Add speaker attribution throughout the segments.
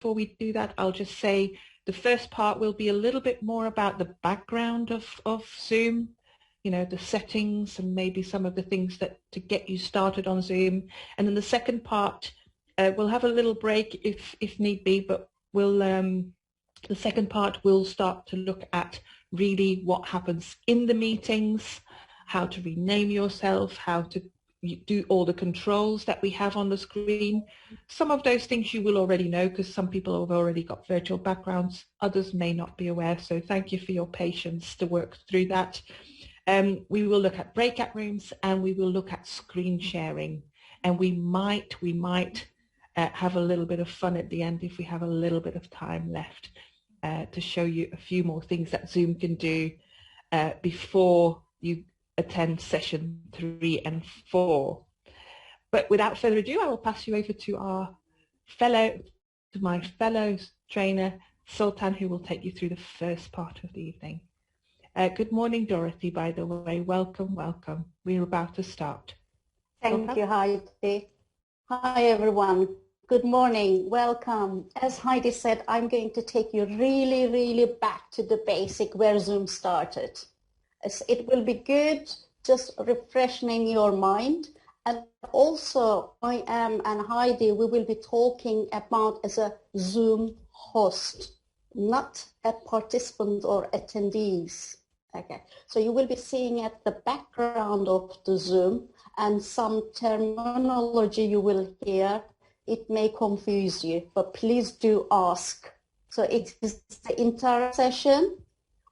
Speaker 1: before we do that, I'll just say the first part will be a little bit more about the background of Zoom, you know, the settings and maybe some of the things that to get you started on Zoom. And then the second part, we'll have a little break if need be, but we'll the second part will start to look at really what happens in the meetings, how to rename yourself, how to do all the controls that we have on the screen. Some of those things you will already know because some people have already got virtual backgrounds, others may not be aware, so thank you for your patience to work through that. We will look at breakout rooms and we will look at screen sharing, and we might have a little bit of fun at the end if we have a little bit of time left to show you a few more things that Zoom can do before you attend session 3 and 4. But without further ado, I will pass you over to my fellow trainer, Sultan, who will take you through the first part of the evening. Good morning, Dorothy, by the way. Welcome, welcome. We're about to start.
Speaker 2: Thank you, Heidi. Hi, everyone. Good morning. Welcome. As Heidi said, I'm going to take you really back to the basic where Zoom started. It will be good just refreshing your mind. And also, I am and Heidi, we will be talking about as a Zoom host, not a participant or attendees. Okay, so you will be seeing at the background of the Zoom and some terminology you will hear. It may confuse you, but please do ask. So it is the entire session.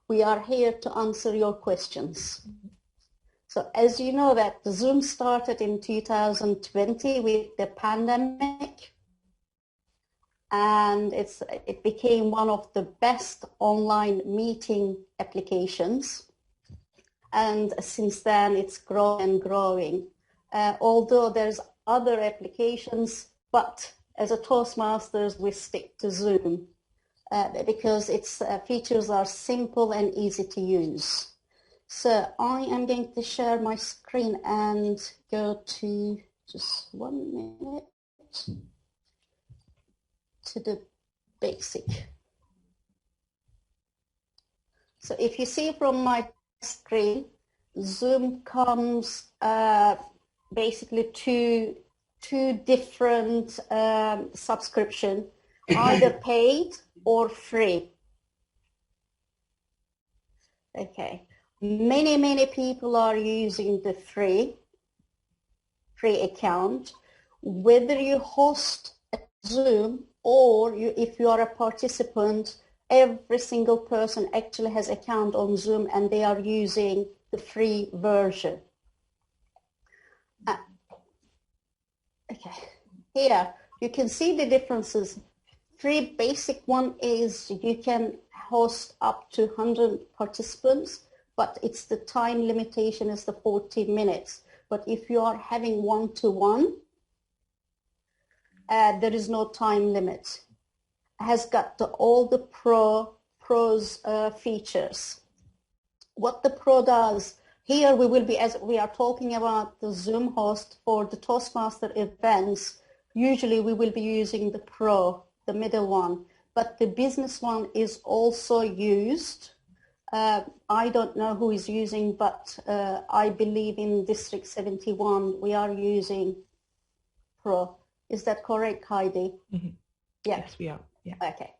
Speaker 2: We are here to answer your questions. So as you know that the Zoom started in 2020 with the pandemic, and it became one of the best online meeting applications. And since then it's grown and growing. Although there's other applications, but as a Toastmasters we stick to Zoom because its features are simple and easy to use. So I am going to share my screen and go to just 1 minute to the basic. So if you see from my screen, Zoom comes basically two different subscription, either paid or free. Okay, many people are using the free account. Whether you host a Zoom or if you are a participant, every single person actually has an account on Zoom and they are using the free version. Okay, here you can see the differences. Free basic one is you can host up to 100 participants, but it's the time limitation is the 40 minutes. But if you are having one-to-one, there is no time limit. It has got all the pros features. What the Pro does, here we will be, as we are talking about the Zoom host for the Toastmaster events, usually we will be using the Pro, the middle one, but the business one is also used. I don't know who is using, but I believe in District 71 we are using Pro. Is that correct, Heidi?
Speaker 1: Mm-hmm.
Speaker 2: Yeah.
Speaker 1: Yes, we are. Yeah.
Speaker 2: Okay.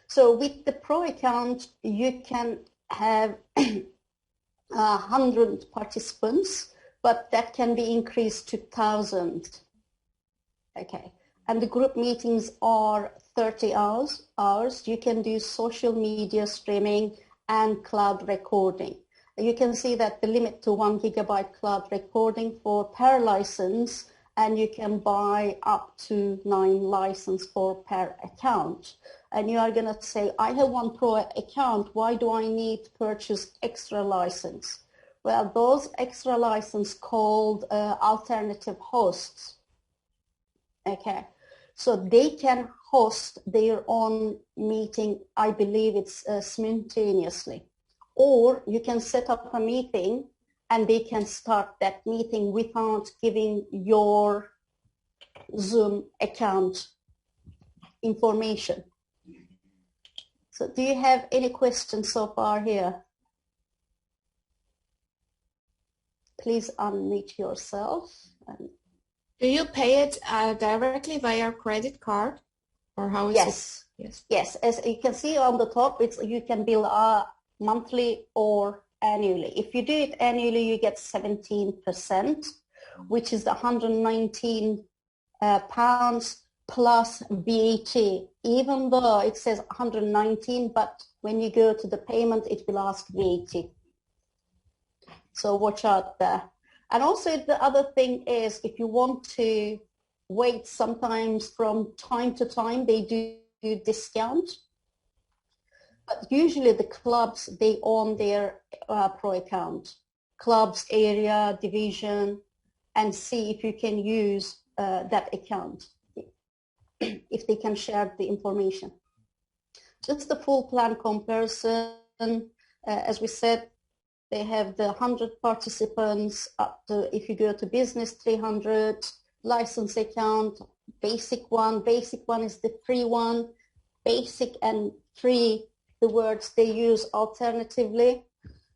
Speaker 2: So with the Pro account, you can have 100 participants, but that can be increased to 1,000. Okay. And the group meetings are 30 hours. You can do social media streaming and cloud recording. You can see that the limit to 1 GB cloud recording for per license, and you can buy up to 9 licenses for per account. And you are going to say, I have one Pro account, why do I need to purchase extra license? Well, those extra license called alternative hosts. Okay, so they can host their own meeting, I believe it's simultaneously. Or you can set up a meeting and they can start that meeting without giving your Zoom account information. So do you have any questions so far here? Please unmute yourself.
Speaker 3: Do you pay it directly via credit card, or how is
Speaker 2: Yes.
Speaker 3: it? Yes.
Speaker 2: Yes, as you can see on the top, you can bill monthly or annually. If you do it annually, you get 17%, which is 119 pounds plus VAT, even though it says 119, but when you go to the payment, it will ask VAT. So watch out there. And also the other thing is, if you want to wait, sometimes from time to time, they do discount. But usually the clubs, they own their pro account. Clubs, area, division, and see if you can use that account, if they can share the information. Just the full plan comparison, as we said, they have the 100 participants up to, if you go to business, 300, license account, basic one is the free one, basic and free, the words they use alternatively.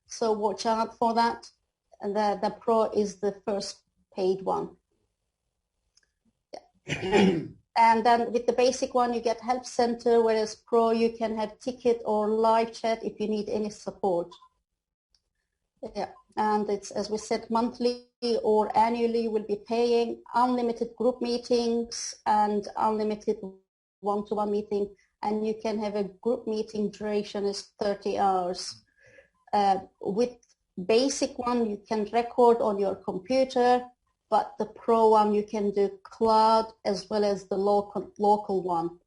Speaker 2: So watch out for that. And the pro is the first paid one. And then with the basic one, you get help center, whereas pro, you can have ticket or live chat if you need any support. Yeah, and it's, as we said, monthly or annually you will be paying, unlimited group meetings and unlimited one-to-one meeting, and you can have a group meeting duration is 30 hours. With basic one, you can record on your computer, but the pro one, you can do cloud as well as the local one.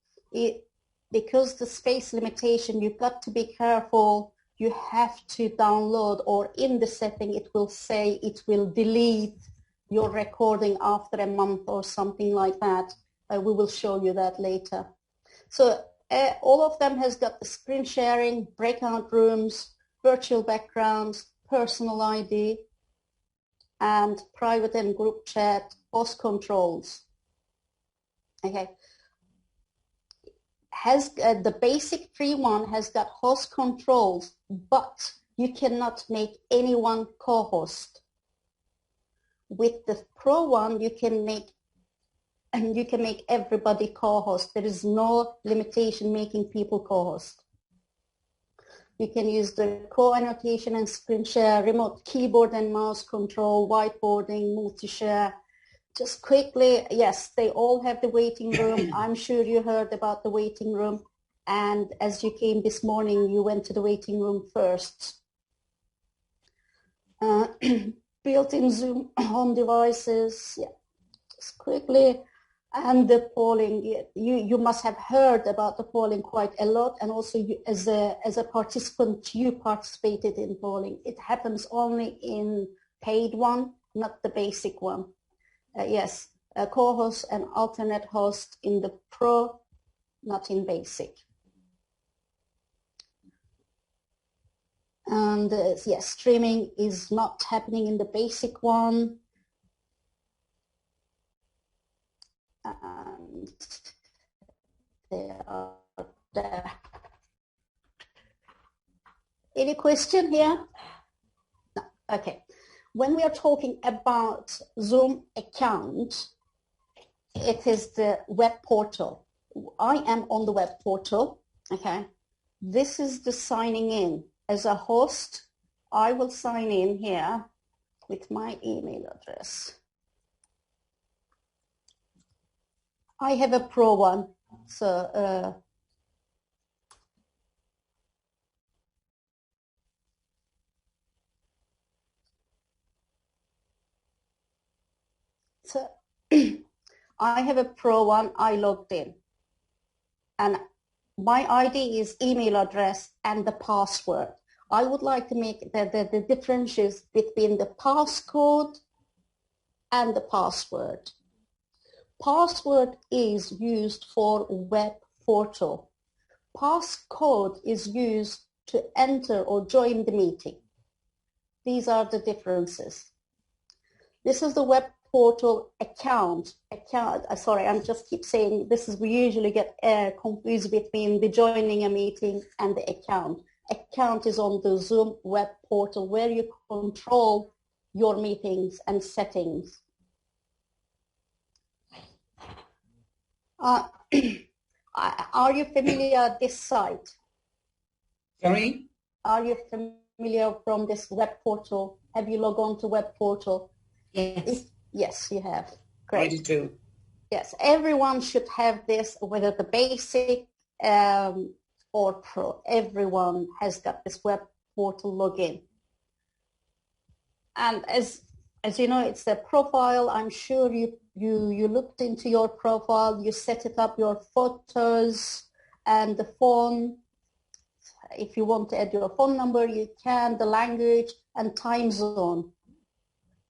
Speaker 2: Because the space limitation, you've got to be careful. You have to download, or in the setting it will say it will delete your recording after a month or something like that. We will show you that later. So all of them has got the screen sharing, breakout rooms, virtual backgrounds, personal ID, and private and group chat, host controls. Okay. Has the basic free one has got host controls, but you cannot make anyone co-host. With the pro one, you can make everybody co-host. There is no limitation making people co-host. You can use the co-annotation and screen share, remote keyboard and mouse control, whiteboarding, multi-share. Just quickly, yes, they all have the waiting room. I'm sure you heard about the waiting room. And as you came this morning, you went to the waiting room first. Built-in Zoom home devices, yeah, just quickly. And the polling, you must have heard about the polling quite a lot. And also you, as a participant, you participated in polling. It happens only in paid one, not the basic one. Yes, a co-host and alternate host in the pro, not in basic. And yes, streaming is not happening in the basic one. And they are there. Any question here? No. Okay. When we are talking about Zoom account, it is the web portal. I am on the web portal, okay? This is the signing in. As a host, I will sign in here with my email address. I have a pro one, so I have a pro one, I logged in. And my ID is email address and the password. I would like to make the differences between the passcode and the password. Password is used for web portal. Passcode is used to enter or join the meeting. These are the differences. This is the web portal account. Sorry, I'm just keep saying this is, we usually get confused between the joining a meeting and the account. Account is on the Zoom web portal where you control your meetings and settings. Are you familiar with this site?
Speaker 4: Sorry?
Speaker 2: Are you familiar from this web portal? Have you logged on to web portal?
Speaker 4: Yes.
Speaker 2: Yes, you have.
Speaker 4: I
Speaker 2: Great.
Speaker 4: do too.
Speaker 2: Yes, everyone should have this, whether the basic or pro. Everyone has got this web portal login. And as you know, it's a profile. I'm sure you looked into your profile, you set it up, your photos and the phone. If you want to add your phone number, you can, the language and time zone.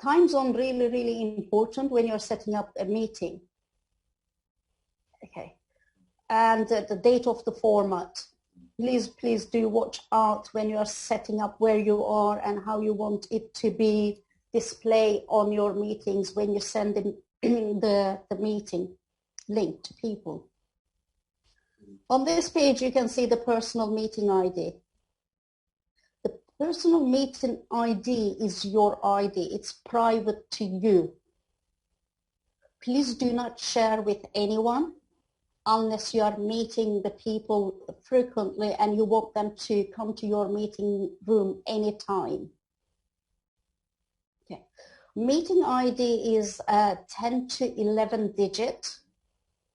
Speaker 2: Time zone really, really important when you're setting up a meeting. Okay. And the date of the format. Please do watch out when you're setting up where you are and how you want it to be displayed on your meetings when you send the meeting link to people. On this page, you can see the personal meeting ID. The personal meeting ID is your ID. It's private to you. Please do not share with anyone unless you are meeting the people frequently and you want them to come to your meeting room anytime. Okay. Meeting ID is 10 to 11 digit.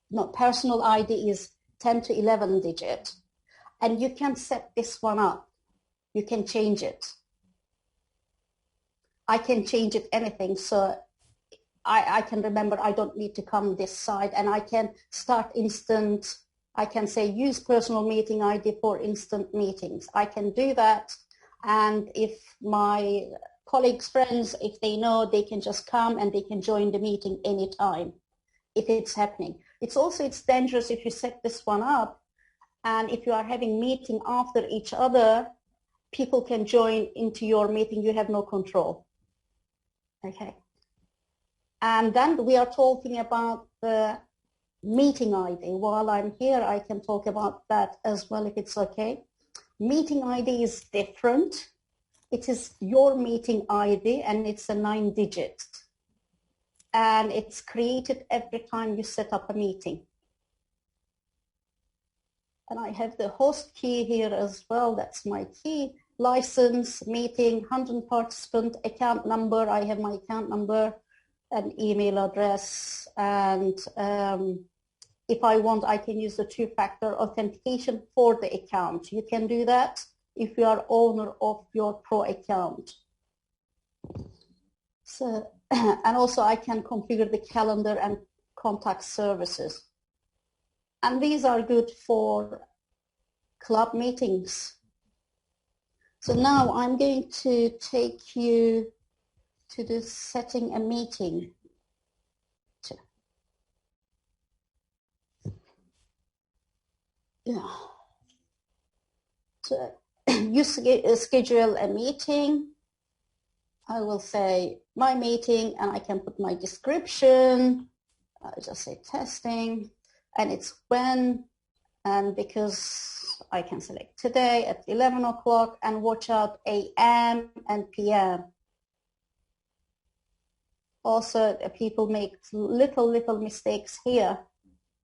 Speaker 2: No, personal ID is 10 to 11 digit. And you can set this one up. You can change it. I can change it anything. So I can remember I don't need to come this side, and I can start instant. I can say use personal meeting ID for instant meetings. I can do that. And if my colleagues, friends, if they know, they can just come and they can join the meeting anytime if it's happening. It's dangerous if you set this one up, and if you are having meeting after each other, people can join into your meeting. You have no control. Okay. And then we are talking about the meeting ID. While I'm here, I can talk about that as well if it's okay. Meeting ID is different. It is your meeting ID and it's a 9 digit. And it's created every time you set up a meeting. And I have the host key here as well. That's my key. License, meeting, 100 participant, account number. I have my account number, an email address, and if I want, I can use the two-factor authentication for the account. You can do that if you are owner of your pro account. So, and also I can configure the calendar and contact services. And these are good for club meetings. So now I'm going to take you to the setting a meeting. Yeah. So you schedule a meeting. I will say my meeting, and I can put my description. I'll just say testing, and it's when, and because I can select today at 11 o'clock and watch out AM and PM. Also, people make little mistakes here,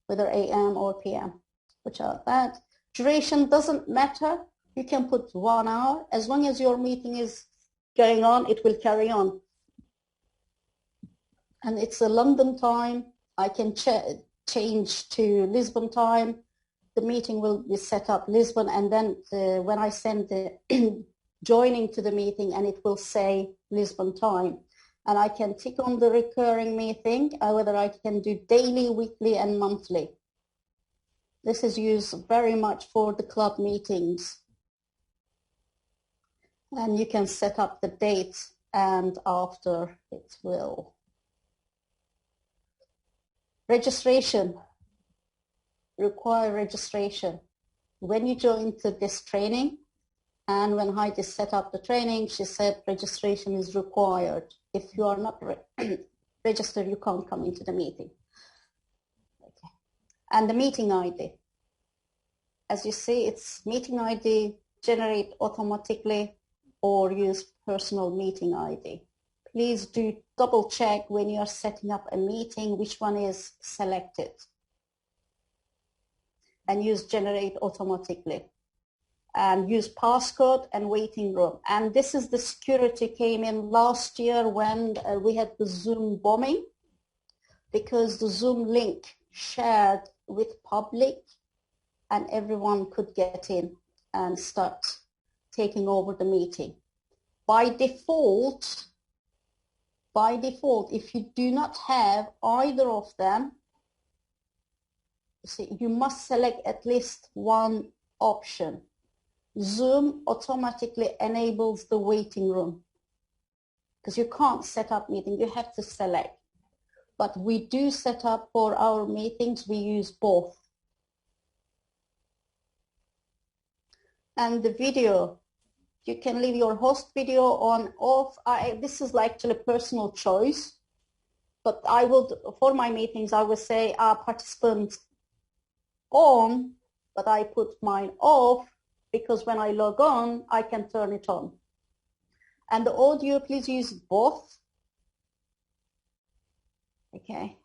Speaker 2: whether AM or PM. Watch out that. Duration doesn't matter. You can put 1 hour. As long as your meeting is going on, it will carry on. And it's a London time. I can change to Lisbon time. The meeting will be set up Lisbon, and then when I send the joining to the meeting, and it will say Lisbon time. And I can tick on the recurring meeting, whether I can do daily, weekly, and monthly. This is used very much for the club meetings. And you can set up the date, and after it will. Registration. Require registration. When you join to this training, and when Heidi set up the training, she said registration is required. If you are not register, you can't come into the meeting. Okay. And the meeting ID. As you see, it's meeting ID, generate automatically, or use personal meeting ID. Please do double check when you are setting up a meeting which one is selected, and use generate automatically, and use passcode and waiting room. And this is the security came in last year when we had the Zoom bombing, because the Zoom link shared with public and everyone could get in and start taking over the meeting. By default, if you do not have either of them, see, you must select at least one option. Zoom automatically enables the waiting room because you can't set up meeting, you have to select. But we do set up for our meetings, we use both. And the video, you can leave your host video on off. This is like actually personal choice, but I would, for my meetings, I would say participants on, but I put mine off because when I log on, I can turn it on. And the audio, please use both. Okay.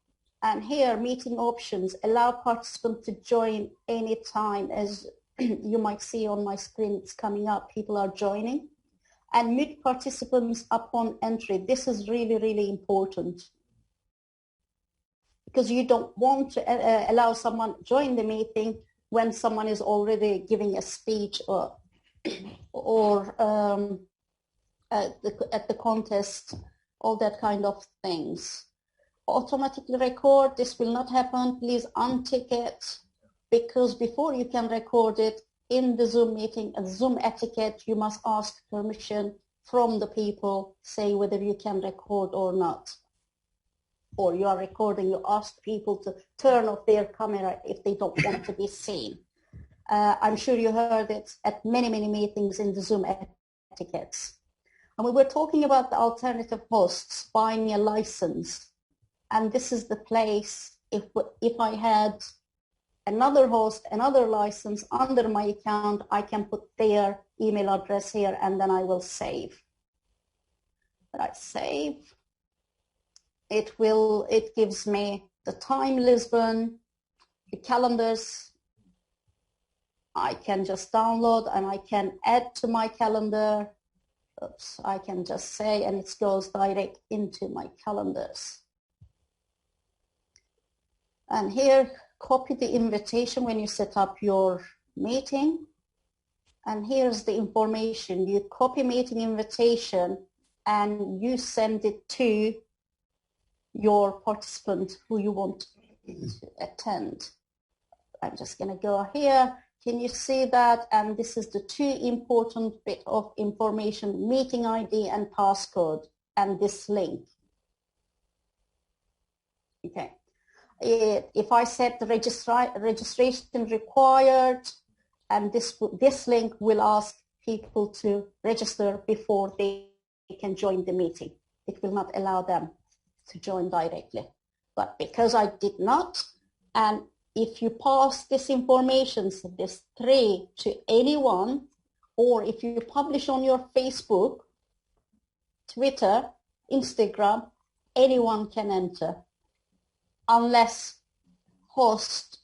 Speaker 2: And here, meeting options, allow participants to join anytime. As you might see on my screen, it's coming up, people are joining. And mute participants upon entry. This is really, really important, because you don't want to allow someone join the meeting when someone is already giving a speech or at the contest, all that kind of things. Automatically record, this will not happen. Please untick it, because before you can record it in the Zoom meeting, a Zoom etiquette, you must ask permission from the people, say whether you can record or not. Or you are recording, you ask people to turn off their camera if they don't want to be seen. I'm sure you heard it at many, many meetings in the Zoom etiquettes. And we were talking about the alternative hosts, buying a license. And this is the place, if I had another host, another license under my account, I can put their email address here and then I will save. But I save. It gives me the time, Lisbon, the calendars. I can just download and I can add to my calendar. Oops, I can just say, and it goes direct into my calendars. And here, copy the invitation when you set up your meeting. And here's the information. You copy meeting invitation and you send it to your participant who you want to attend. I'm just going to go here. Can you see that? And this is the two important bit of information, meeting ID and passcode, and this link. Okay. If I set the registration required, and this link will ask people to register before they can join the meeting. It will not allow them to join directly. But because I did not, and if you pass this information, so this 3 to anyone, or if you publish on your Facebook, Twitter, Instagram, anyone can enter, unless host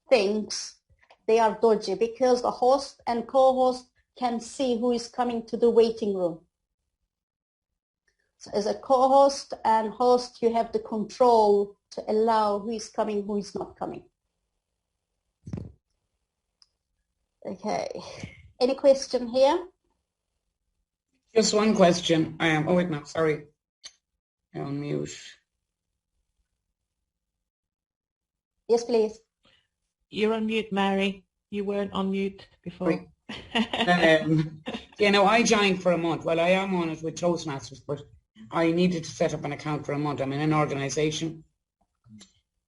Speaker 2: thinks they are dodgy, because the host and co-host can see who is coming to the waiting room. So as a co-host and host, you have the control to allow who is coming, who is not coming. Okay, any question here?
Speaker 4: Just one question. Oh wait, no, sorry. You're on mute.
Speaker 2: Yes, please.
Speaker 1: You're on mute, Mary. You weren't on mute before.
Speaker 4: You know, I joined for a month. Well, I am on it with Toastmasters, but I needed to set up an account for a month. I'm in an organization.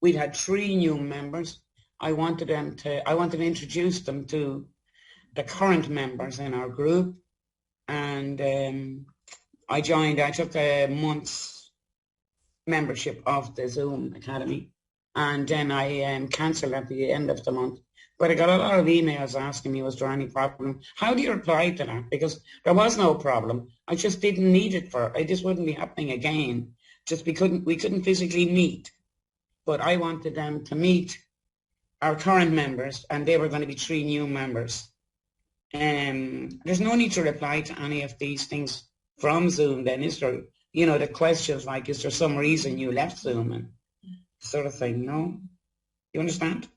Speaker 4: We'd had 3 new members. I wanted to introduce them to the current members in our group. And I joined. I took a month's membership of the Zoom Academy, and then I cancelled at the end of the month. But I got a lot of emails asking me, was there any problem? How do you reply to that? Because there was no problem. I just didn't need it this wouldn't be happening again. Just we couldn't physically meet. But I wanted them to meet our current members, and they were going to be 3 new members. There's no need to reply to any of these things from Zoom then, is there? You know, the questions like, is there some reason you left Zoom and sort of thing, no? You understand?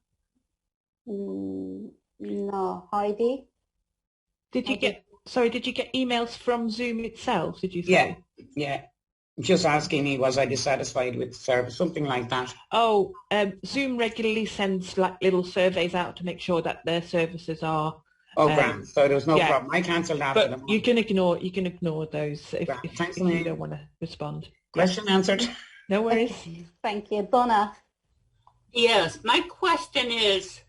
Speaker 2: No, Heidi?
Speaker 1: Did you get emails from Zoom itself, did you say?
Speaker 4: Yeah. Just asking me, was I dissatisfied with the service, something like that.
Speaker 1: Oh, Zoom regularly sends like little surveys out to make sure that their services are.
Speaker 4: Oh, grand. So there was no problem. I cancelled after them.
Speaker 1: But you can ignore those if you don't want to respond.
Speaker 4: Question answered.
Speaker 1: No worries.
Speaker 2: Thank you. Donna?
Speaker 5: Yes, my question is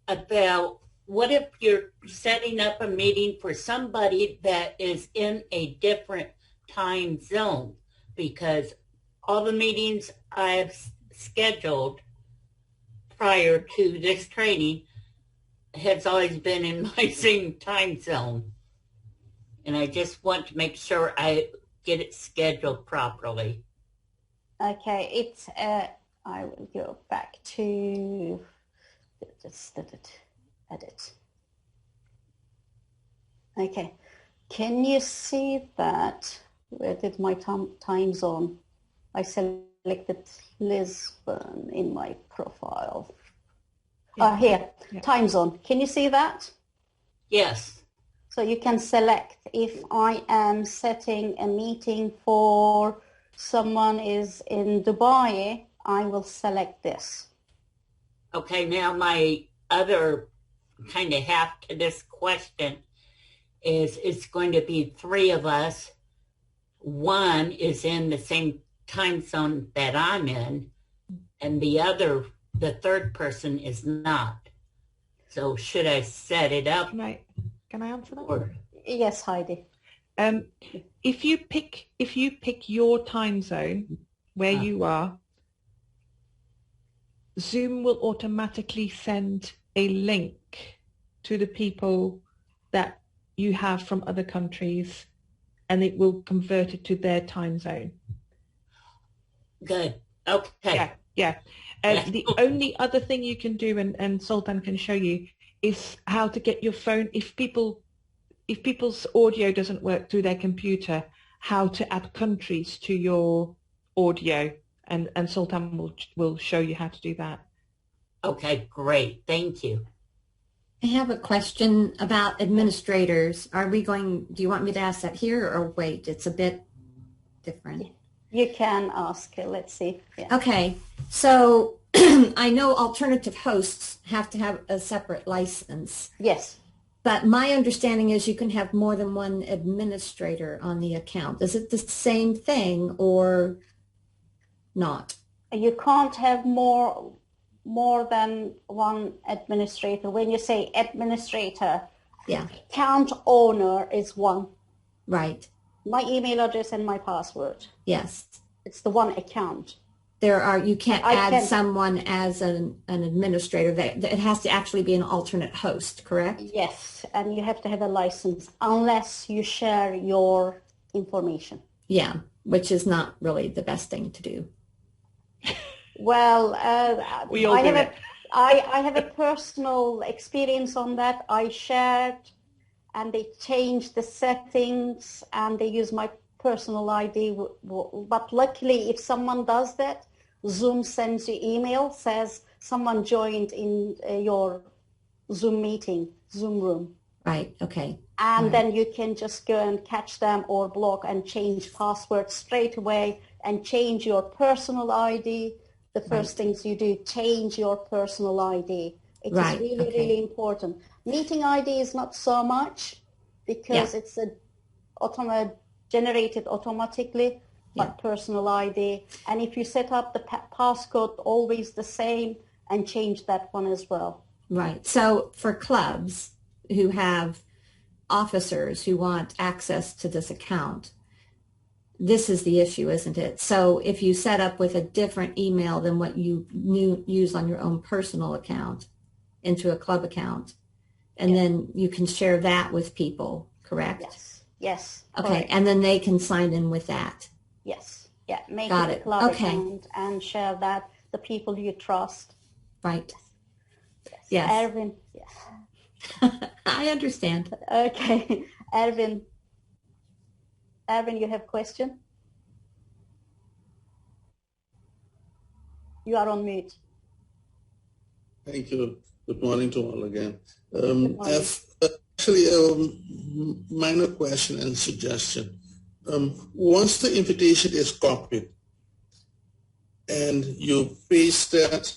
Speaker 5: about what if you're setting up a meeting for somebody that is in a different time zone? Because all the meetings I've scheduled prior to this training has always been in my same time zone. And I just want to make sure I get it scheduled properly.
Speaker 2: Okay, it's, I will go back to, just edit. Okay, can you see that? Where did my time zone? I selected Lisbon in my profile.
Speaker 1: Yeah.
Speaker 2: Here,
Speaker 1: Yeah.
Speaker 2: Time zone. Can you see that?
Speaker 5: Yes.
Speaker 2: So you can select if I am setting a meeting for someone is in Dubai, I will select this.
Speaker 5: Okay, now my other kind of half to this question is it's going to be 3 of us. One is in the same time zone that I'm in, and the third person is not. So should I set it up?
Speaker 1: Can I answer that?
Speaker 5: Or,
Speaker 2: Yes, Heidi.
Speaker 1: If you pick your time zone where you are, Zoom will automatically send a link to the people that you have from other countries, and it will convert it to their time zone.
Speaker 5: good. Okay.
Speaker 1: Yeah. The only other thing you can do, and Sultan can show you, is how to get your phone, if people's audio doesn't work through their computer, how to add countries to your audio, and Sultan will show you how to do that.
Speaker 5: Okay, great. Thank you.
Speaker 6: I have a question about administrators. Do you want me to ask that here or wait? It's a bit different.
Speaker 2: You can ask. Let's see. Yeah.
Speaker 6: Okay, so I know alternative hosts have to have a separate license,
Speaker 2: Yes.
Speaker 6: but my understanding is you can have more than one administrator on the account. Is it the same thing or not?
Speaker 2: You can't have more than one administrator. When you say administrator,
Speaker 6: Yeah,
Speaker 2: account owner is one.
Speaker 6: right.
Speaker 2: My email address and my password.
Speaker 6: Yes.
Speaker 2: It's the one account.
Speaker 6: You can't
Speaker 2: I
Speaker 6: add
Speaker 2: can-
Speaker 6: someone as an administrator. It has to actually be an alternate host, correct?
Speaker 2: Yes, and you have to have a license unless you share your information.
Speaker 6: Yeah, which is not really the best thing to do.
Speaker 2: Well,
Speaker 1: We all
Speaker 2: I
Speaker 1: do
Speaker 2: have
Speaker 1: it.
Speaker 2: I have a personal experience on that. I shared, and they changed the settings, and they use my personal ID. But luckily, if someone does that, Zoom sends you email, says someone joined in your Zoom meeting, Zoom room.
Speaker 6: Right, okay.
Speaker 2: And
Speaker 6: Right.
Speaker 2: then you can just go and catch them or block and change password straight away and change your personal ID. The first things you do, change your personal ID. It is
Speaker 6: Right,
Speaker 2: really,
Speaker 6: okay.
Speaker 2: really important. Meeting ID is not so much because it's generated automatically, but personal ID. And if you set up the passcode always the same and change that one as well.
Speaker 6: Right. So for clubs who have officers who want access to this account, This is the issue, isn't it? So if you set up with a different email than what you use on your own personal account into a club account, and then you can share that with people, correct?
Speaker 2: Yes. Yes.
Speaker 6: Okay,
Speaker 2: correct.
Speaker 6: and then they can sign in with that.
Speaker 2: Yes. Yeah. Make
Speaker 6: Got
Speaker 2: it
Speaker 6: it.
Speaker 2: a club
Speaker 6: Okay.
Speaker 2: account and share that the people you trust.
Speaker 6: Right.
Speaker 2: Yes.
Speaker 6: Yes.
Speaker 2: Erwin. Yes.
Speaker 6: I understand.
Speaker 2: Okay. Erwin. Erwin, you have question? You are on mute.
Speaker 7: Thank you. Good morning to all again.
Speaker 2: morning.
Speaker 7: I've actually a minor question and suggestion. Once the invitation is copied and you paste that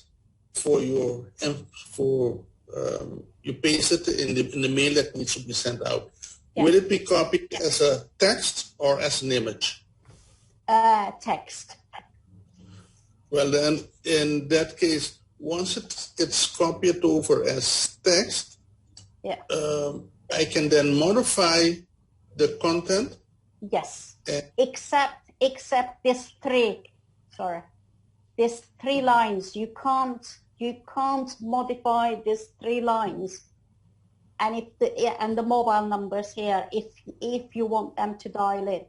Speaker 7: you paste it in the mail that needs to be sent out, will it be copied as a text or as an image?
Speaker 2: Text.
Speaker 7: Well, then, in that case, once it's copied over as text, I can then modify the content.
Speaker 2: Yes. Except these three lines. You can't modify these 3 lines. And the mobile numbers here, if you want them to dial in.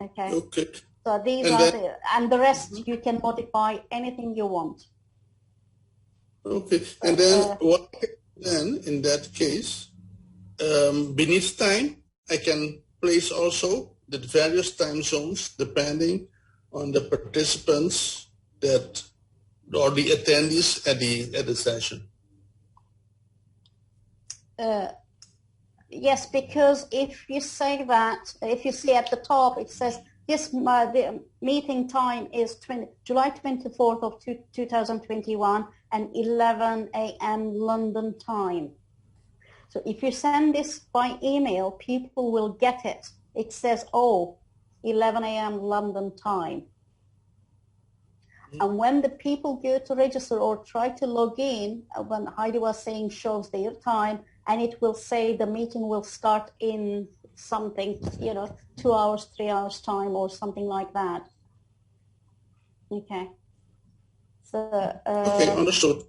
Speaker 2: Okay.
Speaker 7: Okay.
Speaker 2: So these and the rest you can modify anything you want.
Speaker 7: Okay. And then in that case, beneath time, I can place also the various time zones depending on the participants or the attendees at the session.
Speaker 2: Yes, because if you say at the top, it says the meeting time is July 24th of 2021 and 11 a.m. London time. So if you send this by email, people will get it. It says, 11 a.m. London time. And when the people go to register or try to log in, when Heidi was saying shows their time, and it will say the meeting will start in something, 2 hours, 3 hours time or something like that. Okay. So,
Speaker 7: okay, understood.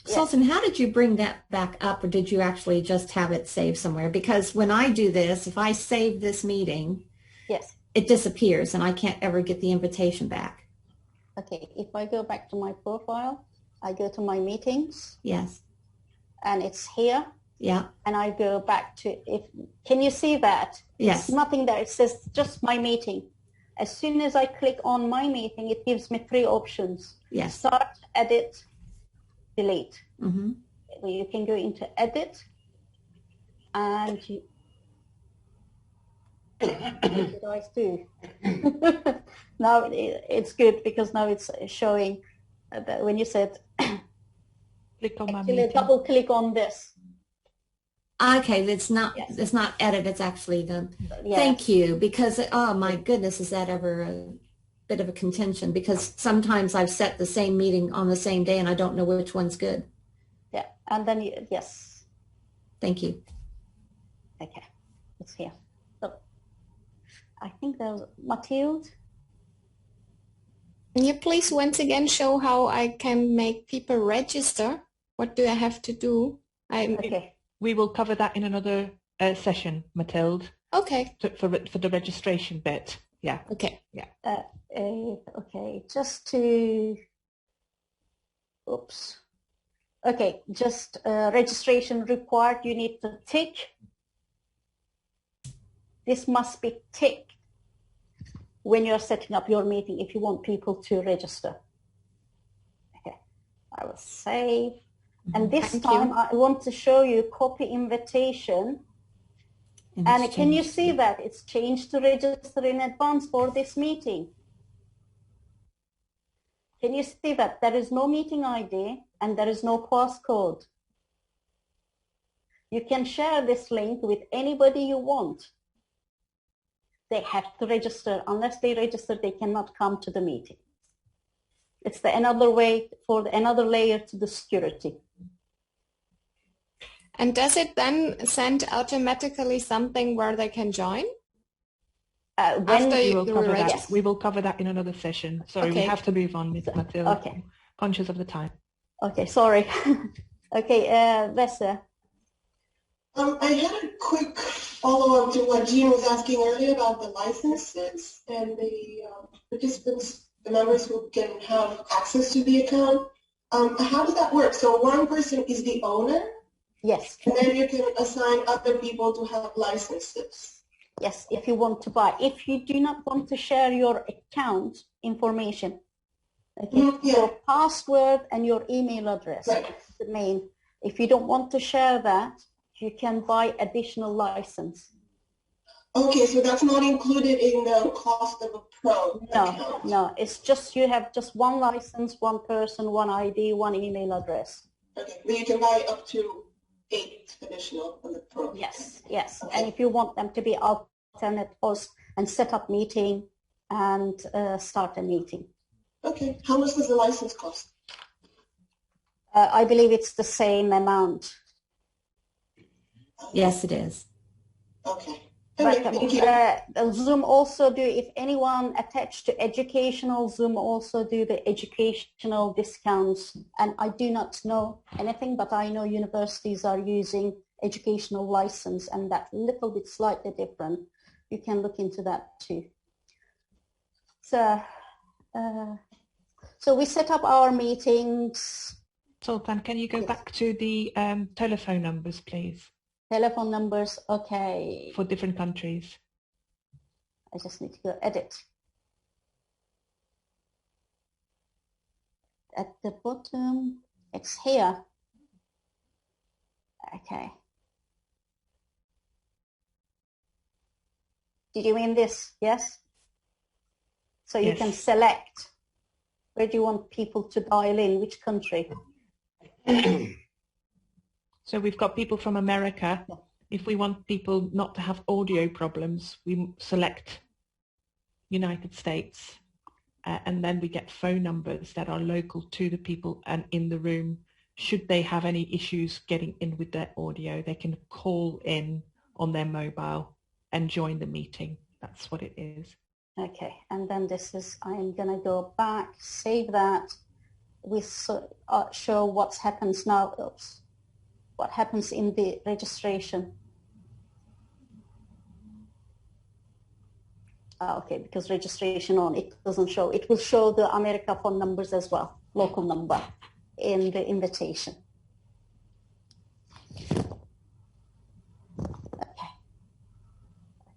Speaker 6: Sultan, how did you bring that back up, or did you actually just have it saved somewhere? Because when I do this, if I save this meeting,
Speaker 2: yes,
Speaker 6: it disappears and I can't ever get the invitation back.
Speaker 2: Okay, if I go back to my profile, I go to my meetings.
Speaker 6: Yes.
Speaker 2: And it's here.
Speaker 6: Yeah.
Speaker 2: And I go back to can you see that?
Speaker 6: Yes.
Speaker 2: It's nothing there. It says just my meeting. As soon as I click on my meeting, it gives me 3 options.
Speaker 6: Yes.
Speaker 2: Start, edit, delete.
Speaker 6: Mm-hmm.
Speaker 2: You can go into edit and what did I do? Now it's good because now it's showing that when you said
Speaker 1: click on my
Speaker 2: actually
Speaker 1: meeting.
Speaker 2: double click on this.
Speaker 6: Okay, it's not edit, it's actually thank you, because oh my goodness, is that ever a bit of a contention, because sometimes I've set the same meeting on the same day and I don't know which one's good.
Speaker 2: Yeah, and then yes.
Speaker 6: Thank you.
Speaker 2: Okay, it's here. So I think there's Mathilde.
Speaker 3: Can you please once again show how I can make people register? What do I have to do?
Speaker 2: Okay.
Speaker 1: We will cover that in another session, Mathilde.
Speaker 3: Okay.
Speaker 1: For the registration bit. Yeah.
Speaker 3: Okay.
Speaker 1: Yeah.
Speaker 2: Okay, just to. Oops. Okay, just registration required. You need to tick. This must be ticked when you're setting up your meeting if you want people to register. Okay, I will save. And this time I want to show you copy invitation. And can you see that it's changed to register in advance for this meeting? Can you see that there is no meeting ID and there is no passcode? You can share this link with anybody you want. They have to register. Unless they register, they cannot come to the meeting. It's another way for another layer to the security.
Speaker 3: And does it then send automatically something where they can join?
Speaker 2: When
Speaker 1: We will cover that.
Speaker 2: Yes.
Speaker 1: We will cover that in another session. Sorry, we
Speaker 3: Okay.
Speaker 1: have to move on, Ms. Mathilde.
Speaker 2: Okay.
Speaker 1: Conscious of the time.
Speaker 2: Okay, sorry. Okay, Vesa.
Speaker 8: I had a quick follow-up to what Jean was asking earlier about the licenses and the participants, the members who can have access to the account. How does that work? So one person is the owner,
Speaker 2: Yes.
Speaker 8: and then you can assign other people to have licenses.
Speaker 2: Yes, if you want to buy. If you do not want to share your account information, okay,
Speaker 8: Yeah.
Speaker 2: your password and your email address,
Speaker 8: Right.
Speaker 2: the main. If you don't want to share that, you can buy additional license.
Speaker 8: Okay, so that's not included in the cost of a pro
Speaker 2: No,
Speaker 8: account.
Speaker 2: no, it's just you have just one license, one person, one ID, one email address.
Speaker 8: Okay, but you can buy up to 8 additional on the pro.
Speaker 2: Yes, yes.
Speaker 8: Okay.
Speaker 2: And if you want them to be alternate hosts and set up meeting and start a meeting.
Speaker 8: Okay, how much does the license cost?
Speaker 2: I believe it's the same amount.
Speaker 6: Yes, it is.
Speaker 8: Okay. All right,
Speaker 2: But
Speaker 8: thank you.
Speaker 2: Zoom also do, if anyone attached to educational, Zoom also do the educational discounts. And I do not know anything, but I know universities are using educational license and that little bit slightly different. You can look into that too. So, so we set up our meetings,
Speaker 1: Sultan, can you go back to the telephone numbers, please,
Speaker 2: telephone numbers. Okay.
Speaker 1: for different countries?
Speaker 2: I just need to go edit. At the bottom, it's here. Okay. Did you mean this? Yes? So you can
Speaker 1: Yes.
Speaker 2: select where do you want people to dial in, which country?
Speaker 1: So we've got people from America. If we want people not to have audio problems, we select United States, and then we get phone numbers that are local to the people and in the room. Should they have any issues getting in with their audio, they can call in on their mobile and join the meeting. That's what it is.
Speaker 2: Okay, and then this is, I'm gonna go back, save that. We show what happens now. Oops. What happens in the registration. Okay, because registration on, it doesn't show. It will show the America phone numbers as well, local number in the invitation. Okay.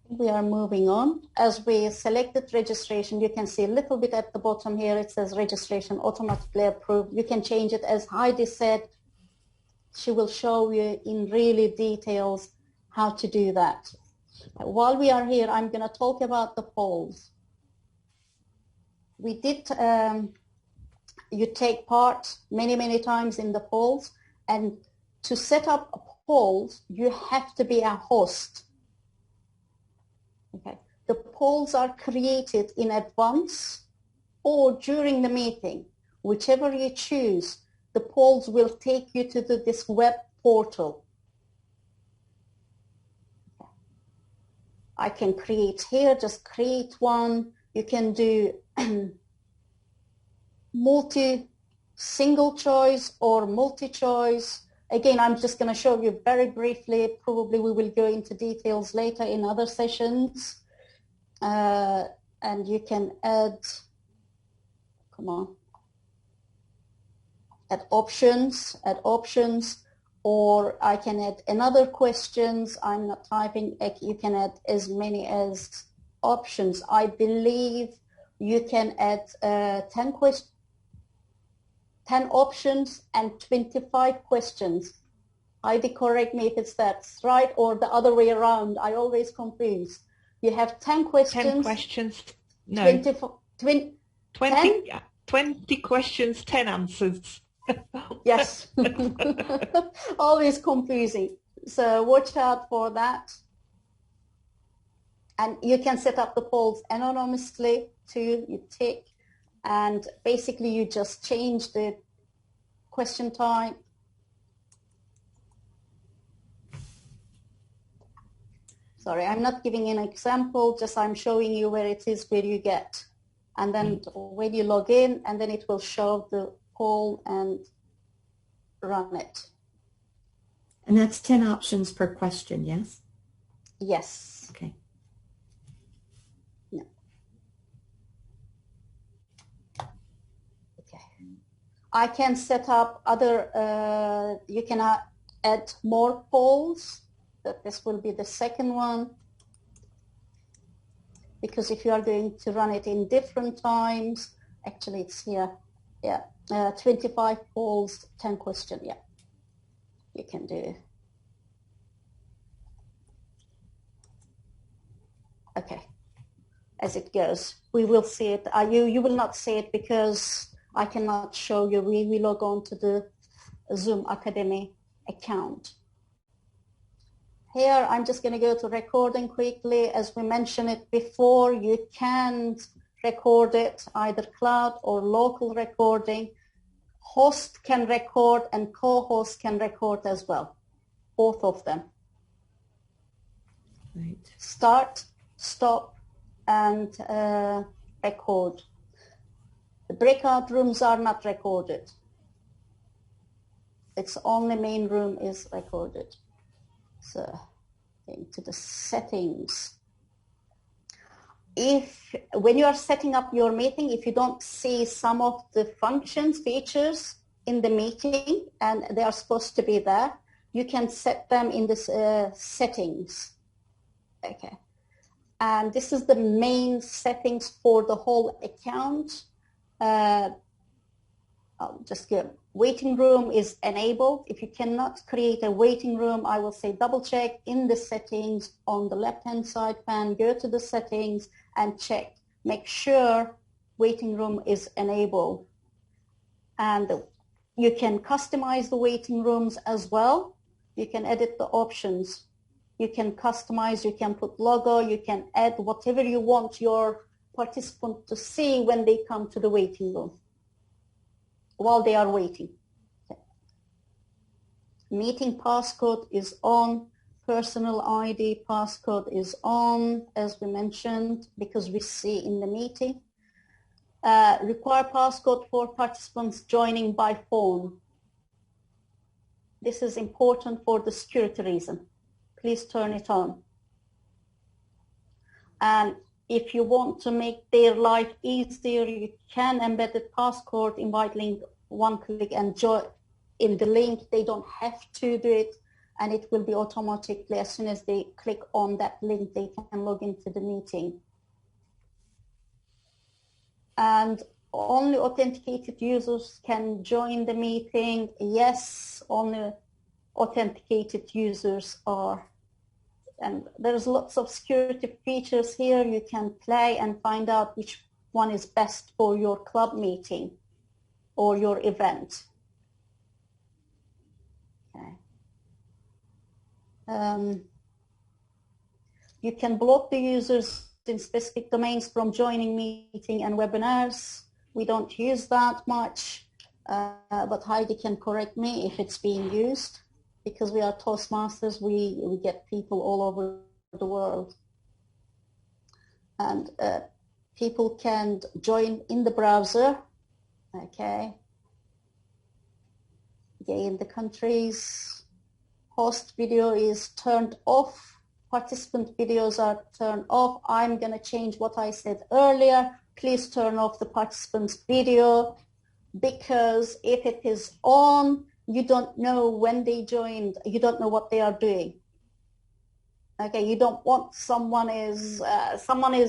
Speaker 2: We are moving on. As we selected registration, you can see a little bit at the bottom here, it says registration automatically approved. You can change it as Heidi said. She will show you in really details how to do that. While we are here, I'm going to talk about the polls. We did, you take part many times in the polls, and to set up polls, you have to be a host. Okay. The polls are created in advance or during the meeting, whichever you choose. The polls will take you to this web portal. I can create here, just create one. You can do single choice or multi-choice. Again, I'm just going to show you very briefly. Probably we will go into details later in other sessions. And you can add, come on. Add options, or I can add another questions. I'm not typing, you can add as many as options. I believe you can add 10 options and 25 questions. Heidi, correct me if that's right, or the other way around. I always confuse. You have 10 questions.
Speaker 1: 10 questions, no. 20 questions, 10 answers.
Speaker 2: Yes, always confusing. So watch out for that. And you can set up the polls anonymously too. You tick, and basically you just change the question type. Sorry, I'm not giving an example, just I'm showing you where it is, where you get. And then when you log in, and then it will show the poll and run it.
Speaker 6: And that's 10 options per question, yes?
Speaker 2: Yes.
Speaker 6: Okay.
Speaker 2: No. Okay. I can set up other, you can add more polls. That this will be the second one. Because if you are going to run it in different times, actually it's here, yeah, 25 polls, 10 questions, yeah, you can do. Okay, as it goes, we will see it. You will not see it because I cannot show you. We log on to the Zoom Academy account. Here, I'm just going to go to recording quickly. As we mentioned it before, you can record it, either cloud or local recording. Host can record and co-host can record as well, both of them.
Speaker 6: Right.
Speaker 2: Start, stop, and record. The breakout rooms are not recorded. It's only main room is recorded. So into the settings. When you are setting up your meeting, if you don't see some of the functions, features in the meeting, and they are supposed to be there, you can set them in this settings. Okay. And this is the main settings for the whole account. I'll just go. Waiting room is enabled. If you cannot create a waiting room, I will say double check in the settings on the left-hand side pane, go to the settings and check. Make sure waiting room is enabled. And you can customize the waiting rooms as well. You can edit the options. You can customize, you can put logo, you can add whatever you want your participant to see when they come to the waiting room, while they are waiting. Okay. Meeting passcode is on, personal ID passcode is on, as we mentioned, because we see in the meeting. Require passcode for participants joining by phone. This is important for the security reason. Please turn it on. And if you want to make their life easier, you can embed the passcode, invite link, one click and join in the link. They don't have to do it, and it will be automatically, as soon as they click on that link, they can log into the meeting. And only authenticated users can join the meeting. Yes, only authenticated users are. And there's lots of security features here. You can play and find out which one is best for your club meeting or your event. Okay. You can block the users in specific domains from joining meeting and webinars. We don't use that much, but Heidi can correct me if it's being used. Because we are Toastmasters, we get people all over the world. And people can join in the browser, okay? In the countries, host video is turned off, participant videos are turned off. I'm gonna change what I said earlier. Please turn off the participant's video, because if it is on, you don't know when they joined. You don't know what they are doing. Okay, you don't want someone is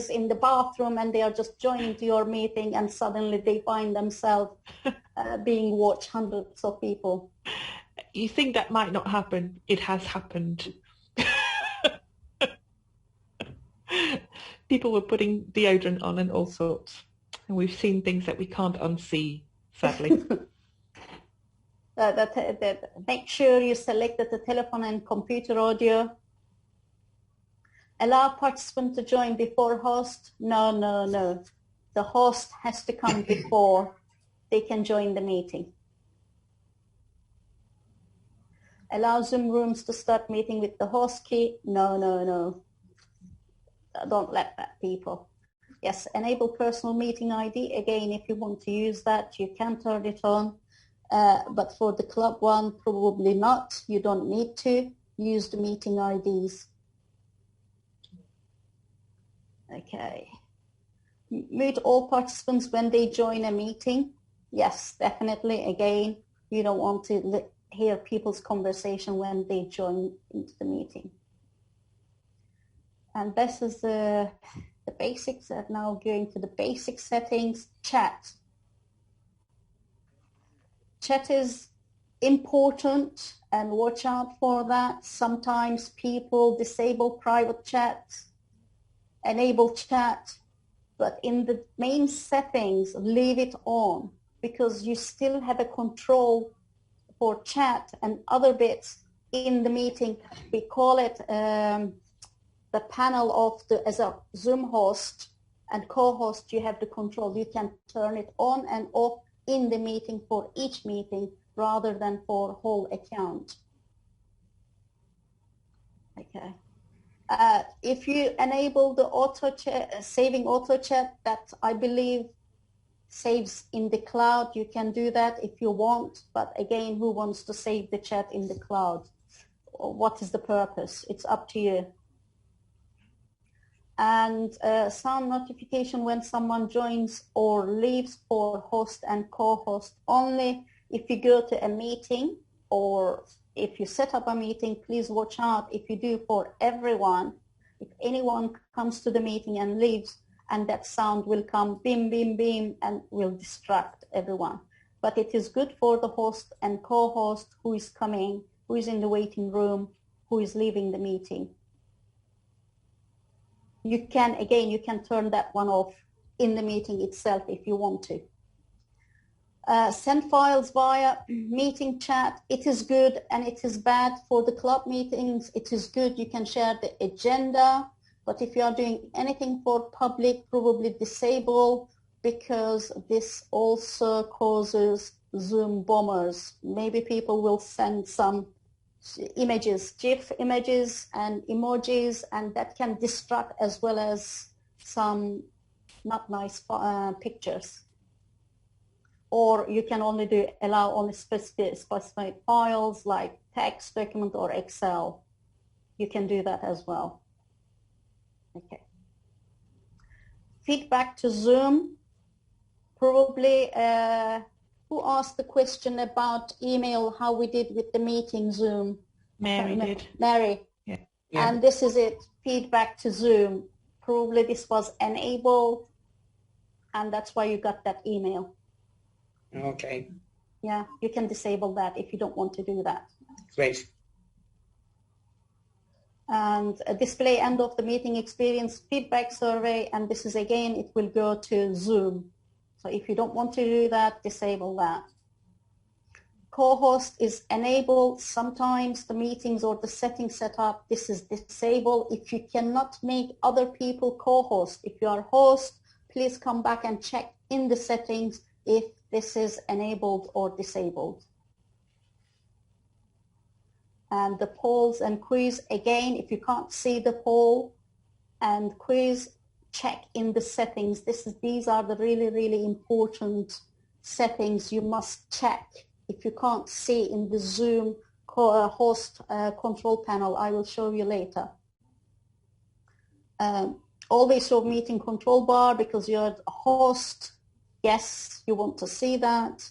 Speaker 2: in the bathroom and they are just joining to your meeting and suddenly they find themselves being watched hundreds of people.
Speaker 1: You think that might not happen? It has happened. People were putting deodorant on and all sorts, and we've seen things that we can't unsee, sadly.
Speaker 2: Make sure you selected the telephone and computer audio. Allow participant to join before host. No. The host has to come before they can join the meeting. Allow Zoom rooms to start meeting with the host key. No. don't let that people. Yes, enable personal meeting ID. Again, if you want to use that, you can turn it on. But for the club one, probably not. You don't need to use the meeting IDs. Okay. Mute all participants when they join a meeting. Yes, definitely. Again, you don't want to hear people's conversation when they join into the meeting. And this is the basics. And now going to the basic settings. Chat. Chat is important, and watch out for that. Sometimes people disable private chat, enable chat, but in the main settings, leave it on, because you still have a control for chat and other bits in the meeting. We call it the panel of as a Zoom host and co-host, you have the control. You can turn it on and off in the meeting for each meeting rather than for whole account. Okay. If you enable the auto chat, saving auto chat, that I believe saves in the cloud. You can do that if you want, but again, who wants to save the chat in the cloud? Or what is the purpose? It's up to you. And sound notification when someone joins or leaves for host and co-host only. If you go to a meeting or if you set up a meeting, please watch out. If you do for everyone, if anyone comes to the meeting and leaves, and that sound will come bim, bim, bim, and will distract everyone. But it is good for the host and co-host who is coming, who is in the waiting room, who is leaving the meeting. You can, again, you can turn that one off in the meeting itself if you want to. Send files via meeting chat. It is good and it is bad for the club meetings. It is good, you can share the agenda, but if you are doing anything for public, probably disable, because this also causes Zoom bombers. Maybe people will send some images, GIF images and emojis, and that can distract as well as some not nice pictures. Or you can only allow only specified files like text, document, or Excel. You can do that as well. Okay. Feedback to Zoom. Probably who asked the question about email, how we did with the meeting Zoom?
Speaker 1: Mary did.
Speaker 2: Mary.
Speaker 1: Yeah.
Speaker 2: And this is it, feedback to Zoom. Probably this was enabled, and that's why you got that email.
Speaker 4: Okay.
Speaker 2: Yeah, you can disable that if you don't want to do that.
Speaker 4: Great.
Speaker 2: And display end of the meeting experience feedback survey, and this is again, it will go to Zoom. So if you don't want to do that, disable that. Co-host is enabled. Sometimes the meetings or the setting setup, this is disabled. If you cannot make other people co-host, if you are host, please come back and check in the settings if this is enabled or disabled. And the polls and quiz, again, if you can't see the poll and quiz, check in the settings. These are the really, really important settings you must check. If you can't see in the Zoom host control panel, I will show you later. Always show meeting control bar because you're a host. Yes, you want to see that.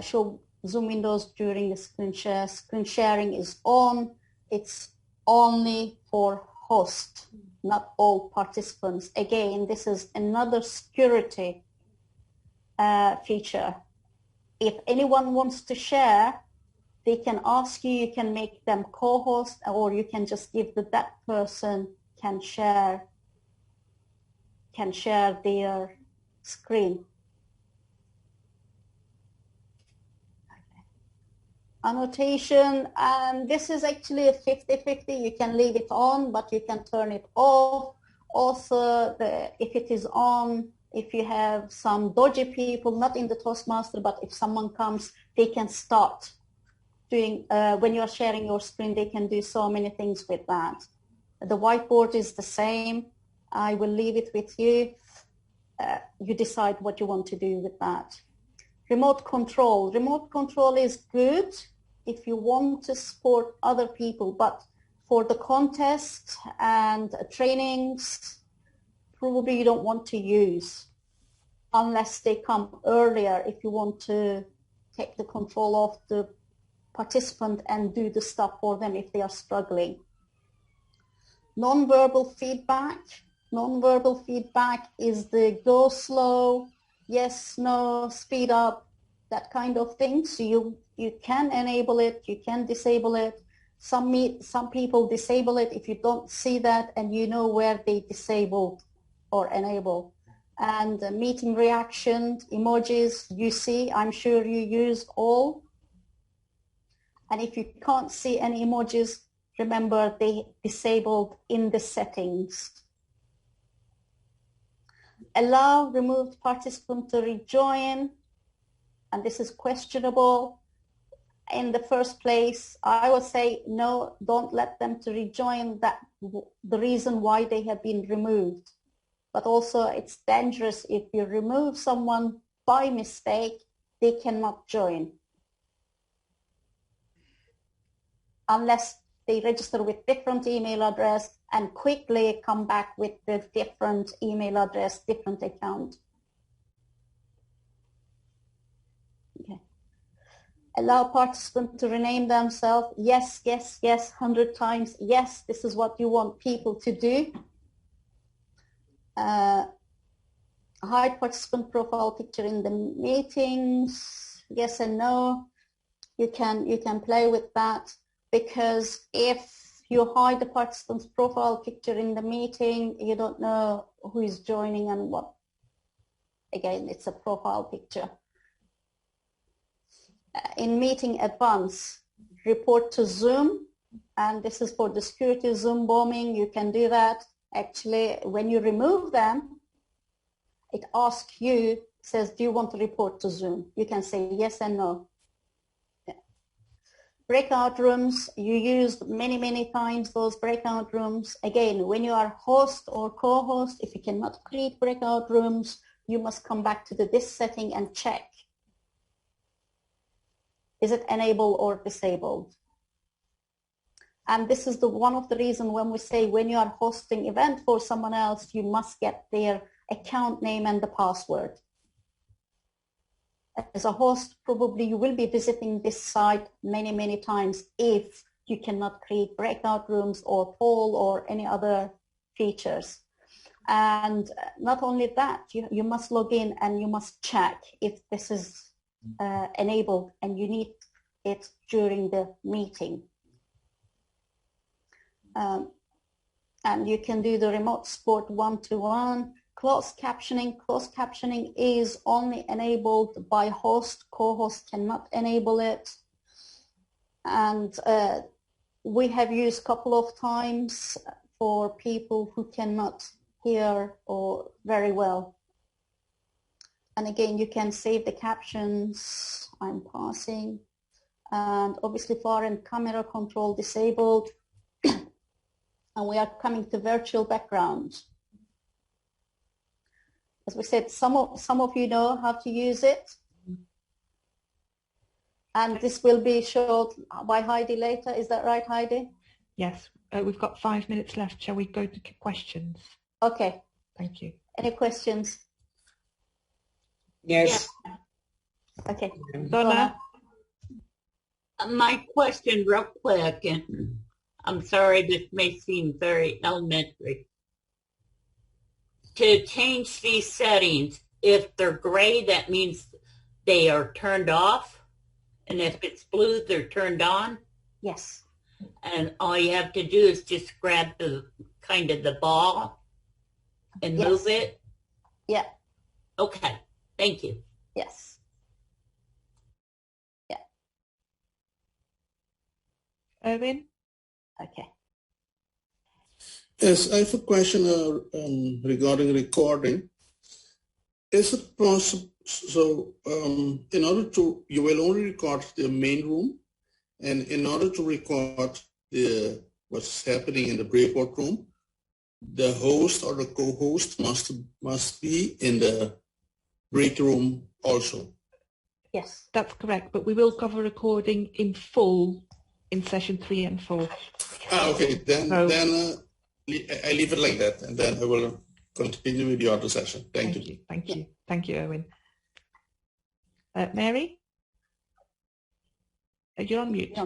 Speaker 2: Show Zoom windows during the screen share. Screen sharing is on. It's only for host, not all participants. Again, this is another security feature. If anyone wants to share, they can ask you, you can make them co-host, or you can just give that person can share their screen. Annotation, and this is actually a 50-50. You can leave it on, but you can turn it off. Also, if it is on, if you have some dodgy people, not in the Toastmaster, but if someone comes, they can start doing, when you're sharing your screen, they can do so many things with that. The whiteboard is the same. I will leave it with you. You decide what you want to do with that. Remote control. Remote control is good if you want to support other people, but for the contest and trainings, probably you don't want to use unless they come earlier if you want to take the control of the participant and do the stuff for them if they are struggling. Non-verbal feedback. Non-verbal feedback is the go slow, yes, no, speed up, that kind of thing. So you can enable it, you can disable it. Some people disable it if you don't see that and you know where they disabled or enable. And meeting reaction, emojis, you see, I'm sure you use all. And if you can't see any emojis, remember they disabled in the settings. Allow removed participant to rejoin, and this is questionable. In the first place, I would say no, don't let them to rejoin the reason why they have been removed. But also it's dangerous if you remove someone by mistake, they cannot join. Unless they register with different email address and quickly come back with the different email address, different account. Okay. Allow participants to rename themselves. Yes, yes, yes, 100 times. Yes, this is what you want people to do. Hide participant profile picture in the meetings. Yes and no. You can play with that, because if you hide the participant's profile picture in the meeting, you don't know who is joining and what. Again, it's a profile picture. In meeting advance, report to Zoom, and this is for the security Zoom bombing. You can do that. Actually, when you remove them, it asks you, says, do you want to report to Zoom? You can say yes and no. Yeah. Breakout rooms, you used many times those breakout rooms. Again, when you are host or co-host, if you cannot create breakout rooms, you must come back to this setting and check. Is it enabled or disabled? And this is one of the reasons when we say when you are hosting event for someone else, you must get their account name and the password. As a host, probably you will be visiting this site many times if you cannot create breakout rooms or poll or any other features. And not only that, you must log in and you must check if this is enabled, and you need it during the meeting. And you can do the remote support one-to-one. Closed captioning. Closed captioning is only enabled by host. Co-host cannot enable it. And we have used a couple of times for people who cannot hear or very well. And again, you can save the captions. I'm pausing. And obviously far and camera control disabled. And we are coming to virtual background. As we said, some of you know how to use it. And this will be showed by Heidi later. Is that right, Heidi?
Speaker 1: Yes, we've got 5 minutes left. Shall we go to questions?
Speaker 2: Okay.
Speaker 1: Thank you.
Speaker 2: Any questions?
Speaker 4: Yes.
Speaker 5: Yeah.
Speaker 2: Okay.
Speaker 1: Donna?
Speaker 5: My question real quick, and I'm sorry this may seem very elementary. To change these settings, if they're gray, that means they are turned off. And if it's blue, they're turned on.
Speaker 2: Yes.
Speaker 5: And all you have to do is just grab the kind of the ball and
Speaker 2: Yes.
Speaker 5: move it.
Speaker 2: Yeah.
Speaker 5: Okay. Thank you.
Speaker 2: Yes. Yeah.
Speaker 1: Erwin?
Speaker 2: Okay.
Speaker 7: Yes, I have a question regarding recording. Is it possible, so in order to, you will only record the main room, and in order to record what's happening in the breakout room, the host or the co-host must be in the break room also.
Speaker 2: Yes.
Speaker 1: That's correct, but we will cover recording in full in session 3 and 4.
Speaker 7: Okay, then
Speaker 1: So-
Speaker 7: I leave it like that, and then I will continue with the other session. Thank you.
Speaker 1: Thank you, Owen. Mary? You're on mute.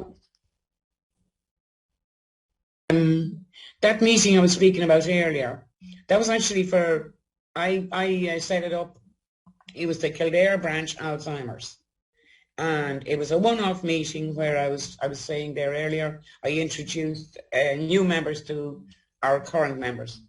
Speaker 4: That meeting I was speaking about earlier, that was actually for, I set it up. It was the Kildare branch Alzheimer's. And it was a one-off meeting where I was saying there earlier, I introduced new members to our current members.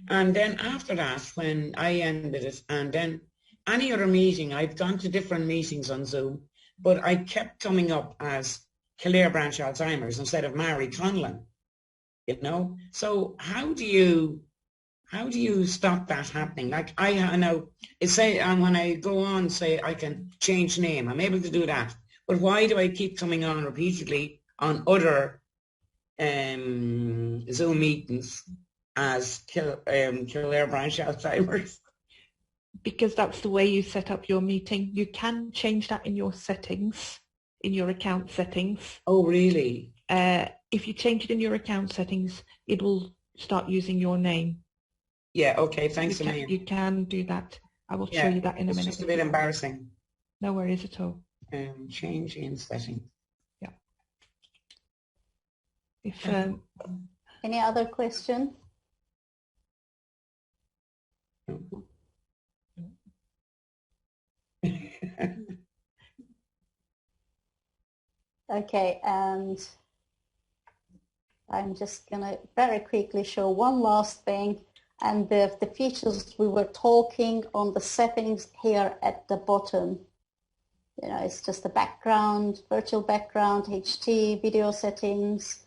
Speaker 4: And then after that, when I ended it, and then any other meeting, I've gone to different meetings on Zoom, but I kept coming up as Kildare branch Alzheimer's instead of Mary Conlon, you know? So how do you stop that happening? Like I know, and when I go on, say I can change name, I'm able to do that. But why do I keep coming on repeatedly on other Zoom meetings as Kildare branch Alzheimer's?
Speaker 1: Because that's the way you set up your meeting. You can change that in your settings, in your account settings.
Speaker 4: Oh, really?
Speaker 1: If you change it in your account settings, it will start using your name.
Speaker 4: Yeah, okay, thanks a million.
Speaker 1: You can do that. I will show you that in a minute.
Speaker 4: It's just a bit embarrassing.
Speaker 1: No worries at all.
Speaker 4: Change in setting.
Speaker 1: Yeah. If
Speaker 2: Any other question? Okay, and I'm just going to very quickly show one last thing, and the features we were talking on the settings here at the bottom. You know, it's just the background, virtual background, HT, video settings,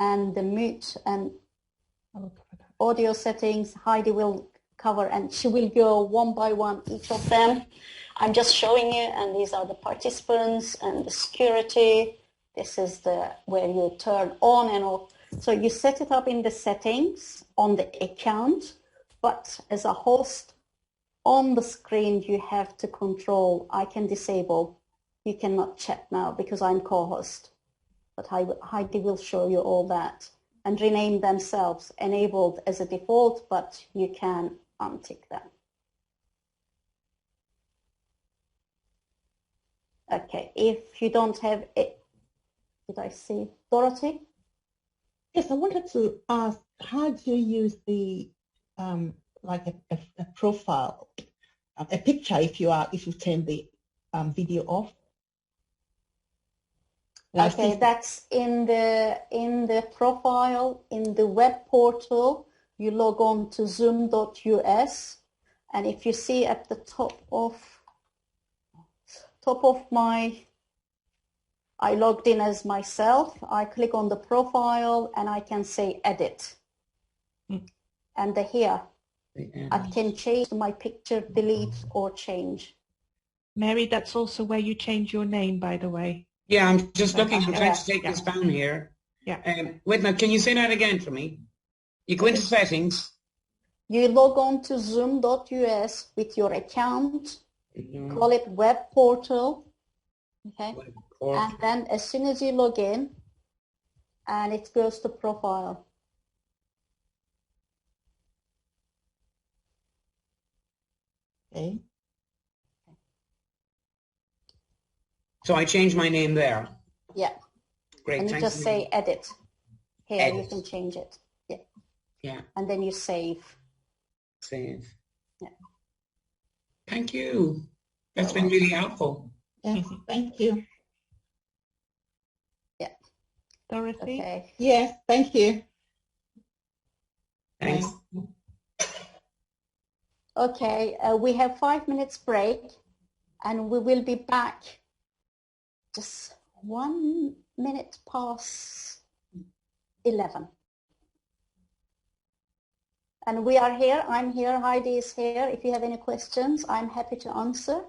Speaker 2: and the mute and audio settings. Heidi will cover, and she will go one by one, each of them. I'm just showing you, and these are the participants and the security. This is where you turn on and off. So you set it up in the settings on the account, but as a host on the screen, you have to control. I can disable. You cannot chat now because I'm co-host, but Heidi will show you all that, and rename themselves enabled as a default, but you can untick them. Okay, if you don't have it, did I see Dorothy?
Speaker 9: Yes, I wanted to ask, how do you use the like a profile, a picture if you turn the video off?
Speaker 2: Okay, that's in the profile in the web portal. You log on to zoom.us, and if you see at the top of I logged in as myself. I click on the profile and I can say edit. And here, I can change my picture, delete or change.
Speaker 1: Mary, that's also where you change your name, by the way.
Speaker 4: Yeah, I'm just looking. I'm trying to take this down here.
Speaker 1: Yeah.
Speaker 4: Wait, now, can you say that again for me? You go into settings.
Speaker 2: You log on to zoom.us with your account. Call it web portal. Okay. And then as soon as you log in, and it goes to profile.
Speaker 9: Okay.
Speaker 4: So I change my name there.
Speaker 2: Yeah.
Speaker 4: Great.
Speaker 2: And you just say edit. Here edit. You can change it. Yeah.
Speaker 4: Yeah.
Speaker 2: And then you save.
Speaker 4: Save.
Speaker 2: Yeah.
Speaker 4: Thank you. That's been really helpful.
Speaker 9: Yes, thank you.
Speaker 2: Yeah.
Speaker 1: Dorothy?
Speaker 2: Okay.
Speaker 9: Yes, thank you.
Speaker 4: Thanks.
Speaker 2: Okay, we have 5 minutes break, and we will be back just 1 minute past 11. And we are here. I'm here. Heidi is here. If you have any questions, I'm happy to answer.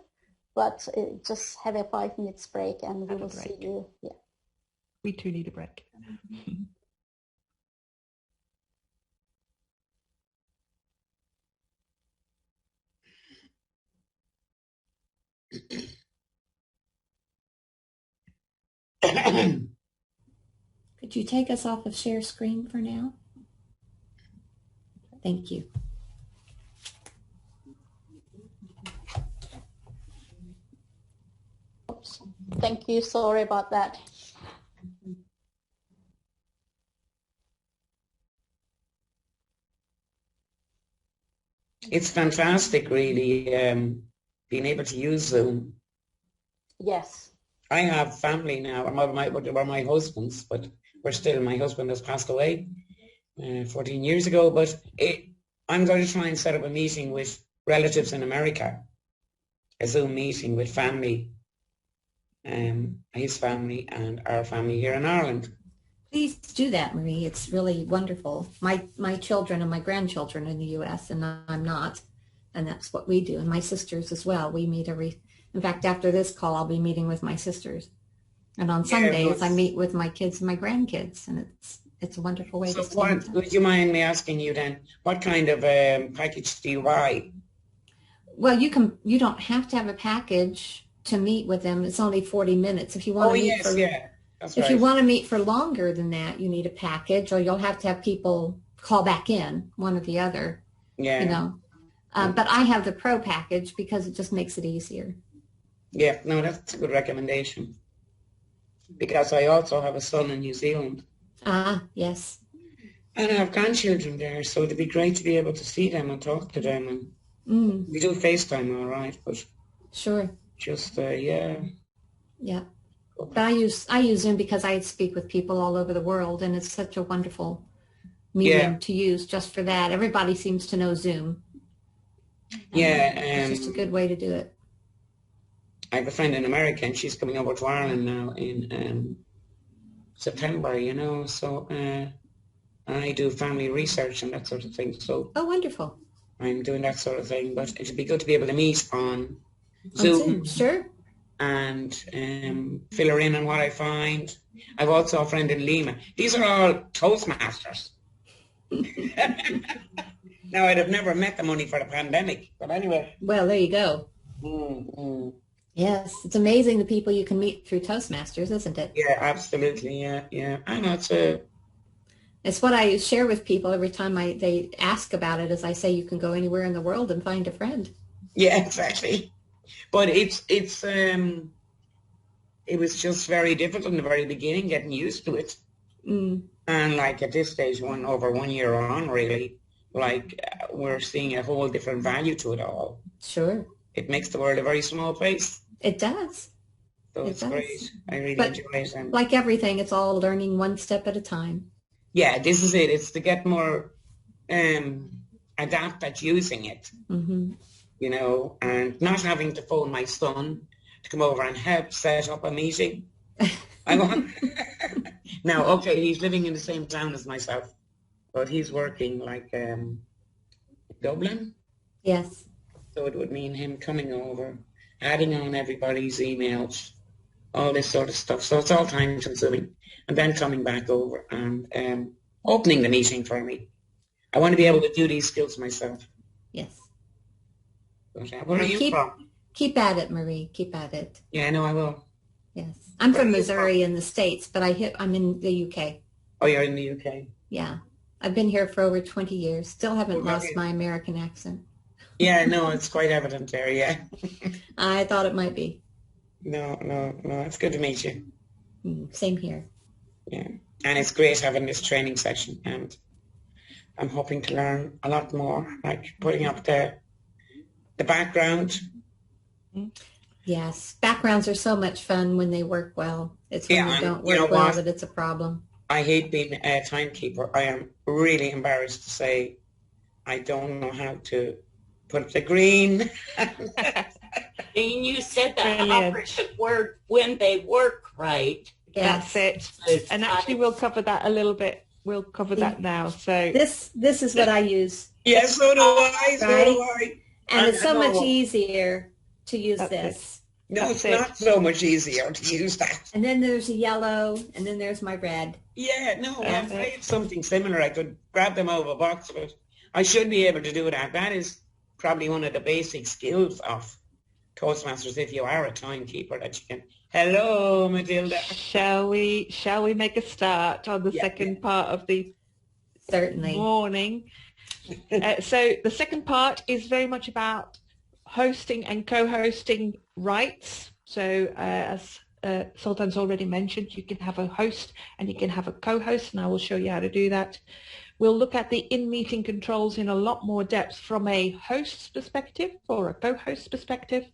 Speaker 2: But just have a 5 minutes break, and we will see you. Yeah.
Speaker 1: We too need a break.
Speaker 6: Could you take us off of share screen for now? Thank you.
Speaker 2: Oops. Thank you. Sorry about that.
Speaker 4: It's fantastic, really, being able to use Zoom.
Speaker 2: Yes.
Speaker 4: I have family now. They were my husband's, but my husband has passed away 14 years ago. But I'm going to try and set up a meeting with relatives in America, a Zoom meeting with family, his family and our family here in Ireland.
Speaker 6: Please do that, Marie. It's really wonderful. My children and my grandchildren in the U.S. and I'm not, and that's what we do. And my sisters as well. We meet in fact, after this call, I'll be meeting with my sisters. And on Sundays, I meet with my kids and my grandkids, and it's a wonderful way to stay in touch.
Speaker 4: Would you mind me asking you then, what kind of package do you buy?
Speaker 6: Well, you don't have to have a package to meet with them. It's only 40 minutes. If you want to meet if you want to meet for longer than that, you need a package, or you'll have to have people call back in, one or the other.
Speaker 4: Yeah.
Speaker 6: You know. But I have the Pro package because it just makes it easier.
Speaker 4: Yeah, no, that's a good recommendation. Because I also have a son in New Zealand.
Speaker 6: Ah, yes.
Speaker 4: And I have grandchildren there, so it'd be great to be able to see them and talk to them. And we do FaceTime, all right, but
Speaker 6: sure.
Speaker 4: Just yeah.
Speaker 6: Yeah. But I use Zoom because I speak with people all over the world, and it's such a wonderful medium to use just for that. Everybody seems to know Zoom. It's just a good way to do it.
Speaker 4: I have a friend in America, and she's coming over to Ireland now in September, you know, so I do family research and that sort of thing. So
Speaker 6: wonderful.
Speaker 4: I'm doing that sort of thing, but it'd be good to be able to meet on Zoom.
Speaker 6: Sure.
Speaker 4: And fill her in on what I find. I've also a friend in Lima. These are all Toastmasters. Now, I'd have never met them only for the pandemic, but anyway.
Speaker 6: Well, there you go.
Speaker 4: Mm-hmm.
Speaker 6: Yes, it's amazing the people you can meet through Toastmasters, isn't it?
Speaker 4: Yeah, absolutely. Yeah. I know
Speaker 6: it's what I share with people every time they ask about it. As I say, you can go anywhere in the world and find a friend.
Speaker 4: Yeah, exactly. But it was just very difficult in the very beginning, getting used to it. And like at this stage, over 1 year on, really, like we're seeing a whole different value to it all.
Speaker 6: Sure.
Speaker 4: It makes the world a very small place.
Speaker 6: It does.
Speaker 4: So it's great. I really enjoy it. And
Speaker 6: like everything, it's all learning one step at a time.
Speaker 4: Yeah, this is it. It's to get more adept at using it.
Speaker 6: Mm-hmm.
Speaker 4: You know, and not having to phone my son to come over and help set up a meeting. Now, okay, he's living in the same town as myself, but he's working like Dublin.
Speaker 6: Yes.
Speaker 4: So it would mean him coming over, adding on everybody's emails, all this sort of stuff. So it's all time consuming. And then coming back over and opening the meeting for me. I want to be able to do these skills myself.
Speaker 6: Yes.
Speaker 4: Where are you from?
Speaker 6: Keep at it, Marie. Keep at it.
Speaker 4: Yeah, I know I will.
Speaker 6: Yes. I'm from Missouri in the States, but I'm in the UK.
Speaker 4: Oh, you're in the UK?
Speaker 6: Yeah. I've been here for over 20 years. Still haven't lost my American accent.
Speaker 4: Yeah, no, it's quite evident there, yeah.
Speaker 6: I thought it might be.
Speaker 4: No, it's good to meet you.
Speaker 6: Same here.
Speaker 4: Yeah, and it's great having this training session, and I'm hoping to learn a lot more, like putting up the background.
Speaker 6: Yes, backgrounds are so much fun when they work well. It's when they don't work well that it's a problem.
Speaker 4: I hate being a timekeeper. I am really embarrassed to say I don't know how to put up the green.
Speaker 5: And you said that operative word, when they work right.
Speaker 1: Yes. That's it. And actually we'll cover that a little bit. We'll cover that now. So
Speaker 6: this is what I use.
Speaker 4: Yes, so do I. So do I.
Speaker 6: And it's so much easier to use this.
Speaker 4: No, it's not so much easier to use that.
Speaker 6: And then there's a yellow, and then there's my red.
Speaker 4: Yeah, no, if I had something similar, I could grab them out of a box, but I should be able to do that. That is probably one of the basic skills of Toastmasters, if you are a timekeeper, that you can Hello, Matilda.
Speaker 1: Shall we make a start on the second part of the morning? So the second part is very much about hosting and co-hosting rights. So as Sultan's already mentioned, you can have a host and you can have a co-host, and I will show you how to do that. We'll look at the in-meeting controls in a lot more depth from a host's perspective or a co-host perspective,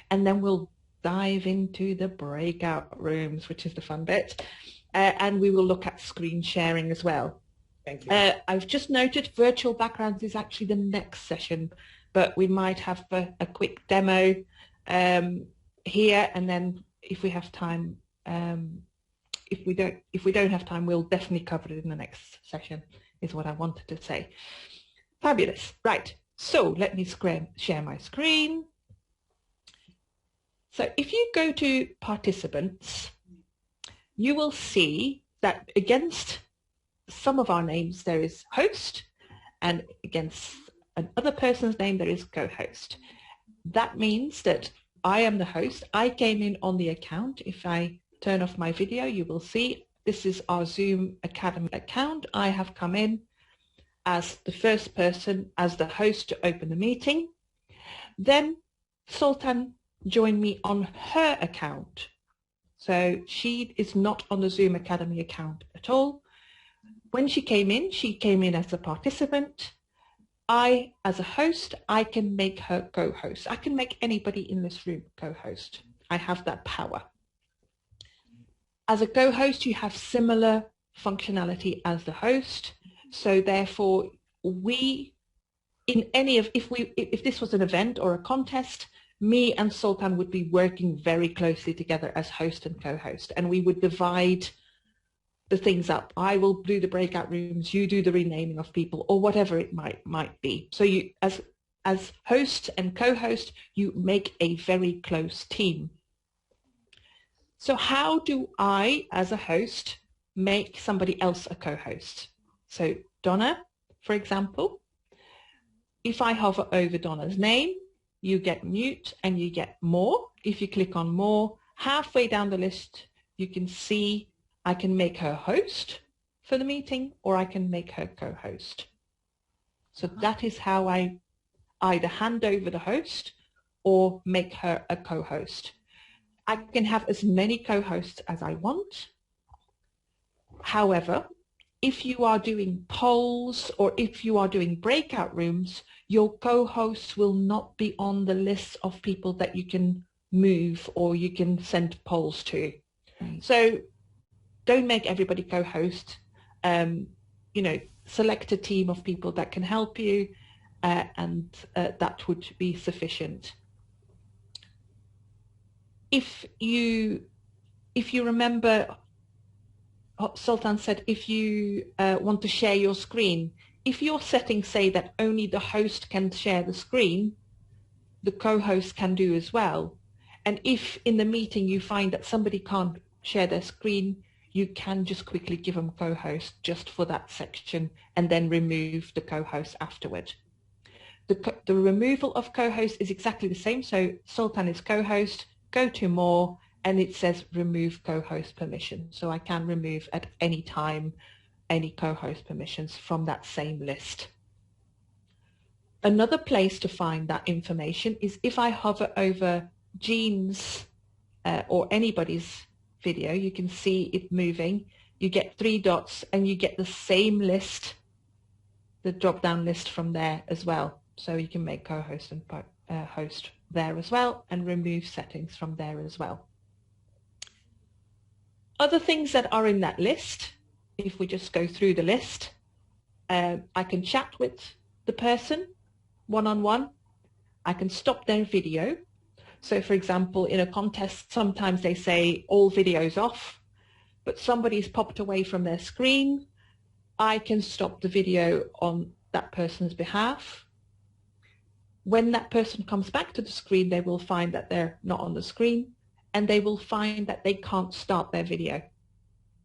Speaker 1: and then we'll dive into the breakout rooms, which is the fun bit, and we will look at screen sharing as well.
Speaker 4: Thank you.
Speaker 1: I've just noted virtual backgrounds is actually the next session, but we might have a quick demo here, and then if we have time, if we don't have time, we'll definitely cover it in the next session, is what I wanted to say. Fabulous. Right. So let me share my screen. So if you go to participants, you will see that against some of our names there is host, and against another person's name there is co-host. That means that I am the host. I came in on the account. If I turn off my video, you will see this is our Zoom Academy account. I have come in as the first person, as the host, to open the meeting. Then Sultan joined me on her account. So she is not on the Zoom Academy account at all. When she came in as a participant. I, as a host, I can make her co-host. I can make anybody in this room co-host. I have that power. As a co-host, you have similar functionality as the host. So therefore, if this was an event or a contest, me and Sultan would be working very closely together as host and co-host, and we would divide the things up. I will do the breakout rooms, you do the renaming of people, or whatever it might be. So you, as host and co-host, you make a very close team. So how do I, as a host, make somebody else a co-host? So Donna, for example, if I hover over Donna's name, you get mute and you get more. If you click on more, halfway down the list, you can see I can make her host for the meeting, or I can make her co-host. So that is how I either hand over the host or make her a co-host. I can have as many co-hosts as I want. However, if you are doing polls or if you are doing breakout rooms, your co-hosts will not be on the list of people that you can move or you can send polls to. Right. So don't make everybody co-host. Select a team of people that can help you, and that would be sufficient. If you remember, Sultan said if you want to share your screen, if your settings say that only the host can share the screen, the co-host can do as well. And if in the meeting you find that somebody can't share their screen, you can just quickly give them co-host just for that section and then remove the co-host afterward. The removal of co-host is exactly the same. So Sultan is co-host, go to more, and it says remove co-host permission. So I can remove at any time any co-host permissions from that same list. Another place to find that information is if I hover over Jean's or anybody's video, you can see it moving. You get 3 dots and you get the same list, the drop-down list from there as well. So you can make co-host and host there as well and remove settings from there as well. Other things that are in that list, if we just go through the list, I can chat with the person one-on-one. I can stop their video. So for example, in a contest, sometimes they say all videos off, but somebody's popped away from their screen. I can stop the video on that person's behalf. When that person comes back to the screen, they will find that they're not on the screen, and they will find that they can't start their video.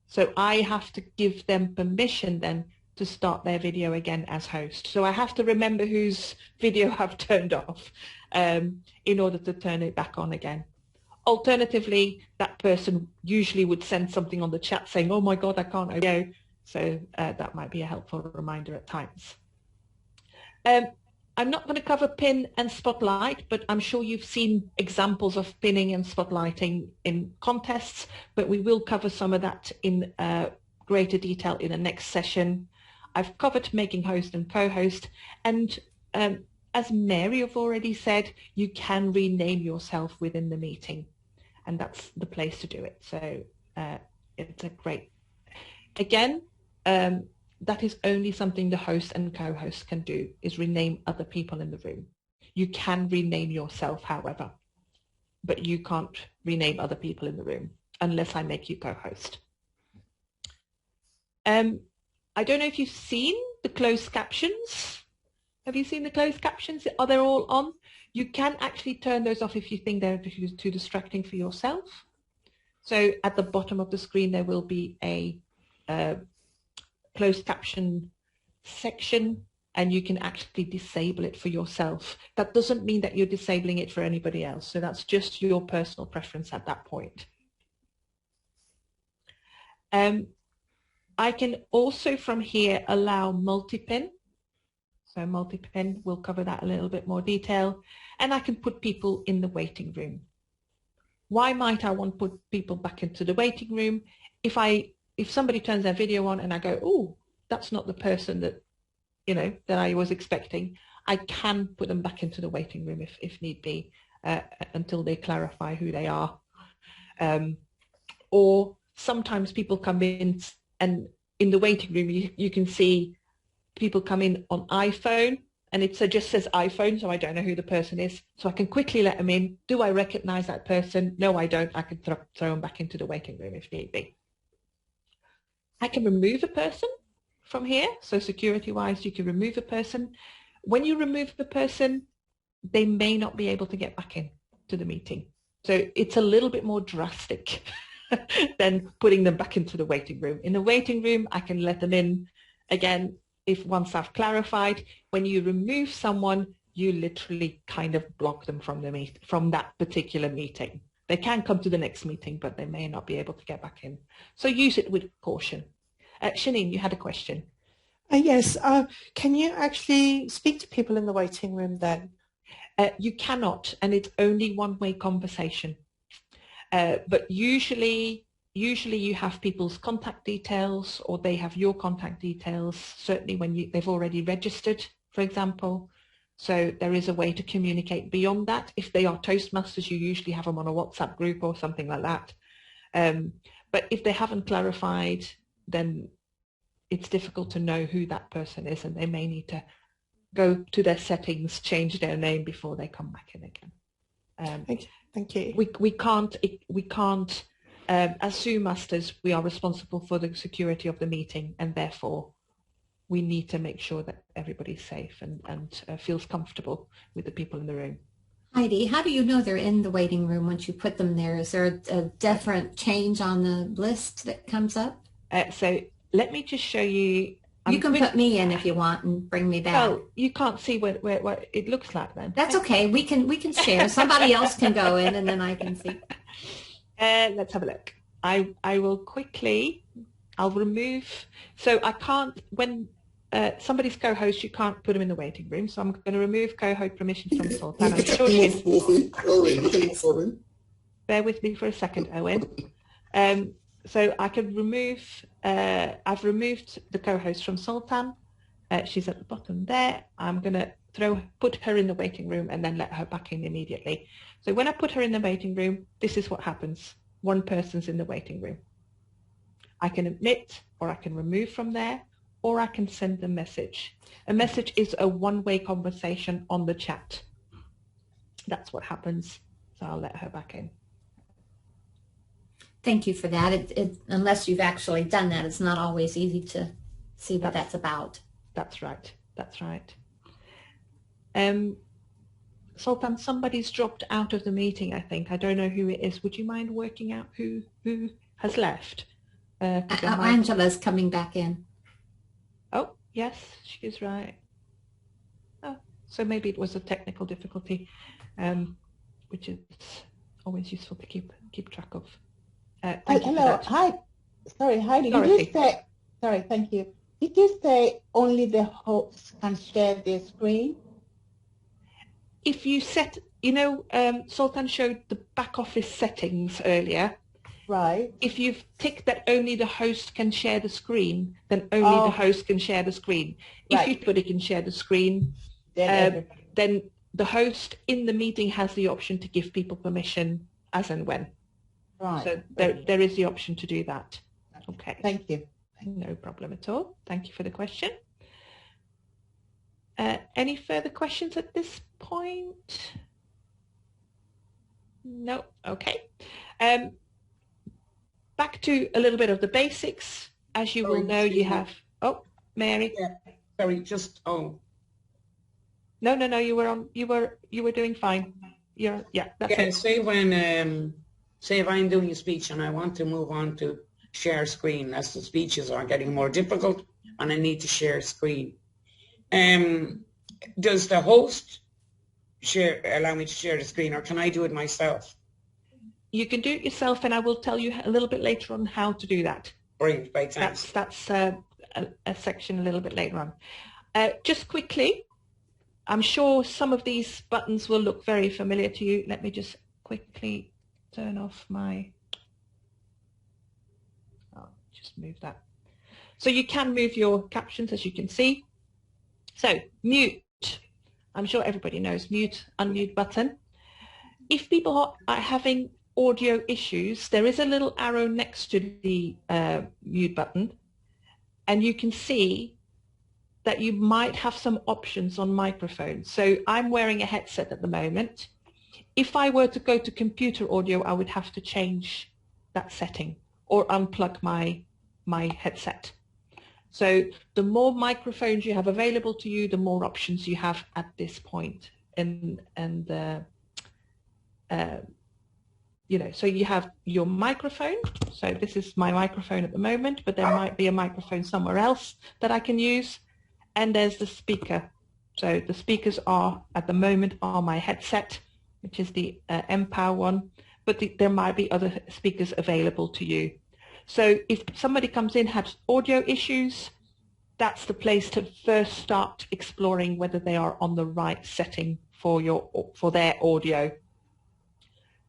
Speaker 1: So I have to give them permission then to start their video again as host. So I have to remember whose video I've turned off in order to turn it back on again. Alternatively, that person usually would send something on the chat saying, oh my God, I can't go. So that might be a helpful reminder at times. I'm not going to cover pin and spotlight, but I'm sure you've seen examples of pinning and spotlighting in contests, but we will cover some of that in greater detail in the next session. I've covered making host and co-host, and as Mary have already said, you can rename yourself within the meeting, and that's the place to do it. So it's a great, again, that is only something the host and co-host can do, is rename other people in the room. You can rename yourself, however, but you can't rename other people in the room unless I make you co-host. I don't know if you've seen the closed captions. Have you seen the closed captions? Are they all on? You can actually turn those off if you think they're too distracting for yourself. So at the bottom of the screen, there will be a closed caption section, and you can actually disable it for yourself. That doesn't mean that you're disabling it for anybody else. So that's just your personal preference at that point. I can also from here allow multi-pin. So multi-pin, we'll cover that a little bit more detail. And I can put people in the waiting room. Why might I want to put people back into the waiting room? If somebody turns their video on and I go, oh, that's not the person that, you know, that I was expecting, I can put them back into the waiting room if need be, until they clarify who they are. Or sometimes people come in, and in the waiting room, you can see people come in on iPhone, and it just says iPhone, so I don't know who the person is. So I can quickly let them in. Do I recognize that person? No, I don't. I can throw them back into the waiting room if need be. I can remove a person from here. So security-wise, you can remove a person. When you remove the person, they may not be able to get back in to the meeting. So it's a little bit more drastic than putting them back into the waiting room. In the waiting room, I can let them in. Again, if once I've clarified, when you remove someone, you literally kind of block them from that particular meeting. They can come to the next meeting, but they may not be able to get back in. So use it with caution. Shanine, you had a question.
Speaker 10: Yes. Can you actually speak to people in the waiting room then?
Speaker 1: You cannot, and it's only one-way conversation. But usually you have people's contact details, or they have your contact details, certainly when they've already registered, for example. So there is a way to communicate beyond that. If they are Toastmasters, you usually have them on a WhatsApp group or something like that. But if they haven't clarified, then it's difficult to know who that person is, and they may need to go to their settings, change their name before they come back in again.
Speaker 10: Thank you.
Speaker 1: We can't, as Zoom masters, we are responsible for the security of the meeting, and therefore we need to make sure that everybody's safe and feels comfortable with the people in the room.
Speaker 6: Heidi, how do you know they're in the waiting room once you put them there? Is there a different change on the list that comes up?
Speaker 1: So let me just show you.
Speaker 6: You can put me in if you want and bring me back.
Speaker 1: Oh, you can't see what it looks like then.
Speaker 6: That's okay. We can share. Somebody else can go in and then I can see.
Speaker 1: Let's have a look. I will quickly, I'll remove, so I can't, when somebody's co-host, you can't put them in the waiting room. So I'm going to remove co-host permissions from Sultan. Bear with me for a second, Owen. So I can remove, I've removed the co-host from Sultan. She's at the bottom there. I'm going to put her in the waiting room and then let her back in immediately. So when I put her in the waiting room, this is what happens. One person's in the waiting room. I can admit, or I can remove from there, or I can send a message. A message is a one-way conversation on the chat. That's what happens. So I'll let her back in.
Speaker 6: Thank you for that. Unless you've actually done that, it's not always easy to see what that's about.
Speaker 1: That's right. That's right. Sultan, somebody's dropped out of the meeting, I think. I don't know who it is. Would you mind working out who has left?
Speaker 6: Angela's coming back in.
Speaker 1: Oh, yes, she's right. Oh, so maybe it was a technical difficulty, which is always useful to keep track of. Thank you for
Speaker 9: hello,
Speaker 1: that.
Speaker 9: hi. Sorry, Heidi. Did
Speaker 1: Dorothy.
Speaker 9: you say? Sorry, thank you. Did you say only the host can share their screen?
Speaker 1: If you set, you know, Sultan showed the back office settings earlier.
Speaker 9: Right.
Speaker 1: If you've ticked that only the host can share the screen, then only the host can share the screen. If
Speaker 9: Right.
Speaker 1: everybody can share the screen,
Speaker 9: Then
Speaker 1: then the host in the meeting has the option to give people permission as and when.
Speaker 9: right.
Speaker 1: So there is the option to do that. Okay.
Speaker 9: Thank you.
Speaker 1: No problem at all. Thank you for the question. Any further questions at this point? No. Okay. Back to a little bit of the basics. As you will know, you have. Oh, Mary.
Speaker 4: Yeah. Sorry, just
Speaker 1: No. You were on. You were doing fine. Yeah. That's
Speaker 4: yeah.
Speaker 1: it.
Speaker 4: Say when say if I'm doing a speech and I want to move on to share screen as the speeches are getting more difficult and I need to share screen. Does the host allow me to share the screen, or can I do it myself?
Speaker 1: You can do it yourself, and I will tell you a little bit later on how to do that.
Speaker 4: Great, right, thanks.
Speaker 1: That's a section a little bit later on. Just quickly, I'm sure some of these buttons will look very familiar to you. Let me just quickly turn off my... I'll just move that. So you can move your captions, as you can see. So mute. I'm sure everybody knows mute, unmute button. If people are having audio issues, there is a little arrow next to the mute button, and you can see that you might have some options on microphones. So I'm wearing a headset at the moment. If I were to go to computer audio, I would have to change that setting or unplug my headset. So the more microphones you have available to you, the more options you have at this point. You know, so you have your microphone. So this is my microphone at the moment, but there might be a microphone somewhere else that I can use. And there's the speaker. So the speakers are, at the moment, are my headset, which is the Empower one, but there might be other speakers available to you. So if somebody comes in, has audio issues, that's the place to first start exploring whether they are on the right setting for their audio.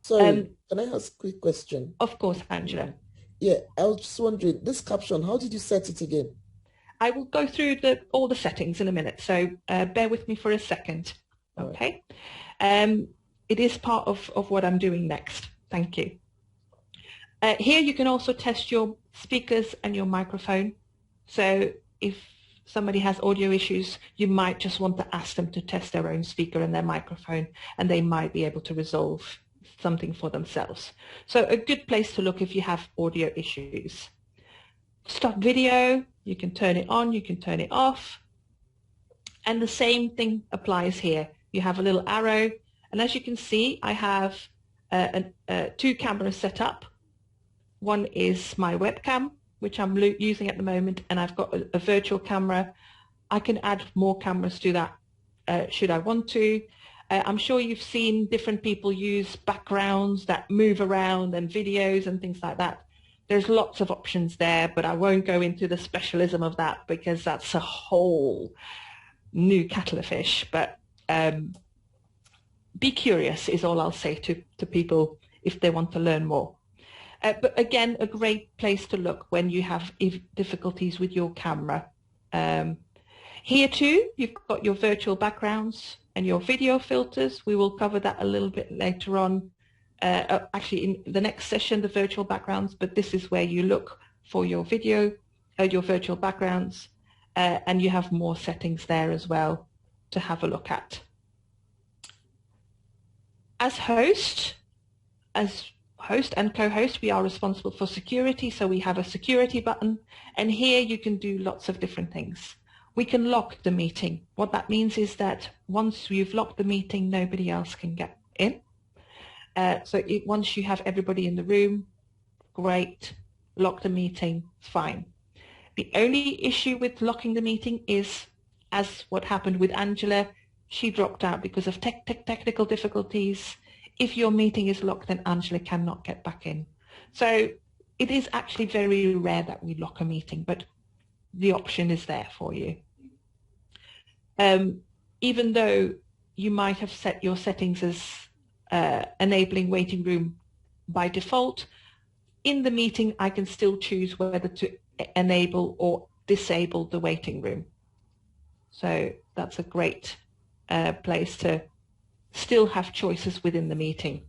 Speaker 11: Sorry, can I ask a quick question?
Speaker 1: Of course, Angela.
Speaker 11: Yeah, I was just wondering, this caption, how did you set it again?
Speaker 1: I will go through all the settings in a minute, so bear with me for a second. Okay. It is part of what I'm doing next. Thank you. Here you can also test your speakers and your microphone. So if somebody has audio issues, you might just want to ask them to test their own speaker and their microphone, and they might be able to resolve something for themselves. So a good place to look if you have audio issues. Stop video, you can turn it on, you can turn it off. And the same thing applies here. You have a little arrow, and as you can see, I have two cameras set up. One is my webcam, which I'm using at the moment, and I've got a virtual camera. I can add more cameras to that should I want to. I'm sure you've seen different people use backgrounds that move around and videos and things like that. There's lots of options there, but I won't go into the specialism of that because that's a whole new kettle of fish. But be curious is all I'll say to people if they want to learn more. But again, a great place to look when you have difficulties with your camera. Here too, you've got your virtual backgrounds and your video filters. We will cover that a little bit later on. Actually, in the next session, the virtual backgrounds, but this is where you look for your video, your virtual backgrounds, and you have more settings there as well to have a look at. As host and co-host, we are responsible for security, so we have a security button, and here you can do lots of different things. We can lock the meeting. What that means is that once you've locked the meeting, nobody else can get in. Once you have everybody in the room, great, lock the meeting, fine. The only issue with locking the meeting is, as what happened with Angela, she dropped out because of technical difficulties. if your meeting is locked, then Angela cannot get back in. So it is actually very rare that we lock a meeting, but the option is there for you. Even though you might have set your settings as enabling waiting room by default, in the meeting I can still choose whether to enable or disable the waiting room. So that's a great place to still have choices within the meeting.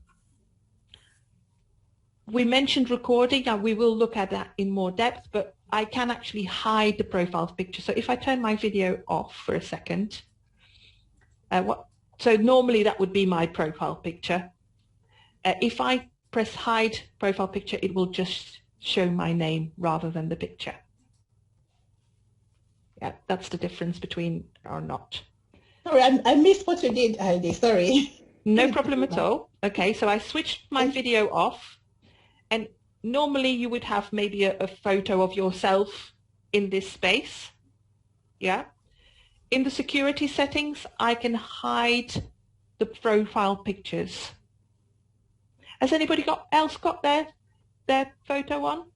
Speaker 1: We mentioned recording, and we will look at that in more depth, but I can actually hide the profile picture. So if I turn my video off for a second, so normally that would be my profile picture. If I press hide profile picture, it will just show my name rather than the picture. Yeah, that's the difference between or not.
Speaker 9: Sorry, I missed what you did, Heidi. Sorry.
Speaker 1: No problem at all. Okay, so I switched my video off, and normally you would have maybe a photo of yourself in this space. Yeah. In the security settings, I can hide the profile pictures. Has anybody else got their photo on?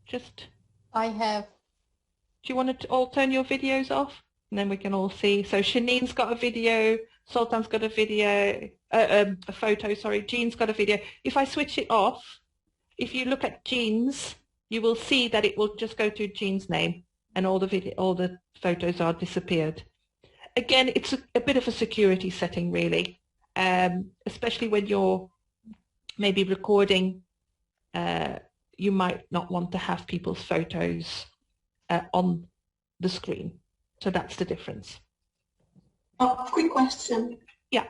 Speaker 1: Just.
Speaker 2: I have.
Speaker 1: Do you want to all turn your videos off? And then we can all see. So Shanine's got a video, Sultan's got a video, a photo, sorry, Jean's got a video. If I switch it off, if you look at Jean's, you will see that it will just go to Jean's name and all the photos are disappeared. Again, it's a bit of a security setting really, especially when you're maybe recording, you might not want to have people's photos on the screen. So that's the difference.
Speaker 8: Quick question.
Speaker 1: Yeah.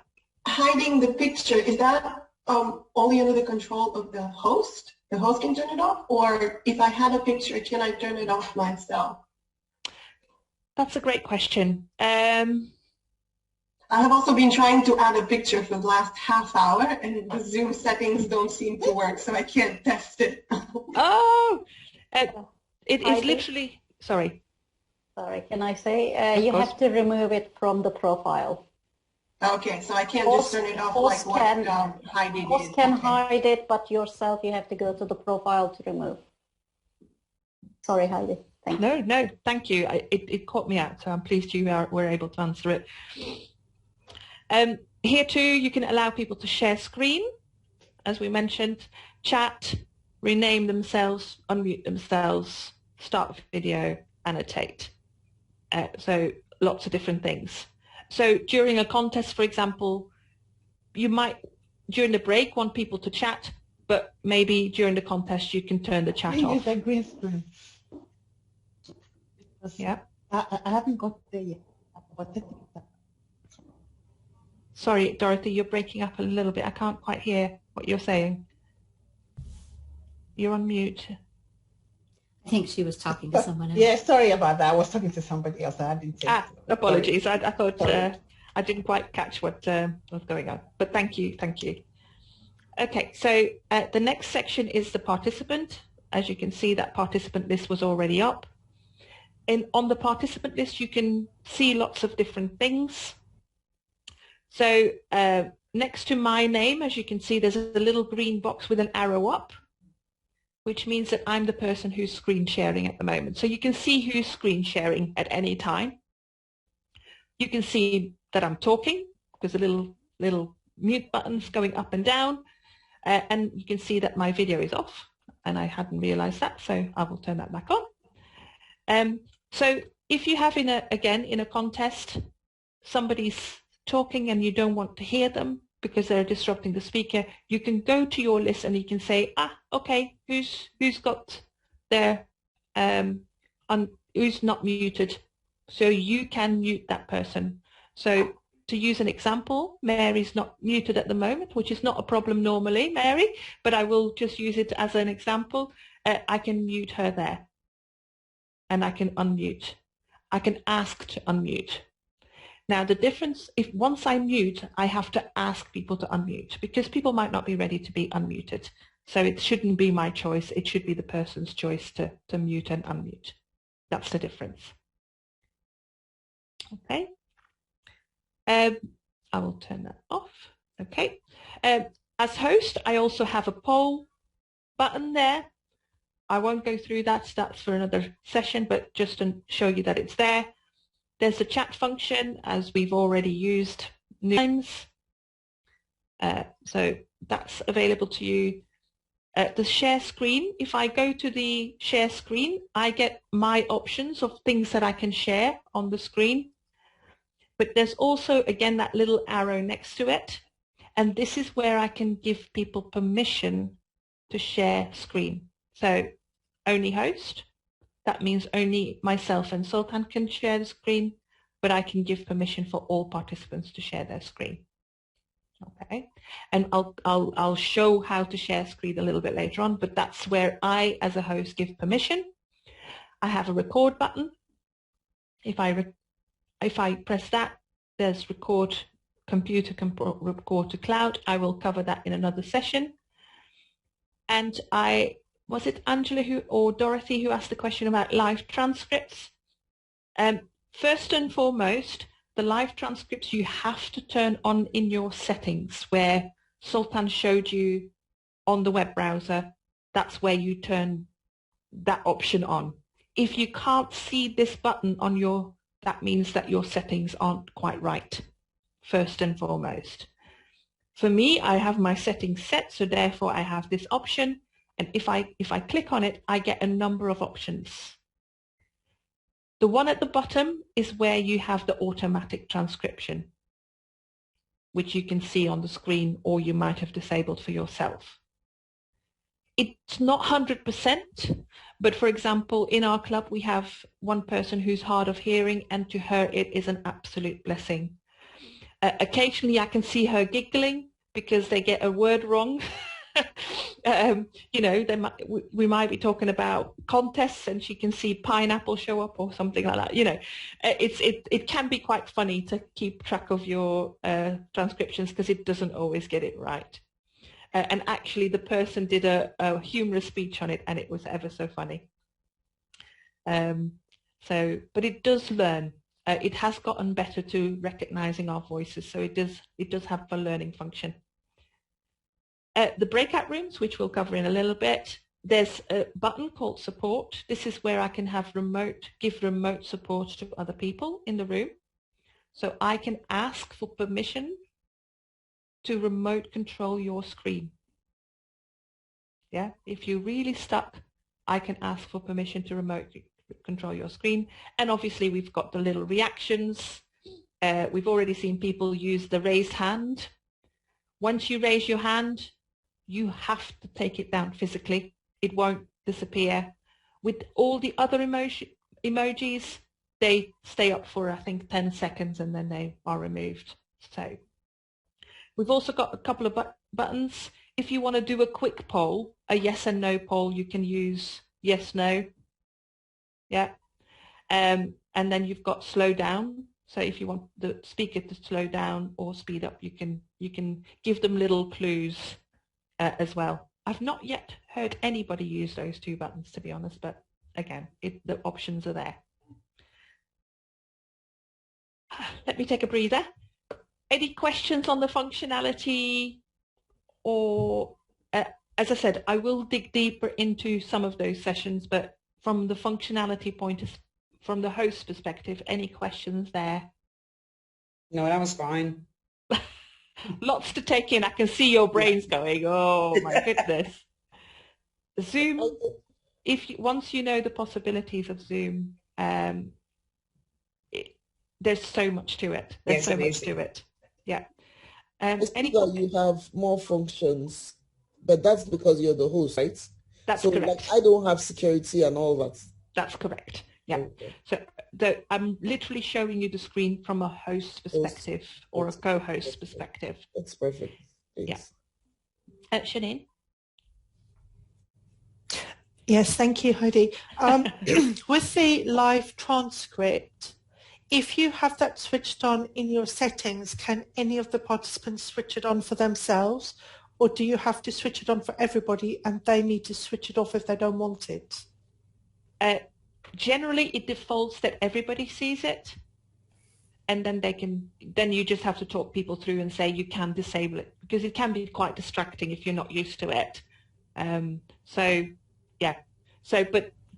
Speaker 8: Hiding the picture, is that only under the control of the host? The host can turn it off? Or if I had a picture, can I turn it off myself?
Speaker 1: That's a great question.
Speaker 8: I have also been trying to add a picture for the last half hour, and the Zoom settings don't seem to work, so I can't test it.
Speaker 1: Oh, it is literally, sorry.
Speaker 2: Sorry, can I say, you have to remove it from the profile.
Speaker 8: Okay, so I can't just turn it off like what Heidi did.
Speaker 2: Host can hide it, but yourself, you have to go to the profile to remove. Sorry, Heidi. Thank you.
Speaker 1: No, thank you. It caught me out, so I'm pleased you were able to answer it. Here too, you can allow people to share screen, as we mentioned, chat, rename themselves, unmute themselves, start video, annotate. So lots of different things. So during a contest, for example, you might, during the break, want people to chat, but maybe during the contest you can turn the chat off.
Speaker 9: Use a green screen.
Speaker 1: Yeah.
Speaker 9: I haven't got there yet.
Speaker 1: Sorry, Dorothy, you're breaking up a little bit. I can't quite hear what you're saying. You're on mute.
Speaker 6: I think she was talking to someone else.
Speaker 9: Yeah, sorry about that. I was talking to somebody else. I didn't say.
Speaker 1: Apologies. I thought I didn't quite catch what was going on. But thank you. Okay, so the next section is the participant. As you can see, that participant list was already up. And on the participant list, you can see lots of different things. So next to my name, as you can see, there's a little green box with an arrow up, which means that I'm the person who's screen sharing at the moment. So you can see who's screen sharing at any time. You can see that I'm talking. There's a little mute buttons going up and down. And you can see that my video is off. And I hadn't realized that, so I will turn that back on. So if you have, in a contest, somebody's talking and you don't want to hear them because they're disrupting the speaker, you can go to your list and you can say, okay, who's got their who's not muted, so you can mute that person. So to use an example, Mary's not muted at the moment, which is not a problem normally, Mary, but I will just use it as an example. I can mute her there, and I can unmute. I can ask to unmute. Now the difference, if once I mute, I have to ask people to unmute because people might not be ready to be unmuted. So it shouldn't be my choice. It should be the person's choice to mute and unmute. That's the difference. Okay. I will turn that off. Okay. As host, I also have a poll button there. I won't go through that, that's for another session, but just to show you that it's there. There's the chat function, as we've already used times. So that's available to you. The share screen, if I go to the share screen, I get my options of things that I can share on the screen. But there's also, again, that little arrow next to it. And this is where I can give people permission to share screen. So only host, that means only myself and Sultan can share the screen, but I can give permission for all participants to share their screen. Okay, and I'll show how to share screen a little bit later on, but that's where I, as a host, give permission. I have a record button. If I press that, there's record computer, record to cloud. I will cover that in another session. And was it Angela or Dorothy who asked the question about live transcripts? First and foremost, the live transcripts you have to turn on in your settings where Sultan showed you on the web browser. That's where you turn that option on. If you can't see this button on that means that your settings aren't quite right, first and foremost. For me, I have my settings set, so therefore I have this option. And if I click on it, I get a number of options. The one at the bottom is where you have the automatic transcription, which you can see on the screen or you might have disabled for yourself. It's not 100%, but for example, in our club, we have one person who's hard of hearing, and to her, it is an absolute blessing. Occasionally, I can see her giggling because they get a word wrong. You know, we might be talking about contests and she can see pineapple show up or something like that. You know, it can be quite funny to keep track of your transcriptions because it doesn't always get it right. And actually the person did a humorous speech on it and it was ever so funny. But it does learn. It has gotten better to recognizing our voices, so it does have a learning function. The breakout rooms, which we'll cover in a little bit, there's a button called support. This is where I can have give remote support to other people in the room. So I can ask for permission to remote control your screen. Yeah, if you're really stuck, I can ask for permission to remote control your screen. And obviously we've got the little reactions. We've already seen people use the raised hand. Once you raise your hand, you have to take it down physically. It won't disappear. With all the other emojis, they stay up for, I think, 10 seconds and then they are removed. So we've also got a couple of buttons. If you want to do a quick poll, a yes and no poll, you can use yes, no. Yeah. And then you've got slow down. So if you want the speaker to slow down or speed up, you can give them little clues as well. I've not yet heard anybody use those two buttons, to be honest, but again, the options are there. Let me take a breather. Any questions on the functionality? Or, as I said, I will dig deeper into some of those sessions, but from the functionality from the host perspective, any questions there?
Speaker 4: No, that was fine.
Speaker 1: Lots to take in. I can see your brains going, oh my goodness. Zoom, once you know the possibilities of Zoom, there's so much to it. There's so much to it. Yeah.
Speaker 11: You have more functions, but that's because you're the host, right?
Speaker 1: That's
Speaker 11: so,
Speaker 1: correct.
Speaker 11: Like, I don't have security and all that.
Speaker 1: That's correct. Yeah.
Speaker 11: Okay.
Speaker 1: So I'm literally showing you the screen from a host perspective or a co-host perspective.
Speaker 11: That's perfect. Thanks.
Speaker 1: Yeah. Shanine?
Speaker 10: Yes, thank you, Heidi. With the live transcript, if you have that switched on in your settings, can any of the participants switch it on for themselves, or do you have to switch it on for everybody and they need to switch it off if they don't want it?
Speaker 1: Generally, it defaults that everybody sees it. and then you just have to talk people through and say you can disable it, because it can be quite distracting if you're not used to it. But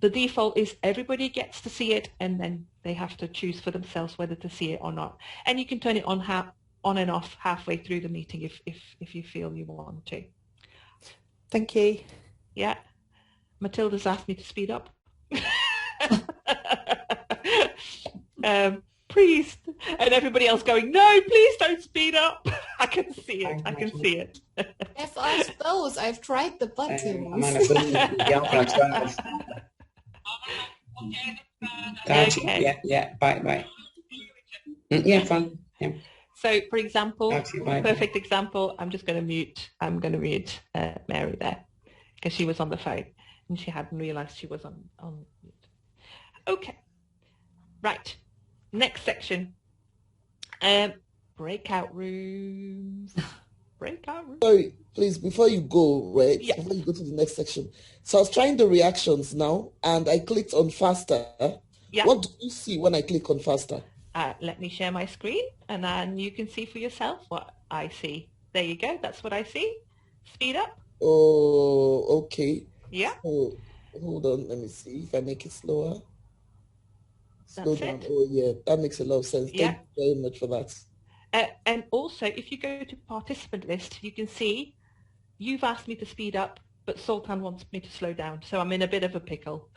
Speaker 1: the default is everybody gets to see it, and then they have to choose for themselves whether to see it or not. And you can turn it on and off halfway through the meeting if you feel you want to.
Speaker 10: Thank you.
Speaker 1: Yeah. Matilda's asked me to speed up. Please. And everybody else going, no, please don't speed up. I can see it. I can see it.
Speaker 3: If I suppose I've tried the buttons.
Speaker 4: I'm on a button.
Speaker 1: Okay.
Speaker 4: Yeah. Bye. Yeah, fine. Yeah.
Speaker 1: So, for example,
Speaker 4: Bye.
Speaker 1: perfect example, I'm going to mute Mary there because she was on the phone and she hadn't realized she was on mute. Okay. Right. Next section. Breakout rooms. Breakout rooms.
Speaker 11: Sorry, please, before you go, right?
Speaker 1: Yeah.
Speaker 11: Before you go to the next section. So I was trying the reactions now, and I clicked on faster.
Speaker 1: Yeah.
Speaker 11: What do you see when I click on faster?
Speaker 1: Let me share my screen, and then you can see for yourself what I see. There you go. That's what I see. Speed up.
Speaker 11: Oh, okay.
Speaker 1: Yeah.
Speaker 11: So, hold on. Let me see if I make it slower. Slow
Speaker 1: That's
Speaker 11: down.
Speaker 1: it.
Speaker 11: Oh, yeah. That makes a lot of sense.
Speaker 1: Yeah.
Speaker 11: Thank you very much for that.
Speaker 1: And also, if you go to participant list, you can see you've asked me to speed up, but Sultan wants me to slow down. So I'm in a bit of a pickle.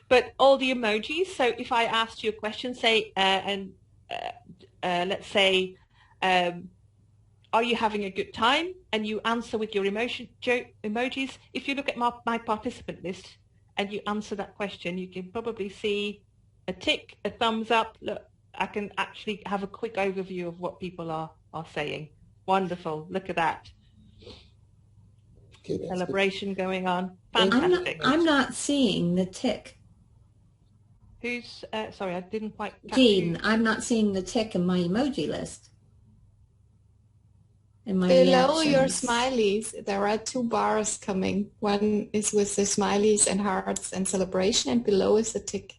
Speaker 1: But all the emojis, so if I asked you a question, say, let's say, are you having a good time? And you answer with your emojis. If you look at my participant list and you answer that question, you can probably see a tick, a thumbs up. Look, I can actually have a quick overview of what people are saying. Wonderful. Look at that.
Speaker 11: Okay,
Speaker 1: Celebration going on. Fantastic.
Speaker 6: I'm not seeing the tick.
Speaker 1: Who's, sorry, I didn't quite catch
Speaker 6: Jean,
Speaker 1: you.
Speaker 6: I'm not seeing the tick in my emoji list. In my
Speaker 3: Below your
Speaker 6: reactions.
Speaker 3: smileys, there are two bars coming. One is with the smileys and hearts and celebration, and below is the tick.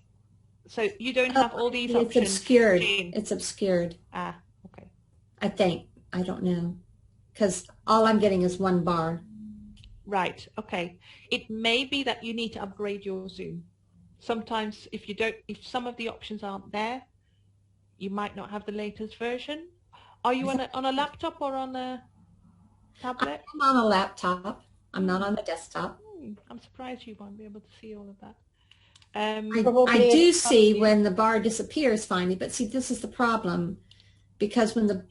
Speaker 1: So you don't have all these
Speaker 6: It's
Speaker 1: options.
Speaker 6: obscured.
Speaker 1: Jean.
Speaker 6: It's obscured.
Speaker 1: Ah, okay.
Speaker 6: I think. I don't know. Because all I'm getting is one bar.
Speaker 1: Right, okay. It may be that you need to upgrade your Zoom. Sometimes if some of the options aren't there, you might not have the latest version. Are you on a laptop or on a tablet?
Speaker 6: I'm on a laptop. I'm not on the desktop.
Speaker 1: I'm surprised you won't be able to see all of that.
Speaker 6: I do see when the bar disappears finally, but see, this is the problem, because when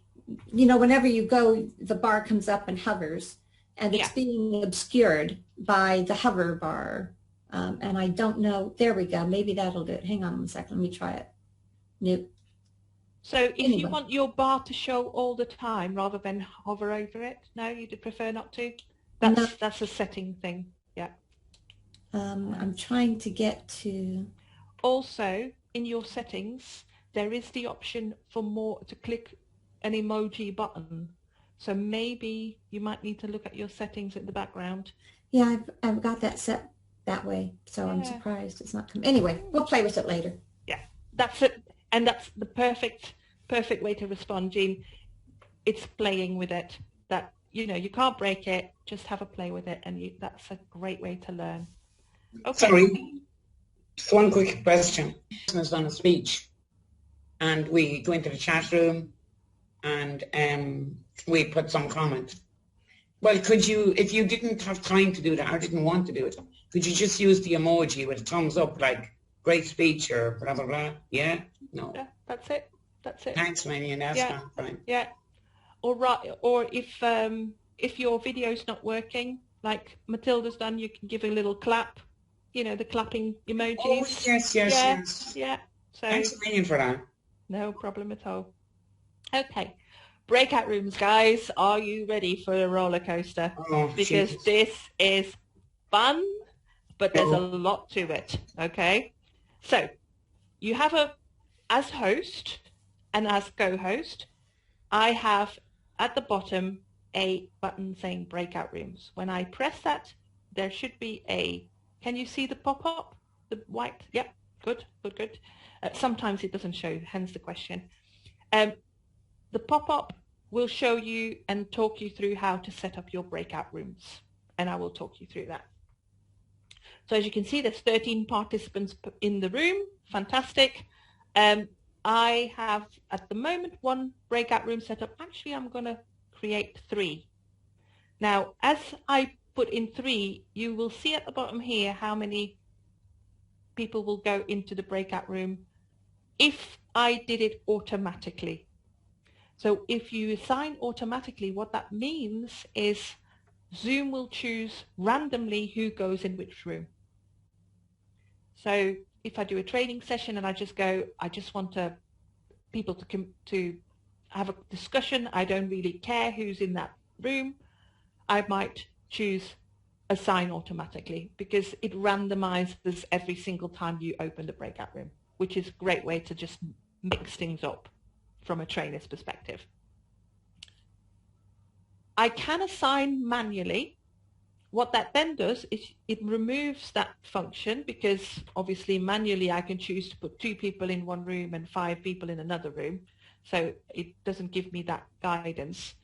Speaker 6: whenever you go, the bar comes up and hovers, and it's being obscured by the hover bar. And I don't know. There we go. Maybe that'll do it. Hang on 1 second. Let me try it. Nope.
Speaker 1: So if you want your bar to show all the time rather than hover over it, no, you'd prefer not to? That's a setting thing. Yeah.
Speaker 6: I'm trying to get to...
Speaker 1: Also, in your settings, there is the option for to click an emoji button. So maybe you might need to look at your settings in the background.
Speaker 6: Yeah, I've got that set that way, so I'm surprised it's not coming. Anyway, we'll play with it later.
Speaker 1: Yeah, that's it. And that's the perfect way to respond, Jean. It's playing with it. That, you can't break it, just have a play with it, and that's a great way to learn. Okay.
Speaker 4: Sorry, just one quick question. Has done a speech, and we go into the chat room, and we put some comment. Well, could you, if you didn't have time to do that or didn't want to do it, could you just use the emoji with a thumbs up, like great speech or blah blah blah? Yeah, no.
Speaker 1: Yeah, that's it.
Speaker 4: Thanks, Manny, and that's fine.
Speaker 1: Yeah, or if your video's not working, like Matilda's done, you can give a little clap. The clapping emojis.
Speaker 4: Oh, yes.
Speaker 1: Yeah. So
Speaker 4: thanks a million for that.
Speaker 1: No problem at all. Okay. Breakout rooms, guys. Are you ready for a roller coaster?
Speaker 4: Oh,
Speaker 1: because
Speaker 4: Jesus.
Speaker 1: this is fun, but there's a lot to it. Okay. So you have as host and as co-host, I have at the bottom a button saying breakout rooms. When I press that, there should be can you see the pop-up? The white? Yep. Good, good, good. Sometimes it doesn't show, hence the question. The pop-up will show you and talk you through how to set up your breakout rooms, and I will talk you through that. So as you can see, there's 13 participants in the room. Fantastic. I have at the moment 1 breakout room set up. Actually, I'm going to create 3. Now, as I put in 3, you will see at the bottom here how many people will go into the breakout room if I did it automatically. So if you assign automatically, what that means is Zoom will choose randomly who goes in which room. So if I do a training session and I just go, I just want people to have a discussion, I don't really care who's in that room, I might choose assign automatically because it randomizes every single time you open the breakout room, which is a great way to just mix things up from a trainer's perspective. I can assign manually. What that then does is it removes that function because obviously manually I can choose to put 2 people in one room and 5 people in another room. So it doesn't give me that guidance.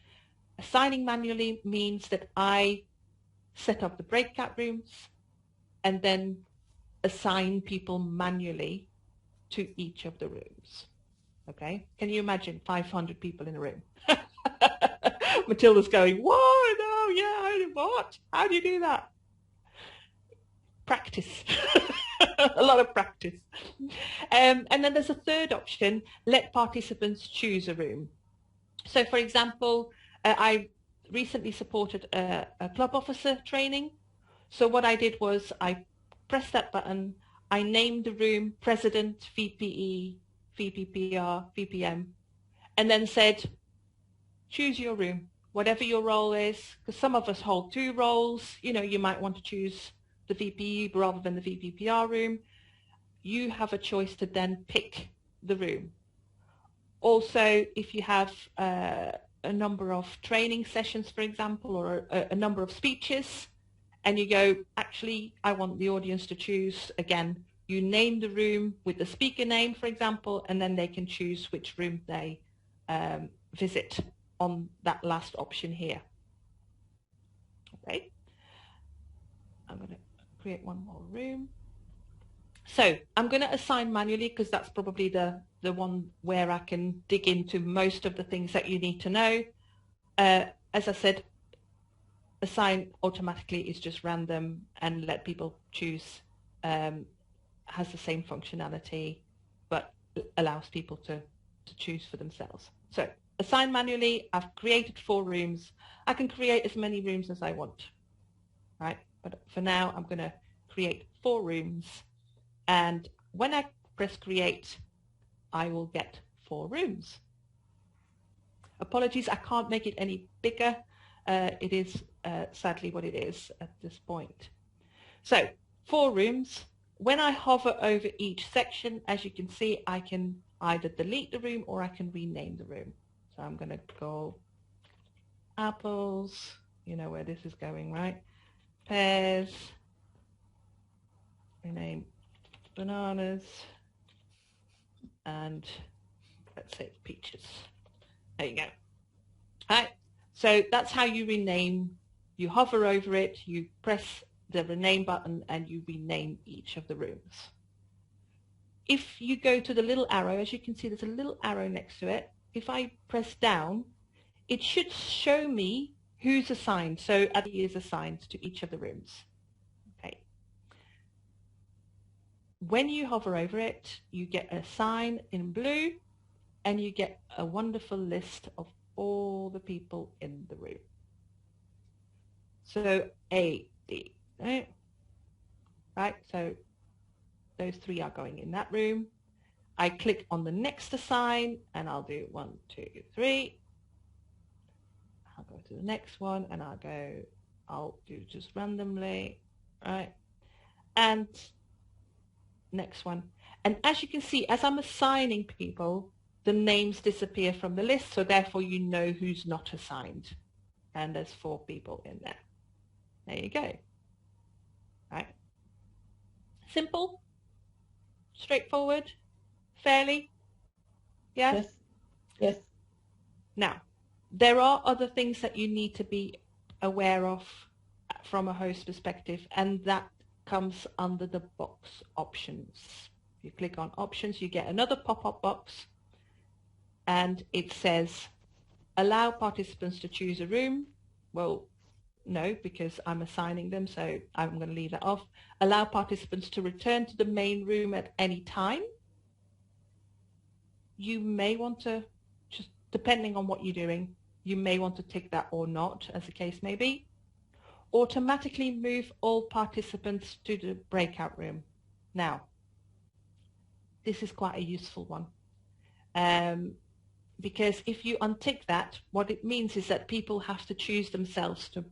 Speaker 1: Assigning manually means that I set up the breakout rooms and then assign people manually to each of the rooms. Okay, can you imagine 500 people in a room? Matilda's going, whoa, no, yeah, what? How do you do that? Practice. A lot of practice. And then there's a third option, let participants choose a room. So for example, I recently supported a club officer training. So what I did was I pressed that button, I named the room President, VPE, VPPR, VPM, and then said, choose your room, whatever your role is, because some of us hold 2 roles. You know, you might want to choose the VPE rather than the VPPR room. You have a choice to then pick the room. Also, if you have a number of training sessions, for example, or a number of speeches, and you go, actually, I want the audience to choose, again, you name the room with the speaker name, for example, and then they can choose which room they visit on that last option here. Okay, I'm going to create one more room. So I'm going to assign manually because that's probably the one where I can dig into most of the things that you need to know. As I said, assign automatically is just random and let people choose. Has the same functionality, but allows people to choose for themselves. So assign manually, I've created 4 rooms. I can create as many rooms as I want, right? But for now, I'm going to create 4 rooms. And when I press create, I will get 4 rooms. Apologies, I can't make it any bigger. It is sadly what it is at this point. So 4 rooms. When I hover over each section, as you can see, I can either delete the room or I can rename the room. So I'm going to go apples, you know where this is going, right? Pears, rename bananas, and let's say peaches. There you go. All right, so that's how you rename. You hover over it, you press the rename button, and you rename each of the rooms. If you go to the little arrow, as you can see, there's a little arrow next to it. If I press down, it should show me who's assigned. So Adi is assigned to each of the rooms. Okay. When you hover over it, you get a sign in blue, and you get a wonderful list of all the people in the room. So A, D, right? Right, so those 3 are going in that room. I click on the next assign and I'll do 1, 2, 3. I'll go to the next one and I'll do just randomly, right? And next one. And as you can see, as I'm assigning people, the names disappear from the list, so therefore you know who's not assigned. And there's 4 people in there. There you go. Right? Simple, Straightforward? Fairly? Yeah?
Speaker 9: Yes. Yes.
Speaker 1: Now, there are other things that you need to be aware of from a host perspective, and that comes under the box options. You click on options, you get another pop-up box, and it says, allow participants to choose a room. Well, no, because I'm assigning them, so I'm going to leave that off. Allow participants to return to the main room at any time. You may want to, just depending on what you're doing, you may want to tick that or not, as the case may be. Automatically move all participants to the breakout room. Now, this is quite a useful one. Because if you untick that, what it means is that people have to choose themselves to,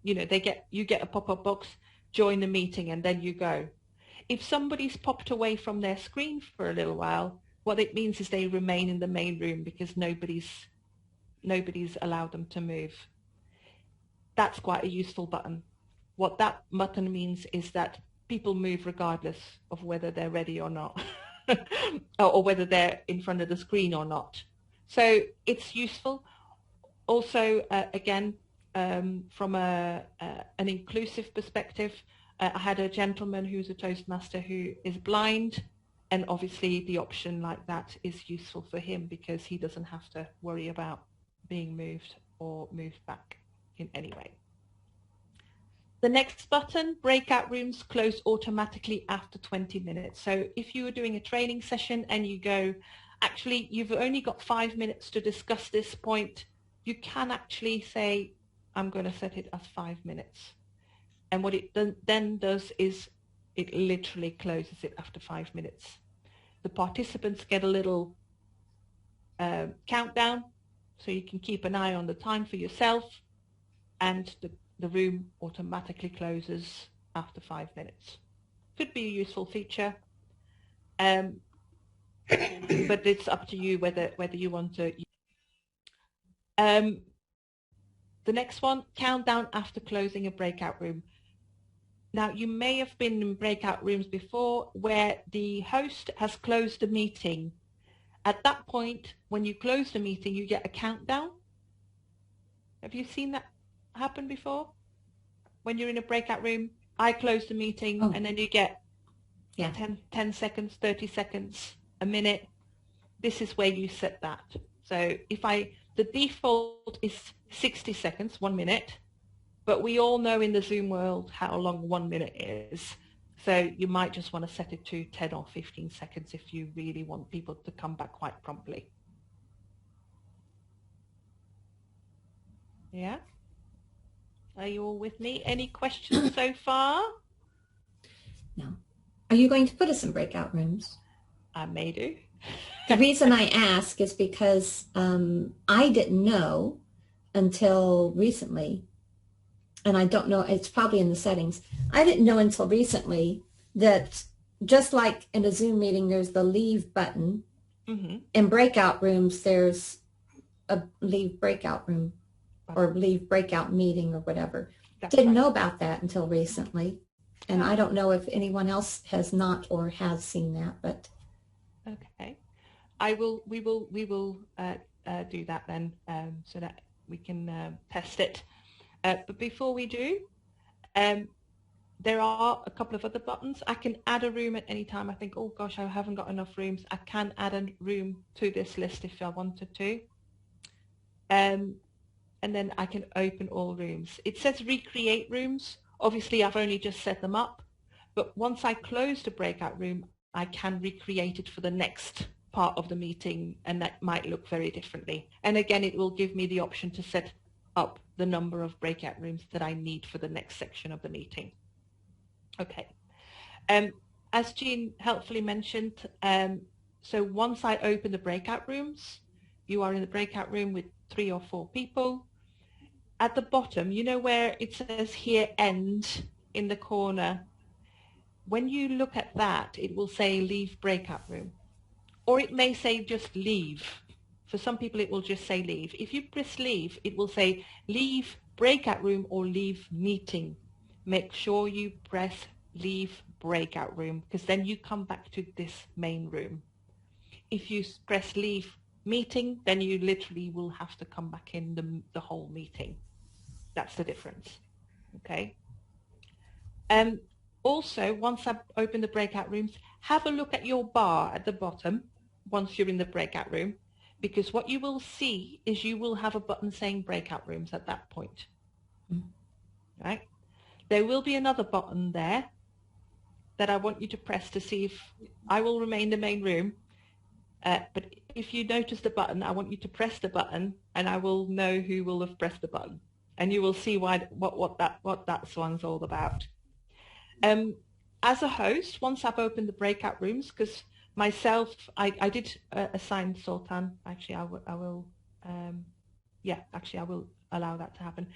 Speaker 1: you know, you get a pop-up box, join the meeting, and then you go. If somebody's popped away from their screen for a little while, what it means is they remain in the main room because nobody's allowed them to move. That's quite a useful button. What that button means is that people move regardless of whether they're ready or not, or whether they're in front of the screen or not. So it's useful. Also, again, from an inclusive perspective, I had a gentleman who's a Toastmaster who is blind, and obviously the option like that is useful for him because he doesn't have to worry about being moved or moved back in any way. The next button, breakout rooms close automatically after 20 minutes. So if you were doing a training session and you go, actually, you've only got 5 minutes to discuss this point, you can actually say, I'm going to set it as 5 minutes. And what it then does is it literally closes it after 5 minutes. The participants get a little countdown, so you can keep an eye on the time for yourself, and the room automatically closes after 5 minutes. Could be a useful feature. But it's up to you whether you want to. The next one, countdown after closing a breakout room. Now, you may have been in breakout rooms before where the host has closed the meeting. At that point, when you close the meeting, you get a countdown. Have you seen that happen before? When you're in a breakout room, I close the meeting, and then you get 10 seconds, 30 seconds, a minute. This is where you set that. So the default is 60 seconds, 1 minute, but we all know in the Zoom world how long 1 minute is. So you might just want to set it to 10 or 15 seconds if you really want people to come back quite promptly. Yeah? Are you all with me? Any questions so far?
Speaker 6: No. Are you going to put us in breakout rooms?
Speaker 1: I may do.
Speaker 6: The reason I ask is because I didn't know until recently, and I don't know, it's probably in the settings. I didn't know until recently that just like in a Zoom meeting, there's the leave button. Mm-hmm. In breakout rooms, there's a leave breakout room or leave breakout meeting or whatever. Didn't know about that until recently. And I don't know if anyone else has not or has seen that, but.
Speaker 1: Okay. We will do that then so that we can test it. But before we do, there are a couple of other buttons. I can add a room at any time. I think, oh gosh, I haven't got enough rooms. I can add a room to this list if I wanted to. And then I can open all rooms. It says recreate rooms. Obviously, I've only just set them up. But once I close the breakout room, I can recreate it for the next part of the meeting, and that might look very differently. And again, it will give me the option to set up the number of breakout rooms that I need for the next section of the meeting. Okay. As Jean helpfully mentioned, so once I open the breakout rooms, you are in the breakout room with 3 or 4 people. At the bottom, you know where it says here end in the corner? When you look at that, it will say leave breakout room, or it may say just leave. For some people, it will just say leave. If you press leave, it will say leave breakout room or leave meeting. Make sure you press leave breakout room, because then you come back to this main room. If you press leave meeting, then you literally will have to come back in the whole meeting. That's the difference. Okay. Also, once I've opened the breakout rooms, have a look at your bar at the bottom once you're in the breakout room, because what you will see is you will have a button saying breakout rooms at that point. Right? There will be another button there that I want you to press to see if I will remain the main room. But if you notice the button, I want you to press the button, and I will know who will have pressed the button, and you will see what that one's all about. As a host, once I've opened the breakout rooms, because myself, I did assign Sultan. Actually, I will allow that to happen.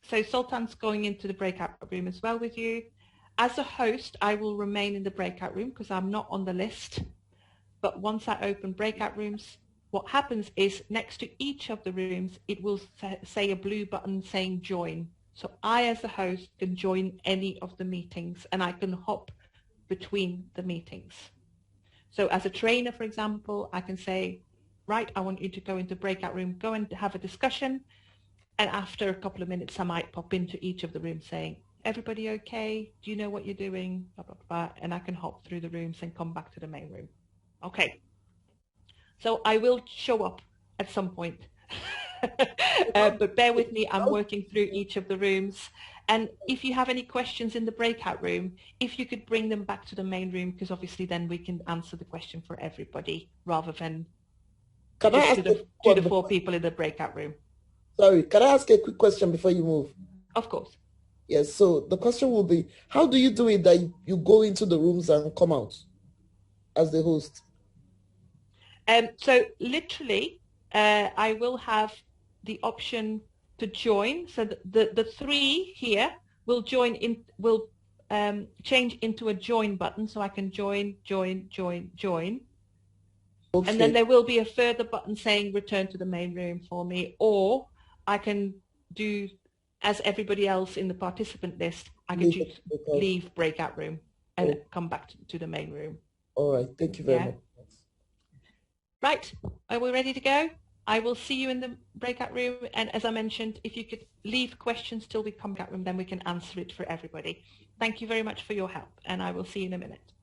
Speaker 1: So Sultan's going into the breakout room as well with you. As a host, I will remain in the breakout room because I'm not on the list. But once I open breakout rooms, what happens is next to each of the rooms, it will say a blue button saying join. So I, as a host, can join any of the meetings, and I can hop between the meetings. So as a trainer, for example, I can say, right, I want you to go into breakout room, go and have a discussion. And after a couple of minutes, I might pop into each of the rooms saying, everybody okay? Do you know what you're doing? Blah, blah, blah. And I can hop through the rooms and come back to the main room. Okay. So I will show up at some point. But bear with me, I'm working through each of the rooms. And if you have any questions in the breakout room, if you could bring them back to the main room, because obviously then we can answer the question for everybody rather than to the 4 people in the breakout room.
Speaker 11: Sorry, can I ask a quick question before you move?
Speaker 1: Of course.
Speaker 11: Yes, so the question will be, how do you do it that you go into the rooms and come out as the host?
Speaker 1: So literally, I will have the option to join. So the 3 here will change into a join button, so I can join. Okay. And then there will be a further button saying return to the main room for me, or I can do as everybody else in the participant list, I can choose leave breakout room and come back to the main room.
Speaker 11: All right, thank you very much.
Speaker 1: Right, are we ready to go? I will see you in the breakout room, and as I mentioned, if you could leave questions till we come back room, then we can answer it for everybody. Thank you very much for your help, and I will see you in a minute.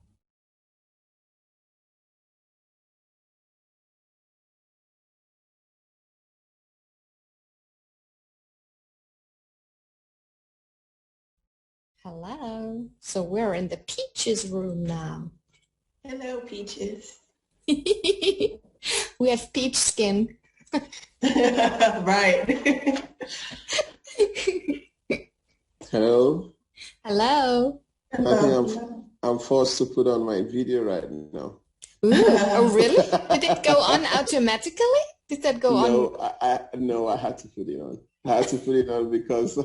Speaker 3: Hello. So we're in the Peaches room now.
Speaker 8: Hello, Peaches.
Speaker 3: We have peach skin.
Speaker 8: Right.
Speaker 12: Hello.
Speaker 3: Hello.
Speaker 12: I think I'm forced to put on my video right now.
Speaker 3: Ooh, oh, really? Did it go on automatically? Did that go on?
Speaker 12: No, I had to put it on. I had to put it on because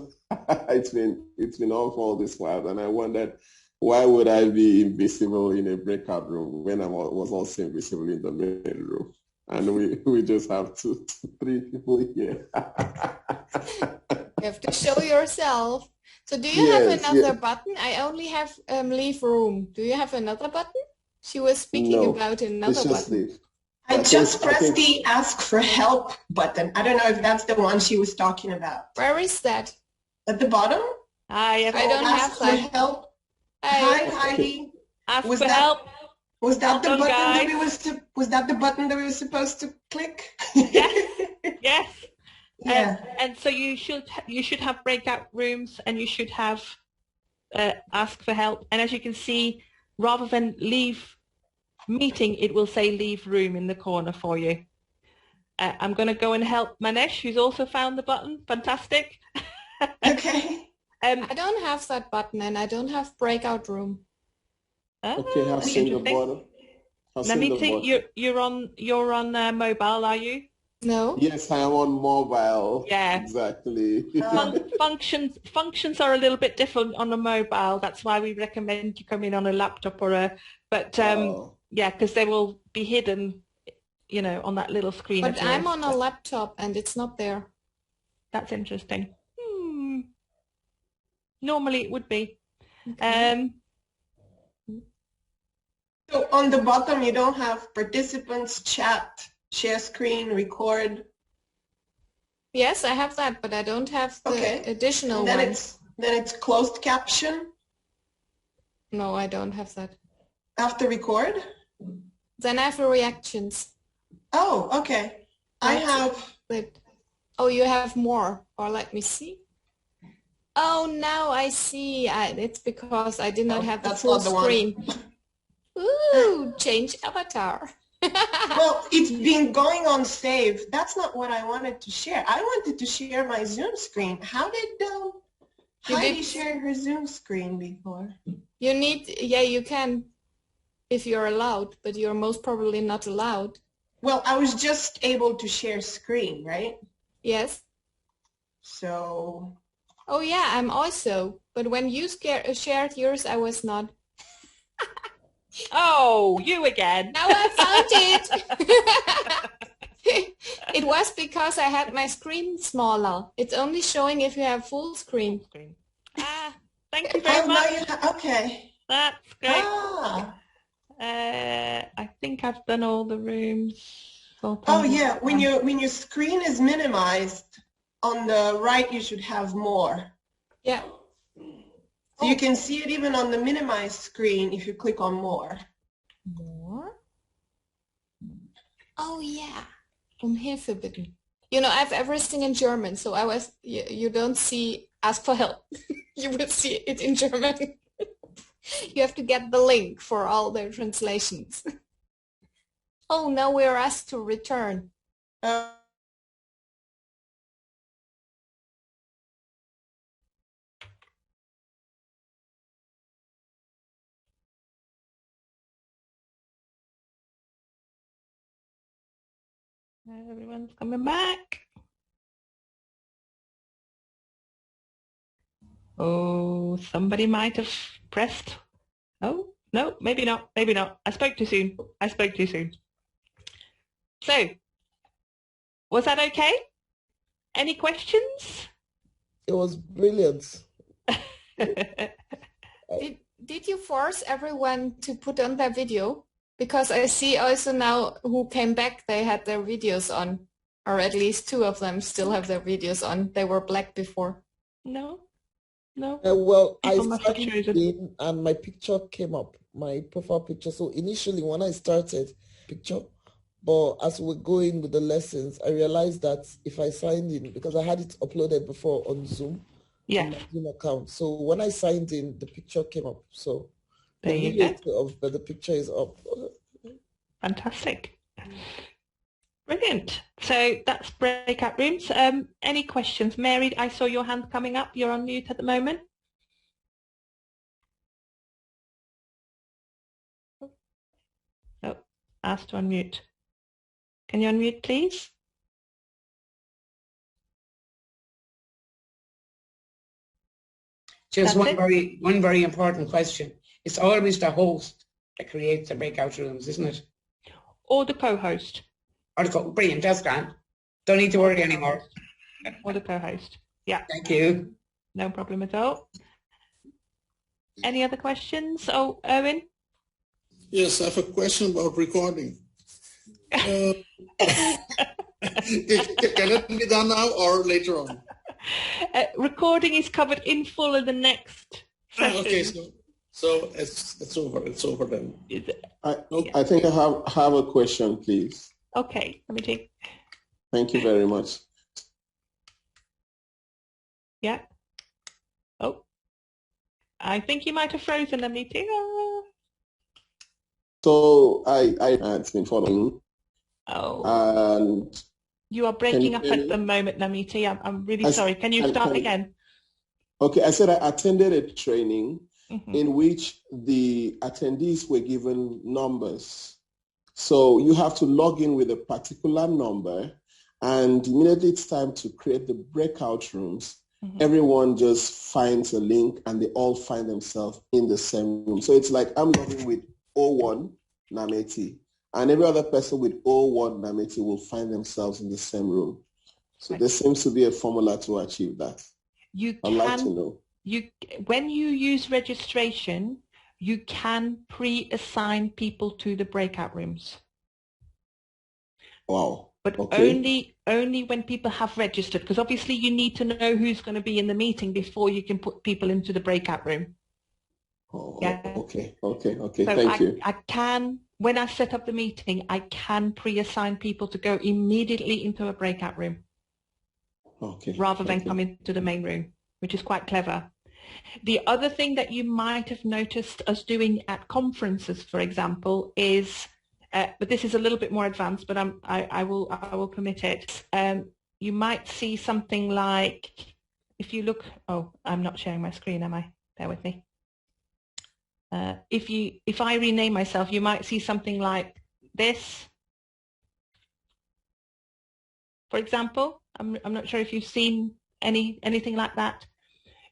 Speaker 12: it's been on for all this while, and I wondered why would I be invisible in a breakout room when I was also invisible in the main room, and we just have 2, 3 people here.
Speaker 3: You have to show yourself. So do you have another button? I only have leave room. Do you have another button? She was speaking about another button.
Speaker 12: Leave.
Speaker 8: I just pressed the ask for help button. I don't know if that's the one she was talking about.
Speaker 3: Where is that?
Speaker 8: At the bottom?
Speaker 3: I don't have that.
Speaker 8: For help. Hi, Heidi.
Speaker 1: Ask for help.
Speaker 8: Was that the button that we were supposed to click?
Speaker 1: Yes. Yes.
Speaker 8: Yeah.
Speaker 1: And so you should have breakout rooms, and you should have ask for help. And as you can see, rather than leave meeting, it will say leave room in the corner for you. I'm going to go and help Manesh, who's also found the button. Fantastic.
Speaker 8: Okay.
Speaker 3: I don't have that button, and I don't have breakout room.
Speaker 12: Okay, I've seen the button.
Speaker 1: Let me think. You're on mobile, are you?
Speaker 3: No.
Speaker 12: Yes, I am on mobile.
Speaker 1: Yeah.
Speaker 12: Exactly.
Speaker 1: Functions are a little bit different on a mobile. That's why we recommend you come in on a laptop or a. But yeah, because they will be hidden, you know, on that little screen.
Speaker 3: But I'm on a laptop and it's not there.
Speaker 1: That's interesting. Normally it would be.
Speaker 3: Okay.
Speaker 8: So on the bottom, you don't have participants, chat, share screen, record.
Speaker 3: Yes, I have that, but I don't have the additional
Speaker 8: then
Speaker 3: one.
Speaker 8: Then it's closed caption.
Speaker 3: No, I don't have that.
Speaker 8: After record?
Speaker 3: Then I have the reactions.
Speaker 8: Oh, okay. I have.
Speaker 3: Oh, you have more. Or let me see. Oh, now I see. It's because I did not have the full screen. Ooh, change avatar.
Speaker 8: Well, it's been going on save. That's not what I wanted to share. I wanted to share my Zoom screen. How did Heidi share her Zoom screen before?
Speaker 3: You need, yeah, you can if you're allowed, but you're most probably not allowed.
Speaker 8: Well, I was just able to share screen, right?
Speaker 3: Yes.
Speaker 8: So.
Speaker 3: Oh yeah, I'm also. But when you shared yours, I was not.
Speaker 1: Oh, you again.
Speaker 3: Now I found it. It was because I had my screen smaller. It's only showing if you have full screen.
Speaker 1: Thank you very much.
Speaker 8: Okay.
Speaker 1: That's great. I think I've done all the rooms.
Speaker 8: Oh yeah, when your screen is minimized, on the right you should have more.
Speaker 3: Yeah.
Speaker 8: So you can see it even on the minimized screen if you click on more.
Speaker 3: More? Oh yeah. Hilfe bitten. You know, I have everything in German, so you don't see ask for help. You will see it in German. You have to get the link for all the translations. Oh, now we're asked to return.
Speaker 1: Everyone's coming back. Oh, somebody might have pressed. Oh, no, maybe not. Maybe not. I spoke too soon. I spoke too soon. So, was that okay? Any questions?
Speaker 11: It was brilliant.
Speaker 3: Did you force everyone to put on their video? Because I see also now who came back, they had their videos on, or at least two of them still have their videos on. They were black before.
Speaker 1: No, no.
Speaker 11: Well, I signed in and my picture came up, my profile picture. So initially when I started, picture, but as we're going with the lessons, I realized that if I signed in, because I had it uploaded before on Zoom, on my Zoom account. So when I signed in, the picture came up. So
Speaker 1: there you go.
Speaker 11: But the picture is up.
Speaker 1: Fantastic. Brilliant. So that's breakout rooms. Any questions? Mary, I saw your hand coming up. You're on mute at the moment. Oh, asked to unmute. Can you unmute, please?
Speaker 4: Just one very important question. It's always the host that creates the breakout rooms, isn't it?
Speaker 1: Or the co-host.
Speaker 4: Or the brilliant, that's grand. Don't need to worry anymore.
Speaker 1: Or the co-host. Yeah.
Speaker 4: Thank you.
Speaker 1: No problem at all. Any other questions? Oh, Erwin?
Speaker 7: Yes, I have a question about recording. Can it be done now or later on?
Speaker 1: Recording is covered in full in the next session.
Speaker 7: Okay, so it's over. It's over then.
Speaker 12: I think I have a question, please.
Speaker 1: Okay, let me take.
Speaker 12: Thank you very much.
Speaker 1: Yeah. Oh, I think you might have frozen the meeting.
Speaker 12: So it's been following.
Speaker 1: Oh.
Speaker 12: And
Speaker 1: you are breaking up at the moment, Namita. I'm really sorry. Can you start again?
Speaker 12: Okay, I said I attended a training in which the attendees were given numbers. So you have to log in with a particular number, and immediately it's time to create the breakout rooms. Everyone just finds a link and they all find themselves in the same room. So it's like I'm logging with 01 Nameti, and every other person with 01 Nameti will find themselves in the same room. So there seems to be a formula to achieve that. I'd like to know.
Speaker 1: When you use registration, you can pre-assign people to the breakout rooms.
Speaker 12: Wow.
Speaker 1: But
Speaker 12: Okay.
Speaker 1: only when people have registered, because obviously you need to know who's going to be in the meeting before you can put people into the breakout room.
Speaker 12: Oh,
Speaker 1: Yeah.
Speaker 12: okay. So
Speaker 1: Thank
Speaker 12: you.
Speaker 1: I can, when I set up the meeting, I can pre-assign people to go immediately into a breakout room.
Speaker 12: Okay.
Speaker 1: Rather than come into the main room, which is quite clever. The other thing that you might have noticed us doing at conferences, for example, is, but this is a little bit more advanced, but I will permit it. You might see something like, if you look, oh, I'm not sharing my screen, am I? Bear with me. If I rename myself, you might see something like this. For example, I'm not sure if you've seen anything like that.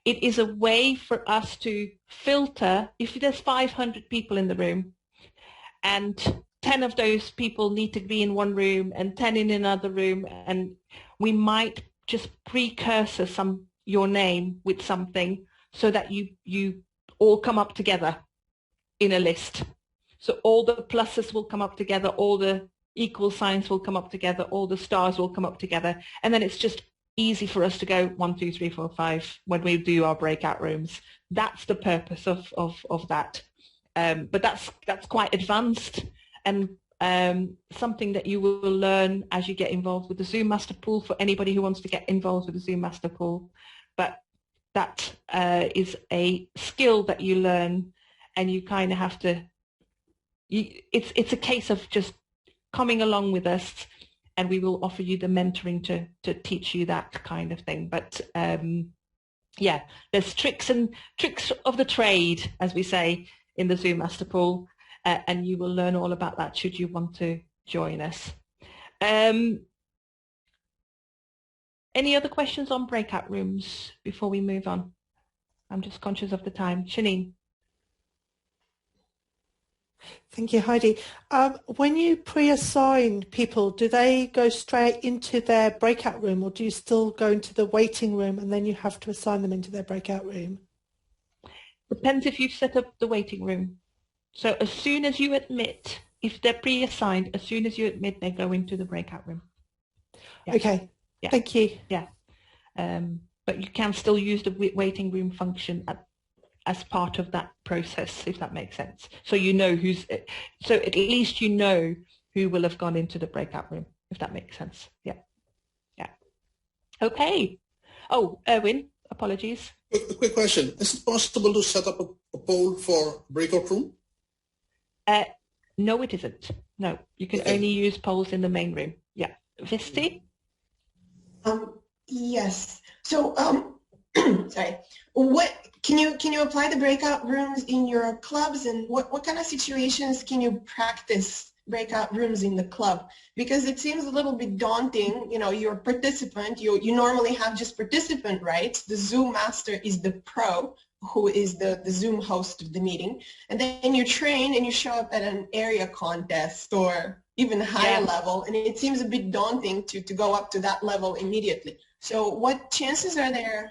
Speaker 1: It is a way for us to filter, if there's 500 people in the room and 10 of those people need to be in one room and 10 in another room, and we might just precursor your name with something so that you all come up together in a list. So all the pluses will come up together, all the equal signs will come up together, all the stars will come up together, and then it's just easy for us to go 1, 2, 3, 4, 5 when we do our breakout rooms. That's the purpose of that. But that's quite advanced and something that you will learn as you get involved with the Zoom Master Pool, for anybody who wants to get involved with the Zoom Master Pool. But that is a skill that you learn, and you kind of have to, it's a case of just coming along with us, and we will offer you the mentoring to teach you that kind of thing. But yeah, there's tricks of the trade, as we say, in the Zoom Master Pool, and you will learn all about that should you want to join us. Any other questions on breakout rooms before we move on? I'm just conscious of the time. Shanine.
Speaker 10: Thank you, Heidi. When you pre-assign people, do they go straight into their breakout room, or do you still go into the waiting room and then you have to assign them into their breakout room?
Speaker 1: Depends if you've set up the waiting room. So as soon as you admit, if they're pre-assigned, as soon as you admit, they go into the breakout room. Yeah.
Speaker 10: Okay, yeah. Thank you.
Speaker 1: Yeah, but you can still use the waiting room function as part of that process, if that makes sense. So you know so at least you know who will have gone into the breakout room, if that makes sense. Yeah. Okay. Oh, Erwin, apologies.
Speaker 7: A quick question. Is it possible to set up a poll for breakout room?
Speaker 1: No, it isn't. No, you can only use polls in the main room. Yeah. Visti?
Speaker 8: Yes. So, sorry. Can you apply the breakout rooms in your clubs, and what kind of situations can you practice breakout rooms in the club? Because it seems a little bit daunting. You know, you're a participant. You normally have just participant rights. The Zoom master is the pro, who is the Zoom host of the meeting, and then you train and you show up at an area contest or even higher level, and it seems a bit daunting to go up to that level immediately. So what chances are there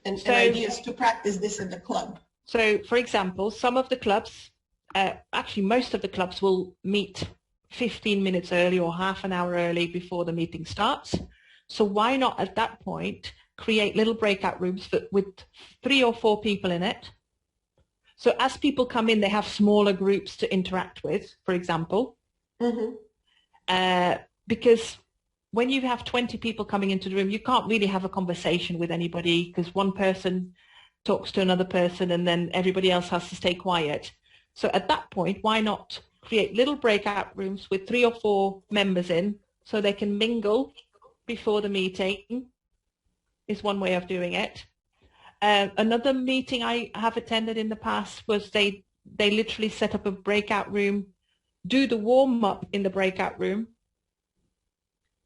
Speaker 8: and ideas to practice this in the club?
Speaker 1: So, for example, some of the clubs, actually most of the clubs will meet 15 minutes early or half an hour early before the meeting starts. So why not at that point create little breakout rooms with 3 or 4 people in it? So as people come in, they have smaller groups to interact with, for example. Because when you have 20 people coming into the room, you can't really have a conversation with anybody, because one person talks to another person and then everybody else has to stay quiet. So at that point, why not create little breakout rooms with 3 or 4 members in, so they can mingle before the meeting, is one way of doing it. Another meeting I have attended in the past was they literally set up a breakout room, do the warm-up in the breakout room,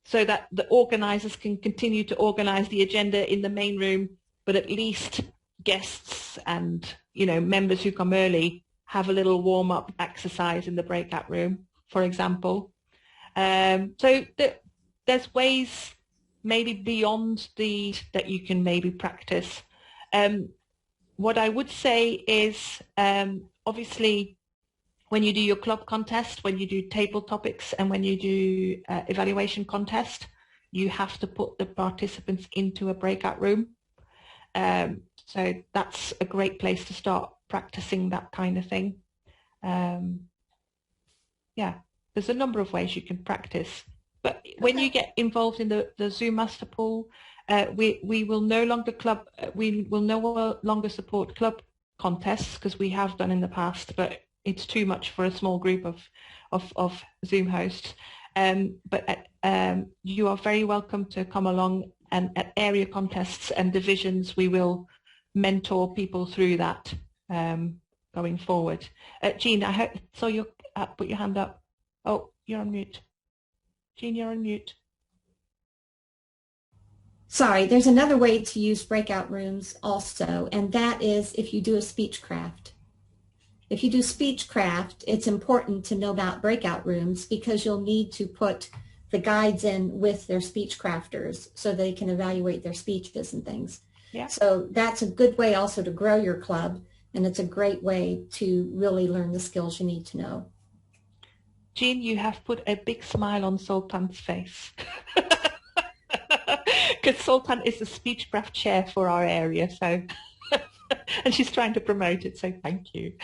Speaker 1: so that the organizers can continue to organize the agenda in the main room, but at least guests and, you know, members who come early have a little warm-up exercise in the breakout room, for example. So there's ways maybe beyond that you can maybe practice. What I would say is obviously, when you do your club contest, when you do table topics, and when you do evaluation contest, you have to put the participants into a breakout room. So that's a great place to start practicing that kind of thing. Yeah, there's a number of ways you can practice. But when you get involved in the Zoom Master Pool, we will no longer support club contests, because we have done in the past, but it's too much for a small group of Zoom hosts. But you are very welcome to come along, and at area contests and divisions, we will mentor people through that going forward. Jean, I saw you put your hand up. Oh, you're on mute. Jean, you're on mute.
Speaker 6: Sorry, there's another way to use breakout rooms also, and that is if you do a speech craft. If you do speech craft, it's important to know about breakout rooms, because you'll need to put the guides in with their speech crafters so they can evaluate their speeches and things.
Speaker 1: Yeah.
Speaker 6: So that's a good way also to grow your club, and it's a great way to really learn the skills you need to know.
Speaker 1: Jean, you have put a big smile on Sultan's face. Because Sultan is the speechcraft chair for our area, so and she's trying to promote it, so thank you.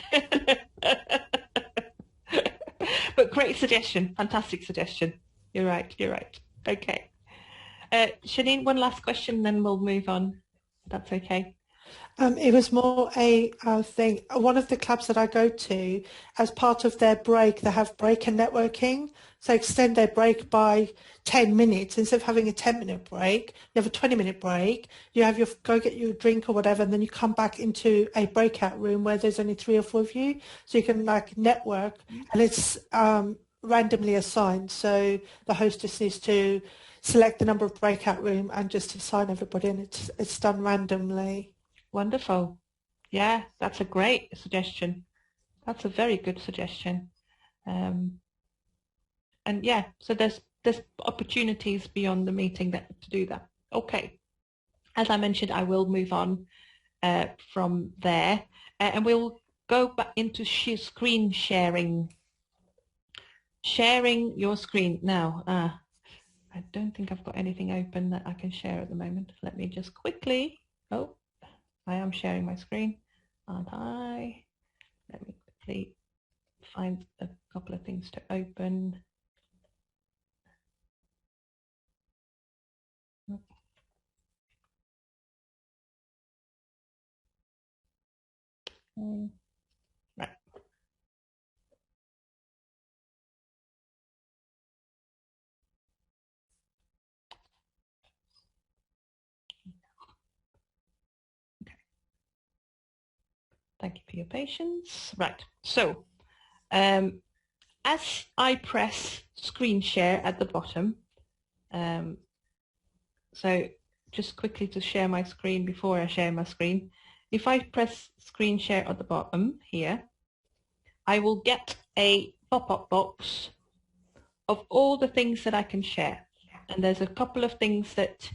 Speaker 1: But great suggestion, fantastic suggestion. You're right, you're right. Okay. Shanine, one last question, then we'll move on. That's okay.
Speaker 10: It was more a thing. One of the clubs that I go to, as part of their break, they have break and networking. So extend their break by 10 minutes. Instead of having a 10-minute break, you have a 20-minute break. You have go get your drink or whatever, and then you come back into a breakout room where there's only 3 or 4 of you. So you can like network, and it's randomly assigned. So the hostess needs to select the number of breakout room and just assign everybody, and it's done randomly.
Speaker 1: Wonderful. Yeah, that's a great suggestion. That's a very good suggestion. And yeah, so there's opportunities beyond the meeting to do that. Okay. As I mentioned, I will move on from there, and we'll go back into screen sharing. Sharing your screen now. I don't think I've got anything open that I can share at the moment. Let me just quickly. Oh, I am sharing my screen, aren't I? Let me quickly find a couple of things to open. Right. Okay. Thank you for your patience. Right. So, as I press screen share at the bottom, so just quickly to share my screen before I share my screen. If I press screen share at the bottom here, I will get a pop-up box of all the things that I can share. And there's a couple of things that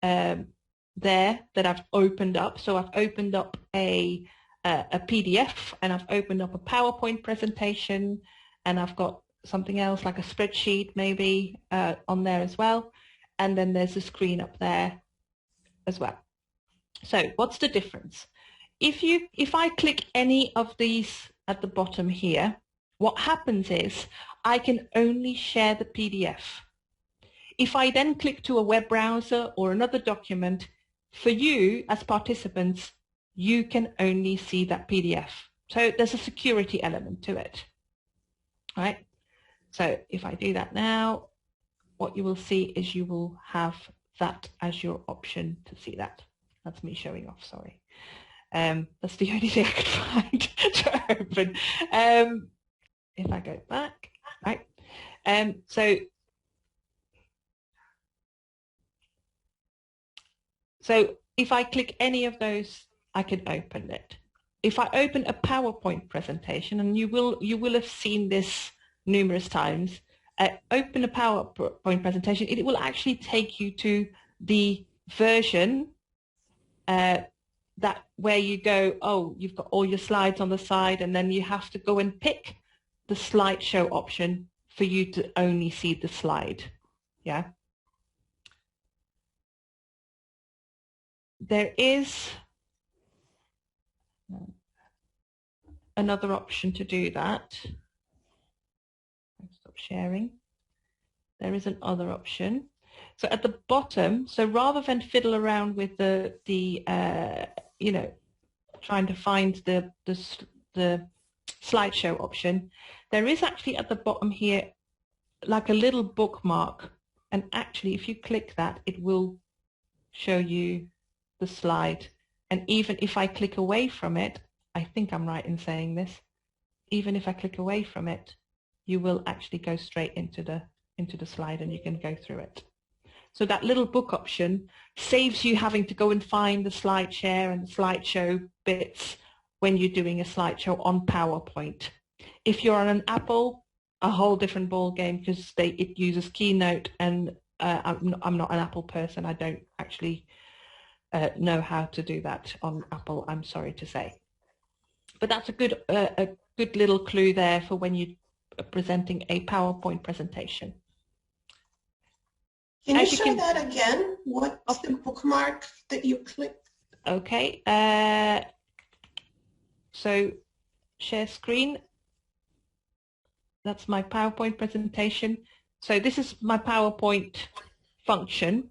Speaker 1: there that I've opened up. So I've opened up a PDF, and I've opened up a PowerPoint presentation, and I've got something else like a spreadsheet maybe on there as well. And then there's a screen up there as well. So what's the difference? If I click any of these at the bottom here, what happens is I can only share the PDF. If I then click to a web browser or another document, for you as participants, you can only see that PDF. So there's a security element to it. All right. So if I do that now, what you will see is you will have that as your option to see that. That's me showing off, sorry. That's the only thing I could find to open. If I go back, right. So if I click any of those, I can open it. If I open a PowerPoint presentation, and you will have seen this numerous times, open a PowerPoint presentation, it will actually take you to the version that where you go, oh, you've got all your slides on the side, and then you have to go and pick the slideshow option for you to only see the slide. Yeah. There is another option to do that. Stop sharing. There is another option. So at the bottom, so rather than fiddle around with the you know, trying to find the slideshow option, there is actually at the bottom here like a little bookmark, and actually if you click that, it will show you the slide. And even if I click away from it, I think I'm right in saying this, even if I click away from it, you will actually go straight into the slide and you can go through it. So that little book option saves you having to go and find the slide share and the slideshow bits when you're doing a slideshow on PowerPoint. If you're on an Apple, a whole different ball game, because it uses Keynote, and I'm not an Apple person. I don't actually know how to do that on Apple, I'm sorry to say. But that's a good little clue there for when you're presenting a PowerPoint presentation.
Speaker 8: Can you show that again? What's the bookmark that you clicked?
Speaker 1: Okay. So share screen. That's my PowerPoint presentation. So this is my PowerPoint function.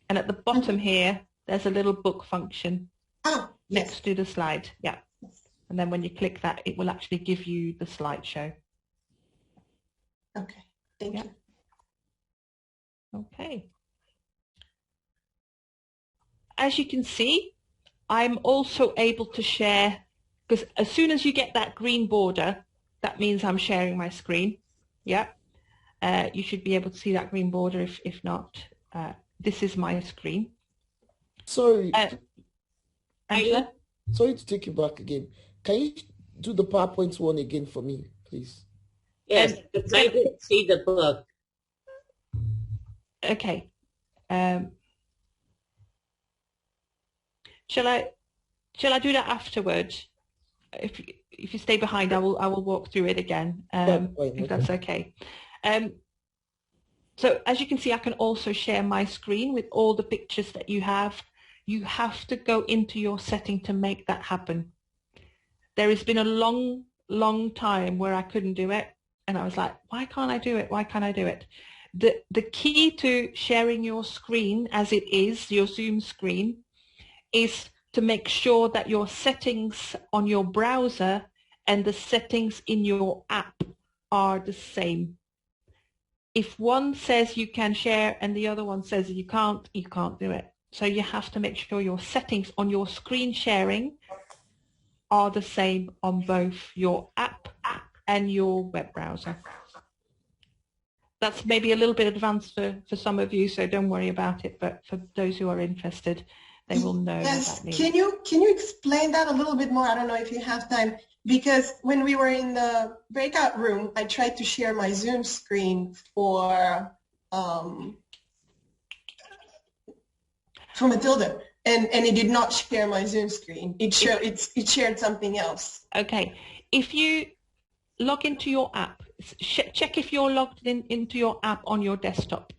Speaker 1: And at the bottom here, there's a little book function next to the slide. Yeah. And then when you click that, it will actually give you the slideshow.
Speaker 8: Okay. Thank you.
Speaker 1: Okay. As you can see, I'm also able to share, because as soon as you get that green border, that means I'm sharing my screen. Yeah. You should be able to see that green border. If not, this is my screen.
Speaker 11: Sorry.
Speaker 1: Angela?
Speaker 11: Sorry to take you back again. Can you do the PowerPoint one again for me, please?
Speaker 5: Yes, because I didn't see the book.
Speaker 1: Okay. Shall I do that afterwards? If you stay behind, I will walk through it again. If that's okay. So as you can see, I can also share my screen with all the pictures that you have. You have to go into your setting to make that happen. There has been a long time where I couldn't do it, and I was like, why can't I do it? Why can't I do it? The key to sharing your screen as it is, your Zoom screen, is to make sure that your settings on your browser and the settings in your app are the same. If one says you can share and the other one says you can't do it. So you have to make sure your settings on your screen sharing are the same on both your app and your web browser. That's maybe a little bit advanced for some of you, so don't worry about it. But for those who are interested, they will know what that means.
Speaker 8: Can you explain that a little bit more? I don't know if you have time, because when we were in the breakout room, I tried to share my Zoom screen for Matilda, and it did not share my Zoom screen. It shared something else.
Speaker 1: Okay, if you log into your app, check if you're logged into your app on your desktop.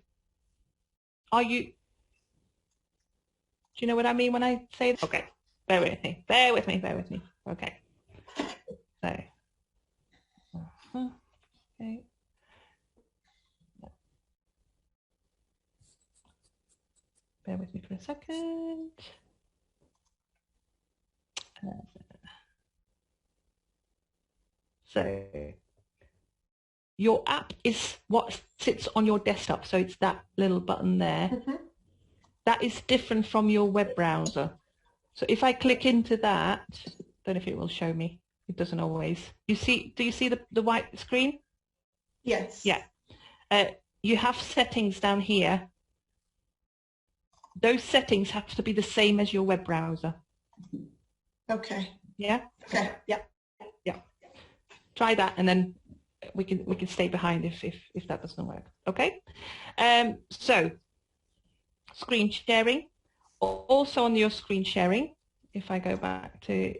Speaker 1: Are you? Do you know what I mean when I say that? Okay, bear with me. Okay, so okay. Bear with me for a second. So your app is what sits on your desktop. So it's that little button there. Mm-hmm. That is different from your web browser. So if I click into that, I don't know if it will show me. It doesn't always. Do you see the white screen?
Speaker 8: Yes.
Speaker 1: Yeah. You have settings down here. Those settings have to be the same as your web browser.
Speaker 8: Okay.
Speaker 1: Yeah?
Speaker 8: Okay. Yeah.
Speaker 1: Yeah. Try that, and then we can stay behind if that doesn't work. Okay? So screen sharing. Also on your screen sharing, if I go back to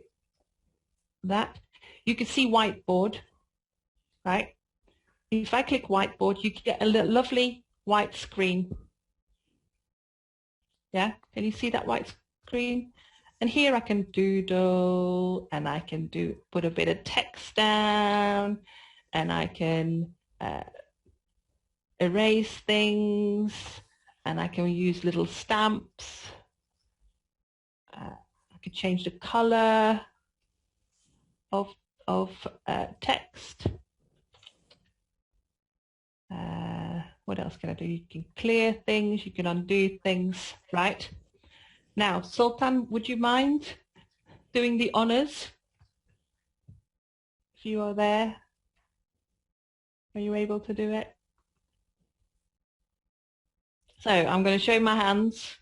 Speaker 1: that, you can see whiteboard, right? If I click whiteboard, you get a lovely white screen. Yeah, can you see that white screen? And here I can doodle, and I can put a bit of text down, and I can erase things, and I can use little stamps. I could change the color of text. What else can I do? You can clear things, you can undo things, right? Now, Sultan, would you mind doing the honors? If you are there, are you able to do it? So I'm going to show my hands.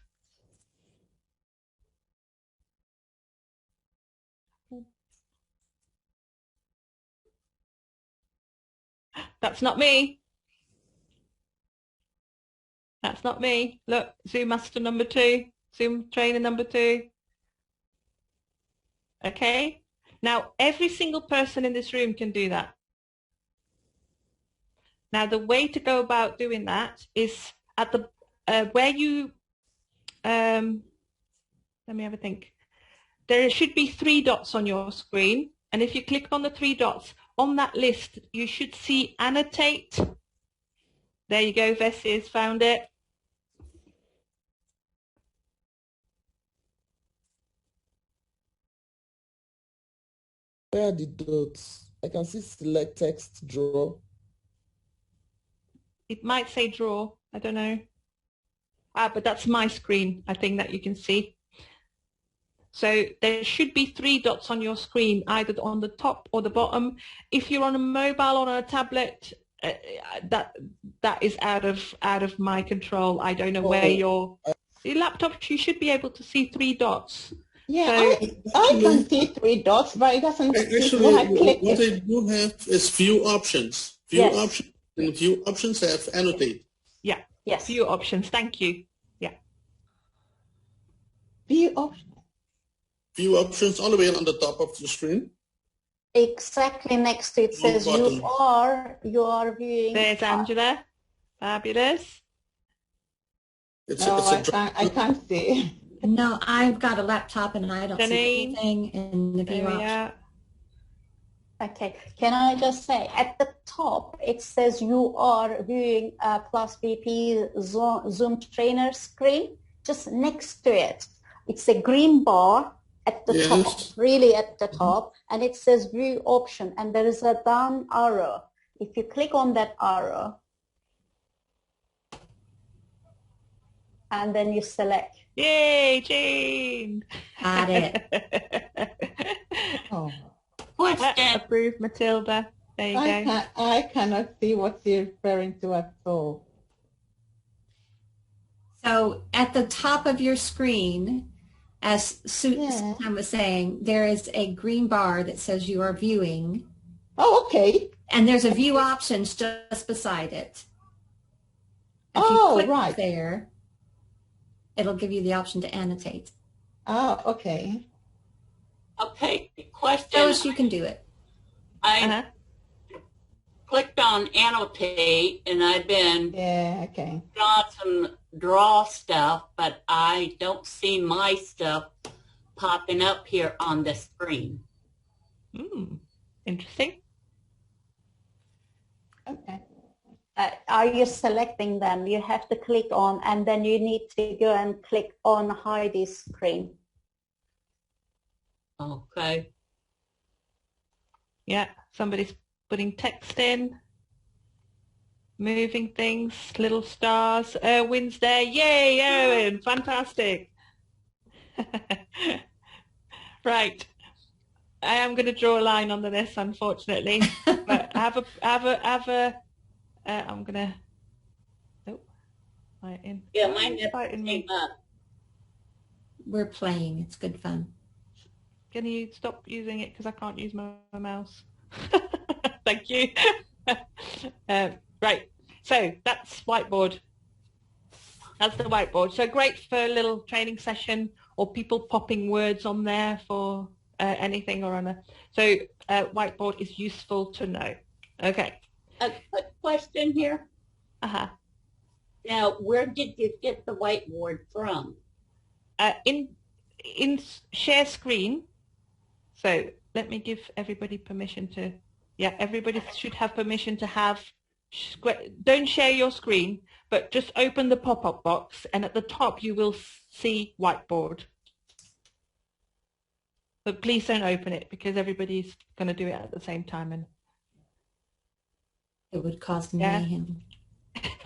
Speaker 1: That's not me. That's not me. Look, Zoom Master number 2, Zoom Trainer number 2. Okay. Now, every single person in this room can do that. Now, the way to go about doing that is at the where you let me have a think. There should be 3 dots on your screen, and if you click on the 3 dots on that list, you should see annotate. There you go, Vessi's found it.
Speaker 11: Where are the dots? I can see select text, draw.
Speaker 1: It might say draw, I don't know. But that's my screen, I think, that you can see. So there should be 3 dots on your screen, either on the top or the bottom. If you're on a mobile or on a tablet, that is out of my control. I don't know where your laptop. You should be able to see 3 dots.
Speaker 9: Yeah, so, I can see 3 dots, but it doesn't.
Speaker 7: Actually, what I do have is view options. View options, and view options have annotate.
Speaker 1: Yeah. Yes. View options. Thank you. Yeah.
Speaker 9: View options.
Speaker 7: View options all the way on the top of the screen.
Speaker 2: Exactly next to it says you are viewing.
Speaker 1: There's Angela. Fabulous.
Speaker 9: I can't see.
Speaker 6: No, I've got a laptop and I don't see anything in the view option.
Speaker 2: Okay, can I just say, at the top, it says you are viewing Plus VP Zoom Trainer screen. Just next to it, it's a green bar at the top, really at the top, and it says view option, and there is a down arrow. If you click on that arrow, and then you select.
Speaker 1: Yay, Jane!
Speaker 6: Got it.
Speaker 1: Approved, Matilda. There you go.
Speaker 9: I cannot see what you're referring to at all.
Speaker 6: So at the top of your screen, as Susan was saying, there is a green bar that says you are viewing.
Speaker 9: Oh, okay.
Speaker 6: And there's a view options just beside it. If you click there, it'll give you the option to annotate.
Speaker 9: Oh, okay.
Speaker 5: Okay, question.
Speaker 6: Shows you can do it.
Speaker 5: I clicked on annotate, and I've been on some draw stuff, but I don't see my stuff popping up here on the screen.
Speaker 1: Interesting.
Speaker 2: Okay. Are you selecting them? You have to click on, and then you need to go and click on Heidi's screen.
Speaker 5: Okay.
Speaker 1: Yeah, somebody's putting text in, moving things, little stars. Erwin's there. Yay, Erwin! Fantastic. Right. I am going to draw a line under this, unfortunately. But I'm going to. Nope. Right in.
Speaker 5: Yeah, mine came up.
Speaker 6: We're playing. It's good fun.
Speaker 1: Can you stop using it because I can't use my mouse? Thank you. Right. So that's whiteboard. That's the whiteboard. So great for a little training session or people popping words on there for anything or other. So whiteboard is useful to know. Okay.
Speaker 5: A quick question here.
Speaker 1: Uh-huh.
Speaker 5: Now, where did you get the whiteboard from?
Speaker 1: In share screen. So let me give everybody permission to, yeah, everybody should have permission to have, don't share your screen, but just open the pop-up box, and at the top you will see whiteboard. But please don't open it, because everybody's going to do it at the same time. And
Speaker 6: it would cause mayhem.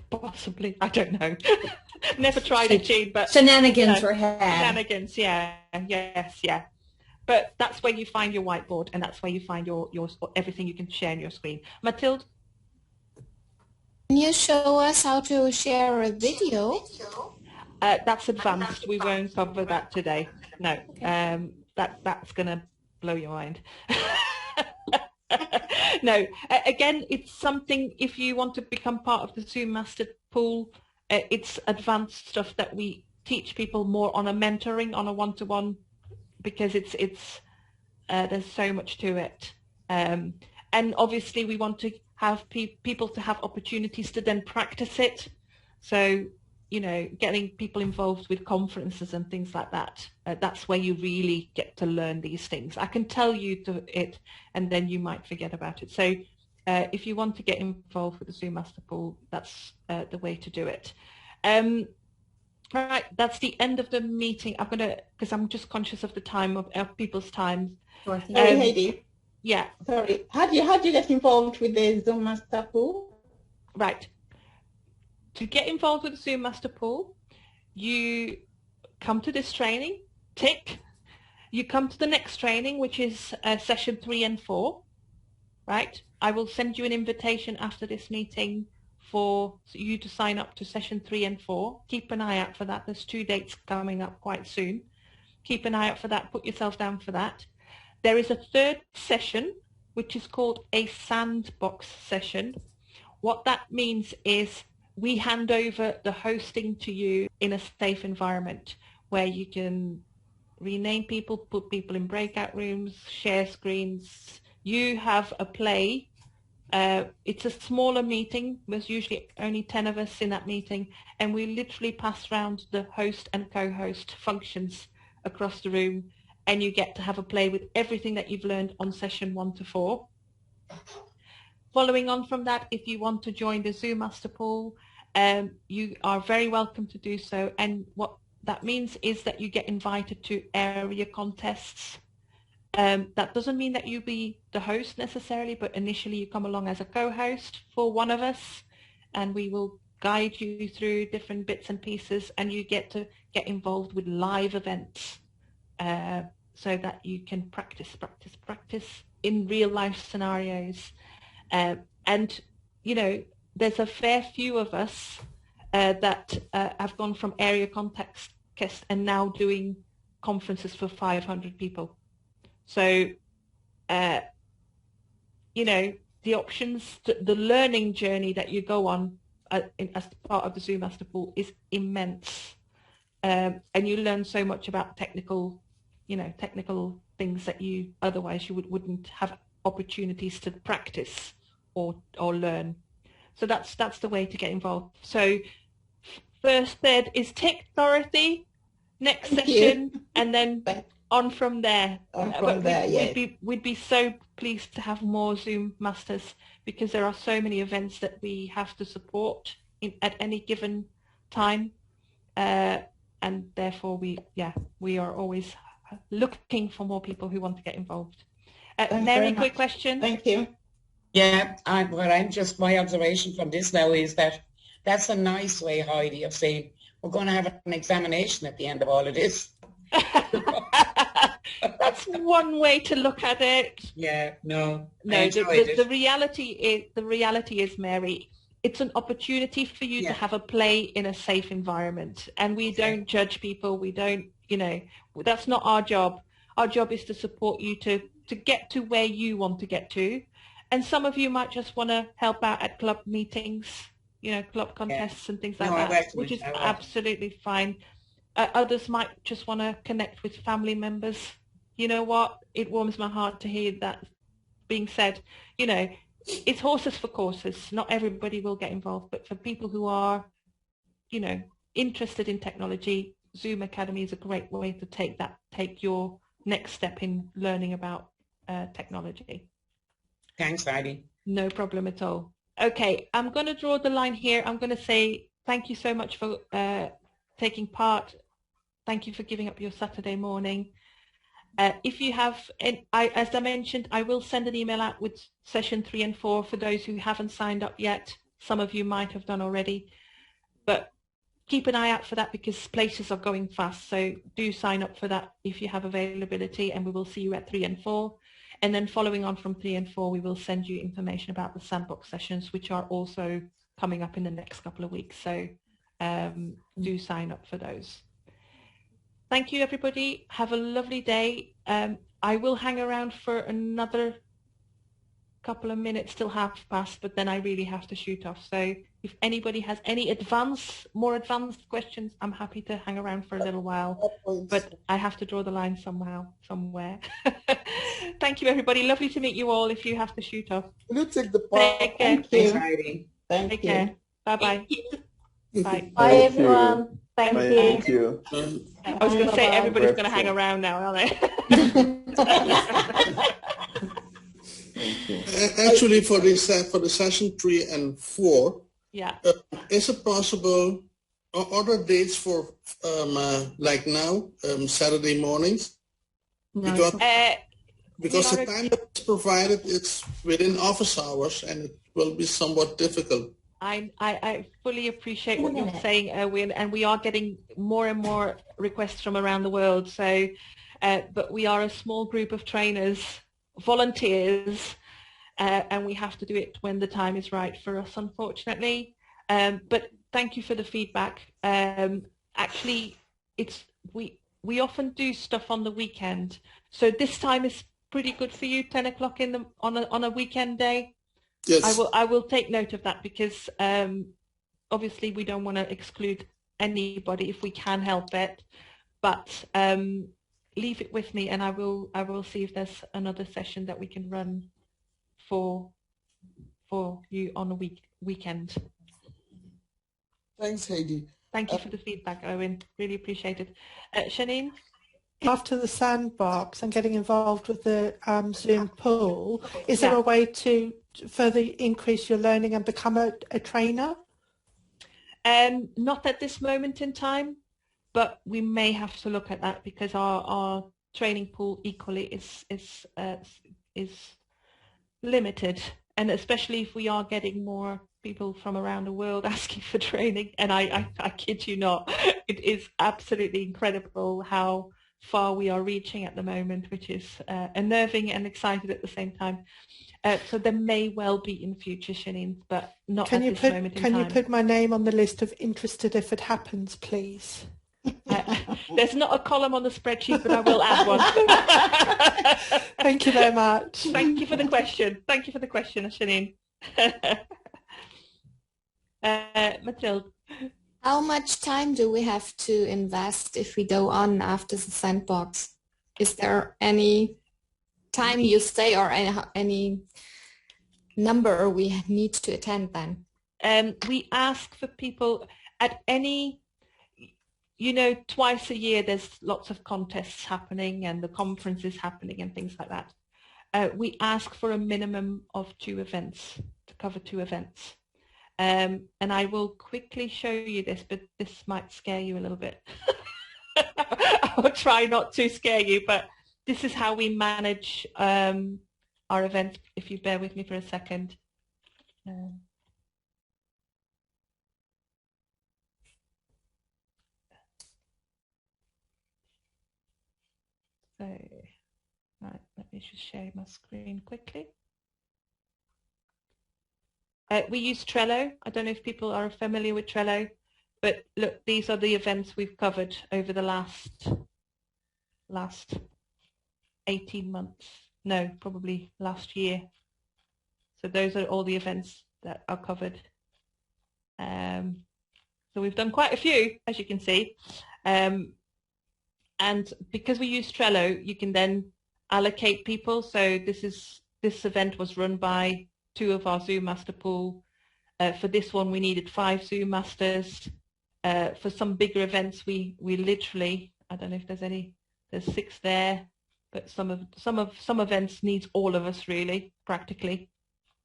Speaker 1: Possibly, I don't know. Never tried it, Jean, but
Speaker 6: shenanigans were had.
Speaker 1: Shenanigans, yeah, yes, yeah. But that's where you find your whiteboard, and that's where you find your everything you can share on your screen. Mathilde?
Speaker 3: Can you show us how to share a video?
Speaker 1: That's advanced. We won't cover that today. No, okay. That's going to blow your mind. No, again, it's something, if you want to become part of the Zoom Master Pool, it's advanced stuff that we teach people more on a mentoring, on a one-to-one, because it's there's so much to it. And obviously we want to have people to have opportunities to then practice it. So, you know, getting people involved with conferences and things like that, that's where you really get to learn these things. I can tell you it, and then you might forget about it. So if you want to get involved with the Zoom Master Pool, that's the way to do it. Right, that's the end of the meeting. I'm going to, because I'm just conscious of the time, of people's time.
Speaker 9: Sorry, Heidi.
Speaker 1: Yeah.
Speaker 9: Sorry. How do you get involved with the Zoom Master Pool?
Speaker 1: Right. To get involved with the Zoom Master Pool, you come to this training, tick. You come to the next training, which is session 3 and 4, right? I will send you an invitation after this meeting for you to sign up to session 3 and 4. Keep an eye out for that. There's 2 dates coming up quite soon. Keep an eye out for that. Put yourself down for that. There is a 3rd session, which is called a sandbox session. What that means is we hand over the hosting to you in a safe environment where you can rename people, put people in breakout rooms, share screens. You have a play. It's a smaller meeting. There's usually only 10 of us in that meeting, and we literally pass around the host and co-host functions across the room, and you get to have a play with everything that you've learned on session 1 to 4. Following on from that, if you want to join the Zoom Master Pool, you are very welcome to do so. And what that means is that you get invited to area contests. That doesn't mean that you be the host necessarily, but initially you come along as a co-host for one of us, and we will guide you through different bits and pieces, and you get to get involved with live events so that you can practice in real life scenarios. And, you know, there's a fair few of us that have gone from area context and now doing conferences for 500 people. So, you know, the options, the learning journey that you go on as part of the Zoom Master Pool is immense. And you learn so much about technical things that you otherwise wouldn't have opportunities to practice or learn. So that's the way to get involved. So first, third is tick, Dorothy. Next session, and then on from there. We'd be so pleased to have more Zoom Masters, because there are so many events that we have to support at any given time, and therefore we are always looking for more people who want to get involved. Mary, quick question.
Speaker 9: Thank you.
Speaker 4: Yeah, my observation from this now is that that's a nice way, Heidi, of saying we're going to have an examination at the end of all of this.
Speaker 1: That's one way to look at it.
Speaker 4: Yeah, no.
Speaker 1: The reality is, Mary, it's an opportunity for you to have a play in a safe environment, and we don't judge people. We don't, that's not our job. Our job is to support you to get to where you want to get to. And some of you might just want to help out at club meetings, club contests and things like that, which is absolutely fine. Others might just want to connect with family members. You know what? It warms my heart to hear that being said. You know, it's horses for courses. Not everybody will get involved, but for people who are, you know, interested in technology, Zoom Academy is a great way to take your next step in learning about technology.
Speaker 4: Thanks, Heidi.
Speaker 1: No problem at all. Okay, I'm going to draw the line here. I'm going to say thank you so much for taking part. Thank you for giving up your Saturday morning. If you have, as I mentioned, I will send an email out with session 3 and 4 for those who haven't signed up yet. Some of you might have done already, but keep an eye out for that because places are going fast. So do sign up for that if you have availability, and we will see you at 3 and 4. And then following on from 3 and 4, we will send you information about the sandbox sessions, which are also coming up in the next couple of weeks. So do sign up for those. Thank you, everybody. Have a lovely day. I will hang around for another couple of minutes till past, but then I really have to shoot off. So if anybody has any more advanced questions, I'm happy to hang around for a little while, but I have to draw the line somewhere. Thank you, everybody. Lovely to meet you all if you have to shoot off.
Speaker 11: Will you take the part?
Speaker 1: Take care.
Speaker 9: Thank you.
Speaker 1: Care. Bye-bye. Bye.
Speaker 2: Bye, everyone.
Speaker 12: Thank you.
Speaker 1: I was going to say everybody's going to hang around now, aren't they?
Speaker 7: Actually, for the session 3 and 4,
Speaker 1: yeah,
Speaker 7: is it possible? Are there dates for like now, Saturday mornings?
Speaker 6: No.
Speaker 7: Because the time that's provided, it's within office hours, and it will be somewhat difficult.
Speaker 1: I fully appreciate what you're saying, Erwin, and we are getting more and more requests from around the world. So, but we are a small group of trainers, volunteers, and we have to do it when the time is right for us, unfortunately. But thank you for the feedback. Actually, we often do stuff on the weekend, so this time is pretty good for you. 10 o'clock on a weekend day.
Speaker 7: Yes.
Speaker 1: I will take note of that because obviously we don't want to exclude anybody if we can help it, but leave it with me and I will see if there's another session that we can run for you on a weekend.
Speaker 11: Thanks, Heidi.
Speaker 1: Thank you for the feedback, Owen. Really appreciate it. Shanine?
Speaker 10: After the sandbox and getting involved with the Zoom pool, is there a way to further increase your learning and become a trainer?
Speaker 1: Not at this moment in time, but we may have to look at that because our training pool equally is limited, and especially if we are getting more people from around the world asking for training, and I kid you not, it is absolutely incredible how far we are reaching at the moment, which is unnerving and excited at the same time. So there may well be in future, Shanine, but not at this moment in time.
Speaker 10: Can you put my name on the list of interested if it happens, please?
Speaker 1: There's not a column on the spreadsheet, but I will add one.
Speaker 10: Thank you very much.
Speaker 1: Thank you for the question. Thank you for the question, Shanine. Mathilde.
Speaker 3: How much time do we have to invest if we go on after the sandbox? Is there any time you stay or any number we need to attend then?
Speaker 1: We ask for people at any, twice a year there's lots of contests happening and the conferences happening and things like that. We ask for a minimum of 2 events, to cover 2 events. And I will quickly show you this, but this might scare you a little bit. I will try not to scare you, but this is how we manage our events, if you bear with me for a second. Right, let me just share my screen quickly. We use Trello. I don't know if people are familiar with Trello, but look, these are the events we've covered over the last 18 months. No, probably last year. So those are all the events that are covered. So we've done quite a few, as you can see. And because we use Trello, you can then allocate people. So this event was run by 2 of our Zoom Master pool. For this one, we needed 5 Zoom Masters. For some bigger events, we literally, I don't know if there's 6 there, but some events needs all of us really, practically.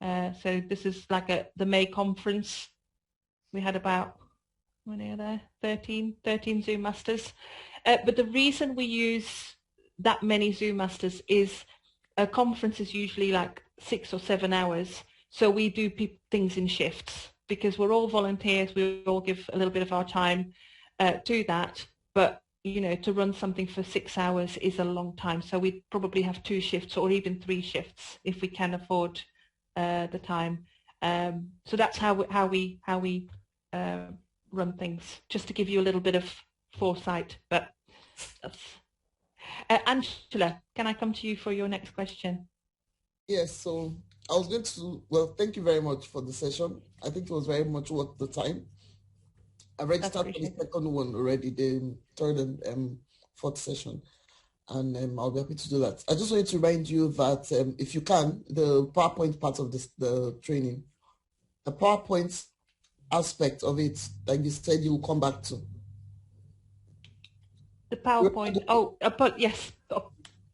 Speaker 1: So this is like the May conference. We had about, how many are there? 13 Zoom Masters. But the reason we use that many Zoom Masters is a conference is usually like 6 or 7 hours. So we do things in shifts because we're all volunteers. We all give a little bit of our time to that. But, you know, to run something for 6 hours is a long time. So we probably have 2 shifts or even 3 shifts if we can afford the time. So that's how we run things, just to give you a little bit of foresight. But that's, Angela, can I come to you for your next question?
Speaker 11: Yes, so I was going to, well, thank you very much for the session. I think it was very much worth the time. I've already started the second one already, the third and fourth session, and I'll be happy to do that. I just wanted to remind you that if you can, the PowerPoint part of the training, the PowerPoint aspect of it, like you said, you will come back to.
Speaker 1: The PowerPoint, but yes,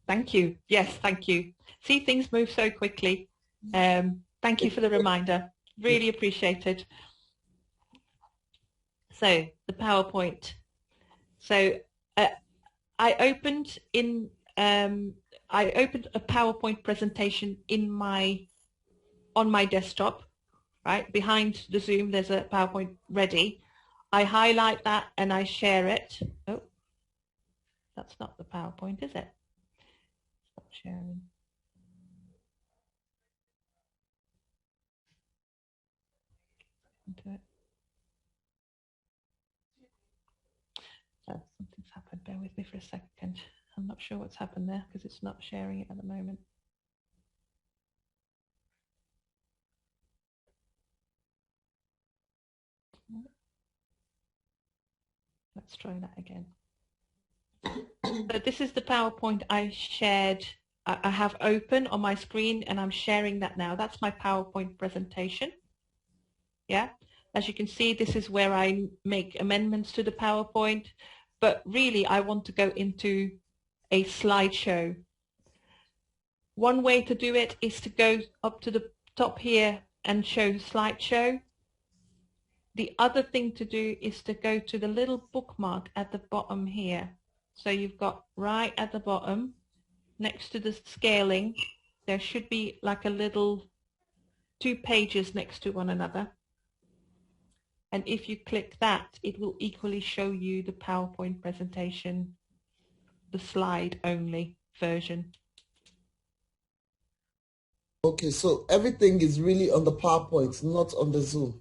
Speaker 1: thank you. Yes, thank you. See, things move so quickly. Thank you for the reminder. Really appreciated. So the PowerPoint. So I opened a PowerPoint presentation on my desktop, right? Behind the Zoom, there's a PowerPoint ready. I highlight that and I share it. Oh, that's not the PowerPoint, is it? Stop sharing. Into it. Something's happened. Bear with me for a second. I'm not sure what's happened there because it's not sharing it at the moment. Let's try that again. So this is the PowerPoint I shared. I have open on my screen and I'm sharing that now. That's my PowerPoint presentation. Yeah. As you can see, this is where I make amendments to the PowerPoint. But really, I want to go into a slideshow. One way to do it is to go up to the top here and show slideshow. The other thing to do is to go to the little bookmark at the bottom here. So you've got right at the bottom, next to the scaling, there should be like a little 2 pages next to one another. And if you click that, it will equally show you the PowerPoint presentation, the slide only version.
Speaker 11: Okay, so everything is really on the PowerPoint, not on the Zoom.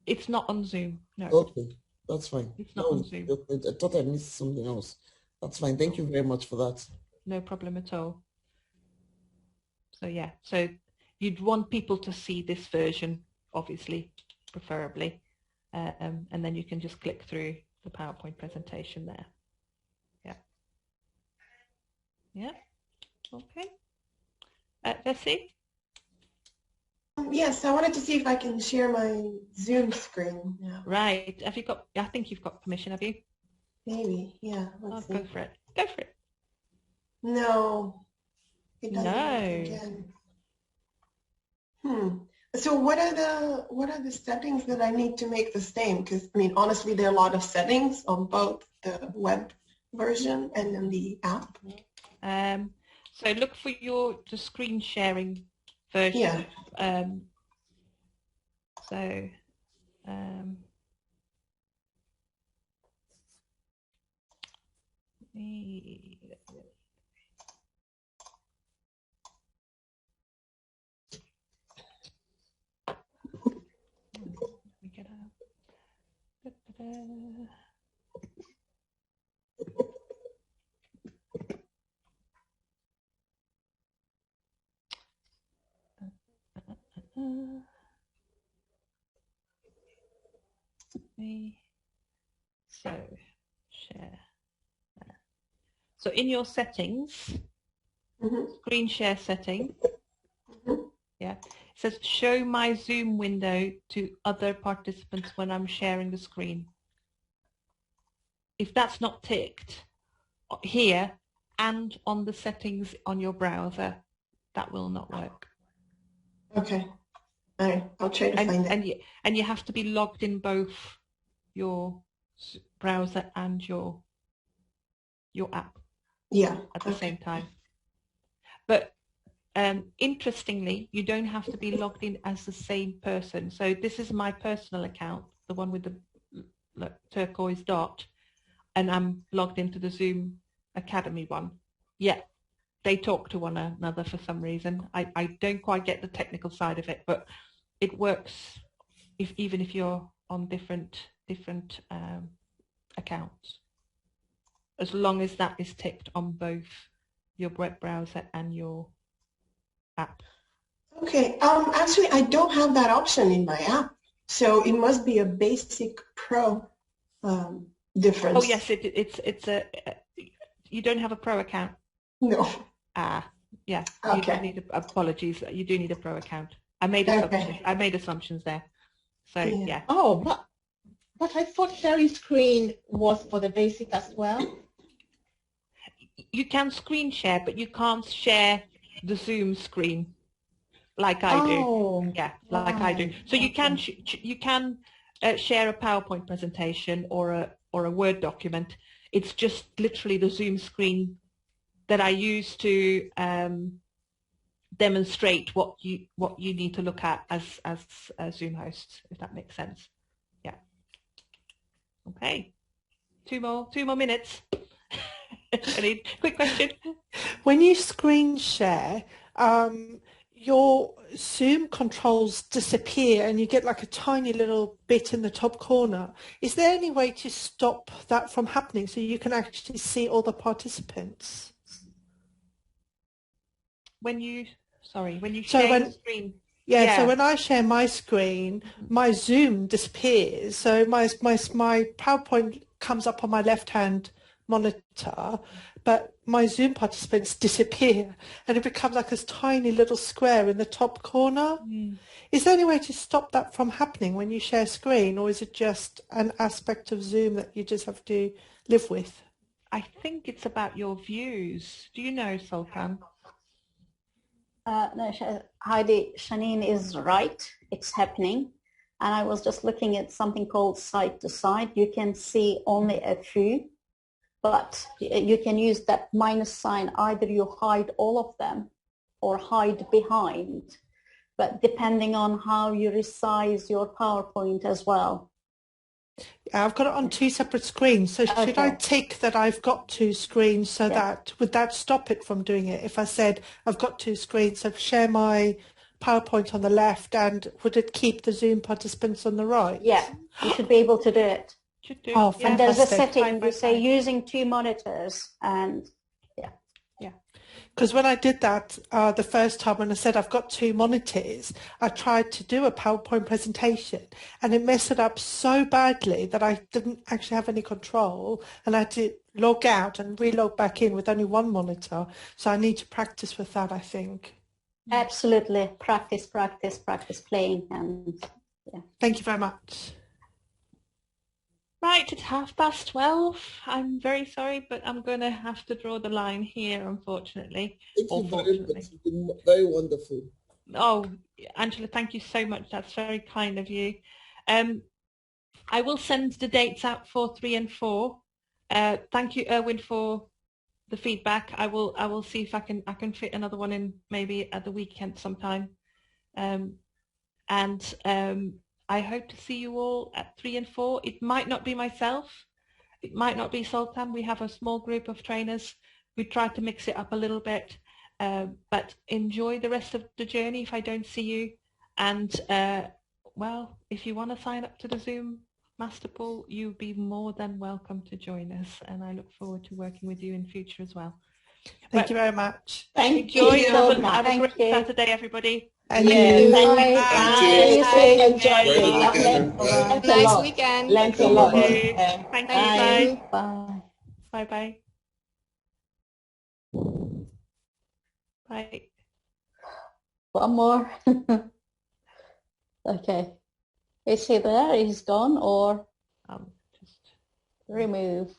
Speaker 1: It's not on Zoom, no.
Speaker 11: Okay, that's fine.
Speaker 1: It's not on Zoom.
Speaker 11: I thought I missed something else. That's fine. Thank you very much for that.
Speaker 1: No problem at all. So yeah, so you'd want people to see this version, obviously, preferably. And then you can just click through the PowerPoint presentation there. Yeah. Yeah. Okay. Vessie?
Speaker 8: Yes, I wanted to see if I can share my Zoom screen now.
Speaker 1: Right. Have you got, I think you've got permission, have you?
Speaker 8: Maybe, yeah. Let's see.
Speaker 1: Go for it. Go for it.
Speaker 8: No. It doesn't work again. So what are the settings that I need to make the same? Because I mean, honestly, there are a lot of settings on both the web version and then the app.
Speaker 1: So look for the screen sharing version.
Speaker 8: Yeah.
Speaker 1: Let me get out. So share. So in your settings, screen share setting, yeah, it says show my Zoom window to other participants when I'm sharing the screen. If that's not ticked here and on the settings on your browser, that will not work.
Speaker 8: Okay. All right. I'll try to find it.
Speaker 1: And you have to be logged in both your browser and your app.
Speaker 8: Yeah.
Speaker 1: At the same time. But interestingly, you don't have to be logged in as the same person. So this is my personal account, the one with the turquoise dot, and I'm logged into the Zoom Academy one. Yeah, they talk to one another for some reason. I don't quite get the technical side of it, but it works even if you're on different accounts, as long as that is ticked on both your web browser and your app.
Speaker 8: Okay. Actually, I don't have that option in my app, so it must be a basic pro difference.
Speaker 1: Oh yes, it's a. You don't have a pro account.
Speaker 8: No.
Speaker 1: Yeah.
Speaker 8: Okay.
Speaker 1: You do need apologies. You do need a pro account. I made assumptions.
Speaker 8: Okay.
Speaker 1: I made assumptions there. So yeah.
Speaker 9: Oh, but I thought sharing screen was for the basic as well.
Speaker 1: You can screen share, but you can't share the Zoom screen like I do. Yeah, like I do. So you can share a PowerPoint presentation or a Word document. It's just literally the Zoom screen that I use to demonstrate what you need to look at as Zoom hosts, if that makes sense. Yeah. Okay. Two more minutes. Any quick question?
Speaker 10: When you screen share, your Zoom controls disappear and you get like a tiny little bit in the top corner. Is there any way to stop that from happening so you can actually see all the participants?
Speaker 1: When you share the screen.
Speaker 10: Yeah, so when I share my screen, my Zoom disappears. So my PowerPoint comes up on my left-hand monitor, but my Zoom participants disappear and it becomes like this tiny little square in the top corner. Is there any way to stop that from happening when you share screen, or is it just an aspect of Zoom that you just have to live with?
Speaker 1: I think it's about your views. Do you know, Sultan?
Speaker 2: No, Heidi, Shanine is right. It's happening. And I was just looking at something called side to side. You can see only a few, but you can use that minus sign. Either you hide all of them or hide behind, but depending on how you resize your PowerPoint as well.
Speaker 10: Yeah, I've got it on two separate screens. So should I tick that I've got two screens so that, would that stop it from doing it? If I said I've got two screens, so share my PowerPoint on the left, and would it keep the Zoom participants on the right?
Speaker 2: Yeah, you should be able to do it.
Speaker 10: Oh, fantastic.
Speaker 2: And there's a setting, you say using two monitors, and
Speaker 10: because when I did that the first time, when I said I've got two monitors, I tried to do a PowerPoint presentation and it messed it up so badly that I didn't actually have any control, and I had to log out and re-log back in with only one monitor. So I need to practice with that, I think.
Speaker 2: Absolutely. Practice playing. And
Speaker 10: Thank you very much.
Speaker 1: Right, it's 12:30. I'm very sorry, but I'm going to have to draw the line here, unfortunately.
Speaker 11: Thank you very much. It's been very wonderful.
Speaker 1: Oh, Angela, thank you so much. That's very kind of you. I will send the dates out for 3 and 4. Thank you, Erwin, for the feedback. I will see if I can fit another one in maybe at the weekend sometime. I hope to see you all at 3 and 4. It might not be myself. It might not be Sultan. We have a small group of trainers. We try to mix it up a little bit. But enjoy the rest of the journey if I don't see you. And, well, if you want to sign up to the Zoom Master Pool, you'll be more than welcome to join us. And I look forward to working with you in future as well.
Speaker 10: Thank you very much.
Speaker 2: Thank
Speaker 1: Enjoy.
Speaker 2: you.
Speaker 1: Have a great Saturday, everybody.
Speaker 10: And
Speaker 2: Yes,
Speaker 3: Bye.
Speaker 2: please enjoy
Speaker 12: Enjoy the
Speaker 2: it.
Speaker 12: weekend.
Speaker 2: Learned a
Speaker 3: Nice
Speaker 2: lot.
Speaker 3: weekend.
Speaker 2: Learned a
Speaker 12: Thank
Speaker 2: lot.
Speaker 12: you.
Speaker 1: Thank
Speaker 2: Bye.
Speaker 1: you.
Speaker 2: Bye.
Speaker 1: Bye. Bye.
Speaker 2: One more. Okay. Is he there? Is he gone or
Speaker 1: Just
Speaker 2: remove?